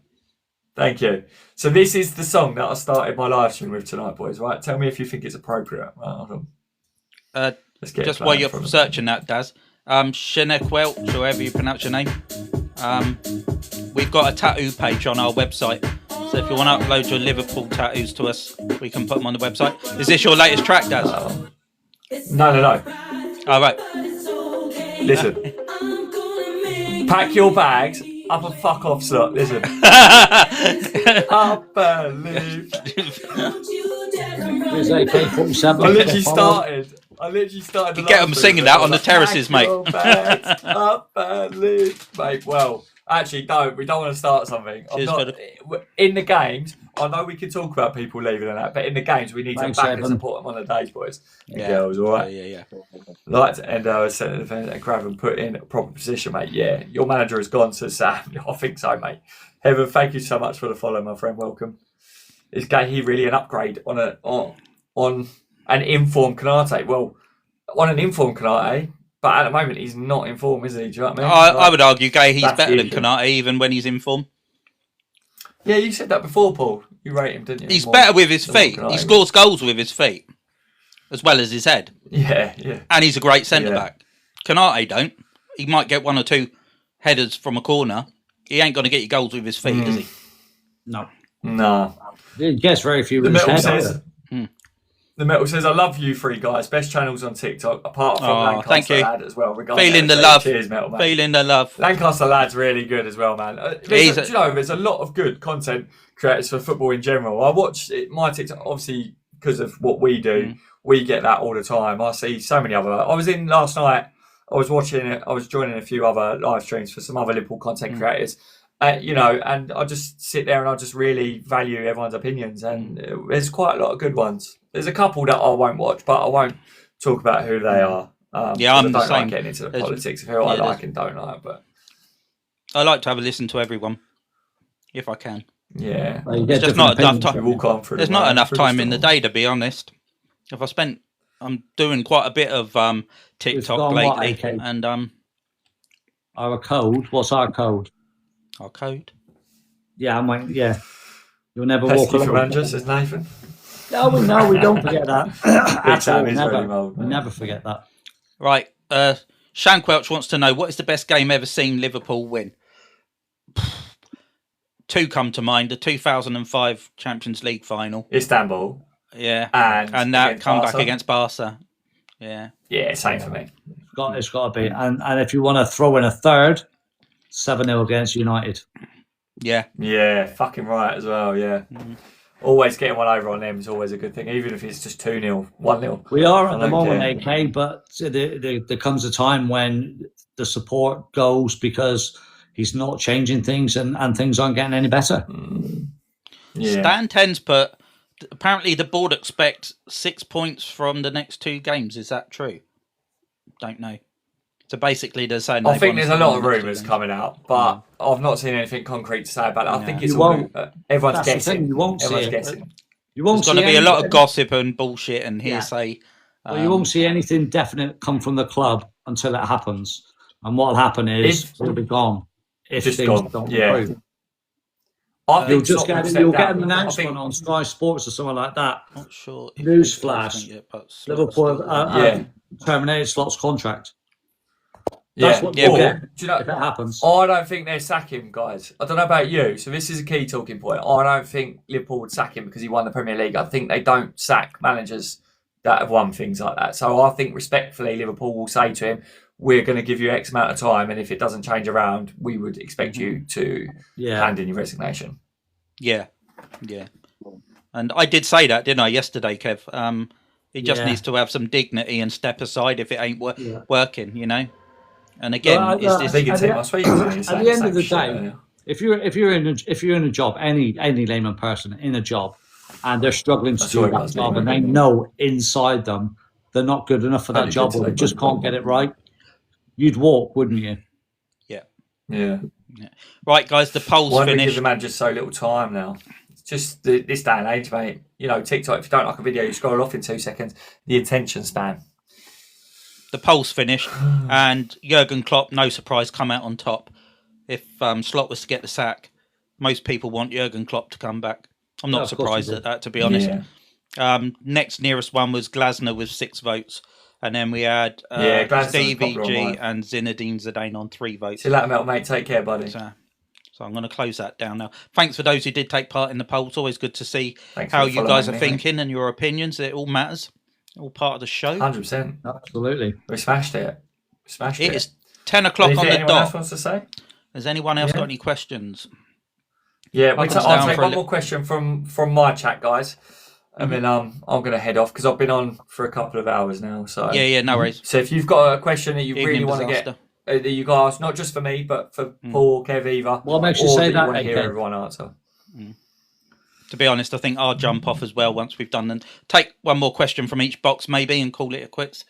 Thank you. So this is the song that I started my live stream with tonight, boys, right? Tell me if you think it's appropriate. Hold on. Let's get just while you're searching that, Daz. Shenek Welch, however you pronounce your name. We've got a tattoo page on our website. So if you want to upload your Liverpool tattoos to us, we can put them on the website. Is this your latest track, Daz? No. All right. Listen. Pack your bags up and fuck off, slut. Listen. I believe. I literally started. You get them singing that on the terraces, mate. I believe, mate. Well, actually, we don't want to start something. In the games, I know we can talk about people leaving and that, but in the games, we need to back and support them on the days, boys. Yeah, girls, all right. Yeah. Like to end our centre defence and grab and put in a proper position, mate. Yeah, your manager has gone to Sam. I think so, mate. Heaven, thank you so much for the follow, my friend. Welcome. Is he really an upgrade on an informed Konate? Well, on an informed Konate. But at the moment, he's not in form, is he? Do you know what I mean? I would argue, Gay, he's better than Konate even when he's in form. Yeah, you said that before, Paul. You rate him, didn't you? He's better with his feet. He scores goals with his feet. as well as his head. Yeah. And he's a great centre-back. Canate don't. He might get 1 or 2 headers from a corner. He ain't going to get you goals with his feet, is he? No. He gets very few The with his Metal head. says... The Metal says, I love you three guys. Best channels on TikTok, apart from Lancaster thank you. Lad as well. Feeling the love. Cheers, Metal, mate. Feeling the love. Lancaster Lad's really good as well, man. Do you know, there's a lot of good content creators for football in general. I watch my TikTok, obviously, because of what we do. We get that all the time. I see so many other... I was in last night, I was joining a few other live streams for some other Liverpool content creators. And I just sit there and I just really value everyone's opinions. And there's quite a lot of good ones. There's a couple that I won't watch, but I won't talk about who they are. I'm I don't the same. like getting into the politics of who I like and don't like. But I like to have a listen to everyone, if I can. Yeah. There's just not enough time. There's not enough time in the day, to be honest. I'm doing quite a bit of TikTok lately. And our code. What's our code? Our code? Yeah, You'll never walk alone. From Andrew, says Nathan. No, we don't forget that. We never forget that. Right. Shankwelch wants to know, what is the best game ever seen Liverpool win? 2 come to mind. The 2005 Champions League final. Istanbul. Yeah. And that comeback against Barca. Yeah. Yeah, same for me. It's got to be. And if you want to throw in a third, 7-0 against United. Yeah. Yeah, fucking right as well, yeah. Always getting one over on them is always a good thing, even if it's just 2-0, 1-0. We are at the moment, AK, but there comes a time when the support goes because he's not changing things and things aren't getting any better. Yeah. Stan 10's put, apparently the board expect 6 points from the next 2 games. Is that true? Don't know. So basically, they're saying... I think there's a lot of rumours coming out, but I've not seen anything concrete to say about it. I think it's all... everyone's guessing. You won't see it. Guessing. There's going to be a lot of gossip and bullshit and hearsay. Well, you won't see anything definite come from the club until it happens. And what'll happen is it'll be gone. If just things gone. don't Yeah. improve. You'll get an announcement on Sky Sports or something like that. Not sure. Newsflash. Liverpool terminated Slot's contract. That's what you'll get if it happens. I don't think they'll sack him, guys. I don't know about you. So this is a key talking point. I don't think Liverpool would sack him because he won the Premier League. I think they don't sack managers that have won things like that. So I think respectfully, Liverpool will say to him, we're going to give you X amount of time, and if it doesn't change around, we would expect you to hand in your resignation. Yeah. And I did say that, didn't I, yesterday, Kev? He just needs to have some dignity and step aside if it ain't working, you know? And again, at the end of the day, if you're in a job, any layman person in a job, and they're struggling to do that job, and they know inside them they're not good enough for that job, or they just can't get it right, you'd walk, wouldn't you? Yeah. Right, guys, the poll's finished. Why do we give the man just so little time now? It's just this day and age, mate. You know, TikTok, if you don't like a video, you scroll off in 2 seconds. The attention span. The poll's finished, and Jurgen Klopp, no surprise, come out on top. If Slot was to get the sack, most people want Jurgen Klopp to come back. I'm not surprised at that, to be honest. Next nearest one was Glasner with 6 votes, and then we had Stevie G and Zinedine Zidane on 3 votes. See you later, mate. Take care, buddy. So I'm going to close that down now. Thanks for those who did take part in the poll. It's always good to see how you guys are thinking and your opinions. It all matters. All part of the show. 100%. Absolutely. We smashed it. It is 10 o'clock on the dot. Anyone else wants to say? Has anyone else got any questions? Yeah, I'll take one more question from my chat, guys. And then I'm going to head off because I've been on for a couple of hours now. So yeah, no worries. So if you've got a question that you really want to get, that you guys, not just for me, but for Paul, Kev, Eva, what makes you say that? You want to hear everyone answer. To be honest, I think I'll jump off as well once we've done and take one more question from each box maybe and call it a quits.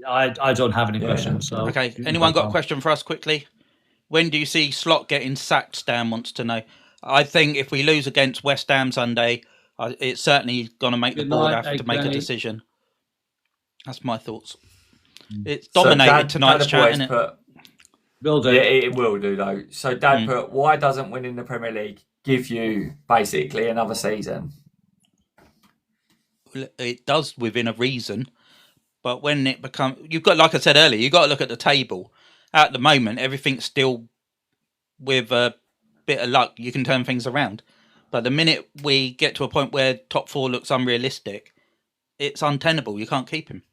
I don't have any questions. So okay, anyone got a question for us quickly? When do you see Slot getting sacked? Stan wants to know. I think if we lose against West Ham Sunday, it's certainly going to make the board have to make a decision. That's my thoughts. It's dominated tonight's chat, isn't it? Will do. Yeah, it will do though. So Dad put, why doesn't winning the Premier League give you basically another season? it does within a reason. But when it becomes, you've got, like I said earlier, you've got to look at the table. At the moment, everything's still, with a bit of luck, you can turn things around. But the minute we get to a point where top 4 looks unrealistic, it's untenable. You can't keep him.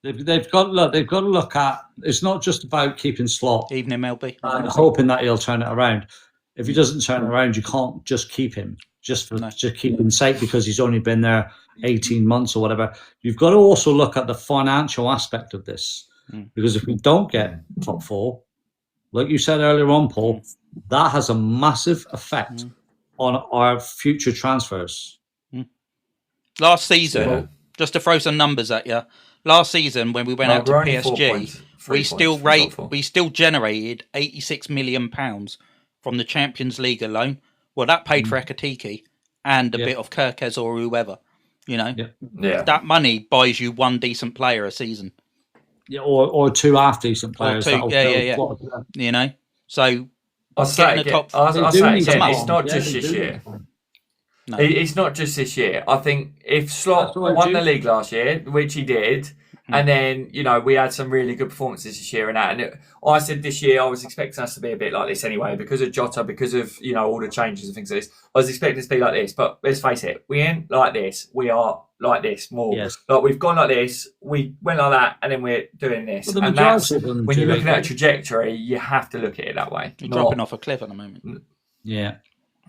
They've got to look at. It's not just about keeping Slot. Even MLB. And hoping that he'll turn it around. If he doesn't turn it around, you can't just keep him. Just keep him safe because he's only been there 18 months or whatever. You've got to also look at the financial aspect of this. Because if we don't get top 4, like you said earlier on, Paul, that has a massive effect on our future transfers. Last season, just to throw some numbers at you, last season when we went out to PSG, we still generated £86 million from the Champions League alone. Well, that paid for Ekitike and a bit of Kirkez or whoever. You know, that money buys you one decent player a season. Yeah, or 2 half decent players. You know, so I'll say it again. It's not just this year. No. It's not just this year. I think if Slot won the league last year, which he did, and then, you know, we had some really good performances this year and that. And I said this year I was expecting us to be a bit like this anyway, because of Jota, because of, you know, all the changes and things like this. I was expecting us to be like this. But let's face it, we ain't like this. We are like this more. Yes. Like, we've gone like this, we went like that, and then we're doing this. Well, and that's, when you're looking at a trajectory, you have to look at it that way. You're dropping off a cliff at the moment. Yeah.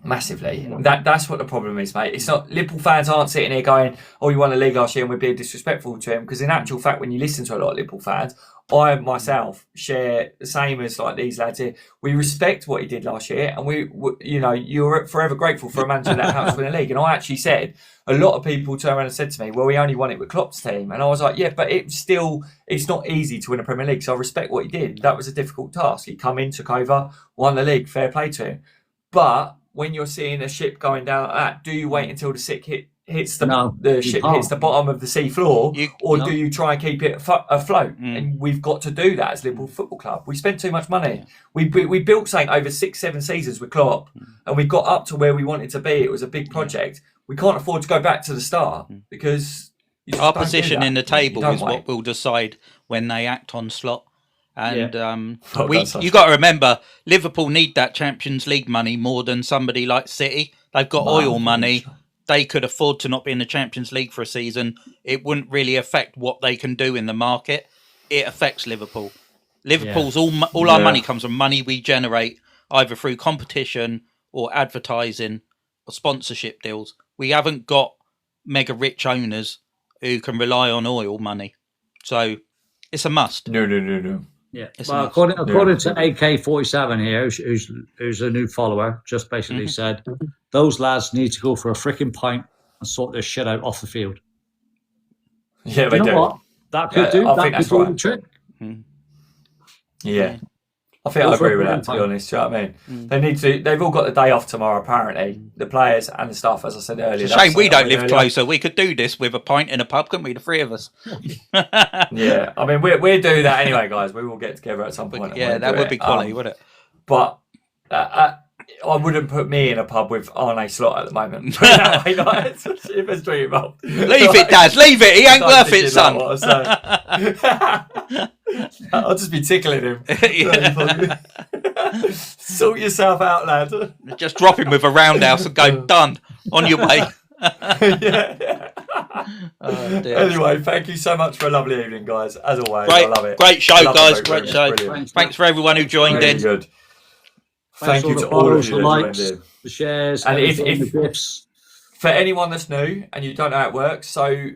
Massively. That's what the problem is, mate. It's not, Liverpool fans aren't sitting here going, oh, you won the league last year and we're being disrespectful to him, because in actual fact, when you listen to a lot of Liverpool fans, I myself share the same as like these lads here. We respect what he did last year, and we you know, you're forever grateful for a manager that helps win a league. And I actually said, a lot of people turned around and said to me, well, we only won it with Klopp's team. And I was like, yeah, but it's not easy to win a Premier League, so I respect what he did. That was a difficult task. He come in, took over, won the league, fair play to him. But when you're seeing a ship going down like that, do you wait until the ship hits the bottom of the sea floor, or do you try and keep it afloat? And we've got to do that as Liverpool Football Club. We spent too much money. We built something over 6-7 seasons with Klopp, and we got up to where we wanted to be. It was a big project. We can't afford to go back to the start, because our position in the table is what will decide when they act on Slot. And you got to remember, Liverpool need that Champions League money more than somebody like City. They've got oil money. They could afford to not be in the Champions League for a season. It wouldn't really affect what they can do in the market. It affects Liverpool. Liverpool's all our money comes from money we generate either through competition or advertising or sponsorship deals. We haven't got mega rich owners who can rely on oil money. So it's a must. No. Yeah, well, according to AK47 here, who's a new follower, just basically said those lads need to go for a freaking pint and sort their shit out off the field. Yeah, they do. What? That could do. I think that's right. The trick. Yeah. I think I agree with that, to be honest. Do you know what I mean? They need to. They've all got the day off tomorrow, apparently. The players and the staff, as I said earlier. It's a shame we don't live closer. We could do this with a pint in a pub, couldn't we? The three of us. Yeah, I mean, we'll do that anyway, guys. We will get together at some point. Yeah, that would be quality, wouldn't it? But I wouldn't put me in a pub with Arne Slot at the moment. If there's drink involved. Leave it, Daz. Leave it. He ain't worth it, son. I'll just be tickling him. Sort yourself out, lad. Just drop him with a roundhouse and go, done. On your way. Anyway, thank you so much for a lovely evening, guys. As always, I love it. Great show, guys. Great show. Thanks for everyone who joined in. Good. Thank you to all of you the likes, the shares, and if the gifts. For anyone that's new and you don't know how it works, so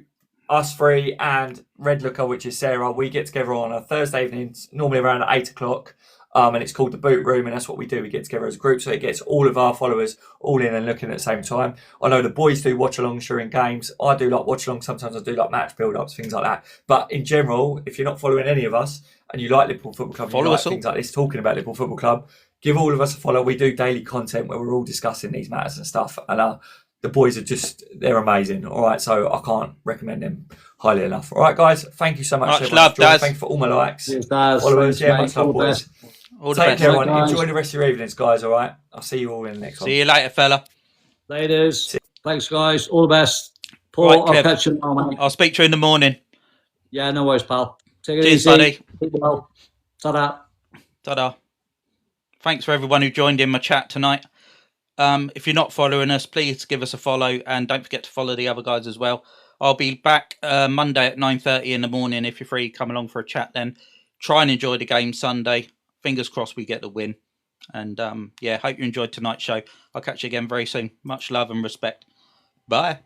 us three and Red Looker, which is Sarah, we get together on a Thursday evening, normally around 8 o'clock, and it's called the Boot Room, and that's what we do. We get together as a group, so it gets all of our followers all in and looking at the same time. I know the boys do watch-alongs during games. I do like watch-alongs. Sometimes I do like match build-ups, things like that. But in general, if you're not following any of us and you like Liverpool Football Club, and you like things like this, talking about Liverpool Football Club, give all of us a follow. We do daily content where we're all discussing these matters and stuff. And the boys are they're amazing. All right. So I can't recommend them highly enough. All right, guys. Thank you so much. Much love, Daz. Thank you for all my likes. Cheers, Daz. Followers. Yeah, much love, boys. Take care, everyone. Guys. Enjoy the rest of your evenings, guys. All right. I'll see you all in the next one. See you later, fella. Laters. Thanks, guys. All the best. Paul, Right, I'll Kev. catch you tomorrow, mate. I'll speak to you in the morning. Yeah, no worries, pal. Take it Cheers, easy. buddy. Keep well. Ta-da. Ta-da. Thanks for everyone who joined in my chat tonight. If you're not following us, please give us a follow, and don't forget to follow the other guys as well. I'll be back Monday at 9:30 in the morning. If you're free, come along for a chat then. Try and enjoy the game Sunday. Fingers crossed we get the win. And hope you enjoyed tonight's show. I'll catch you again very soon. Much love and respect. Bye.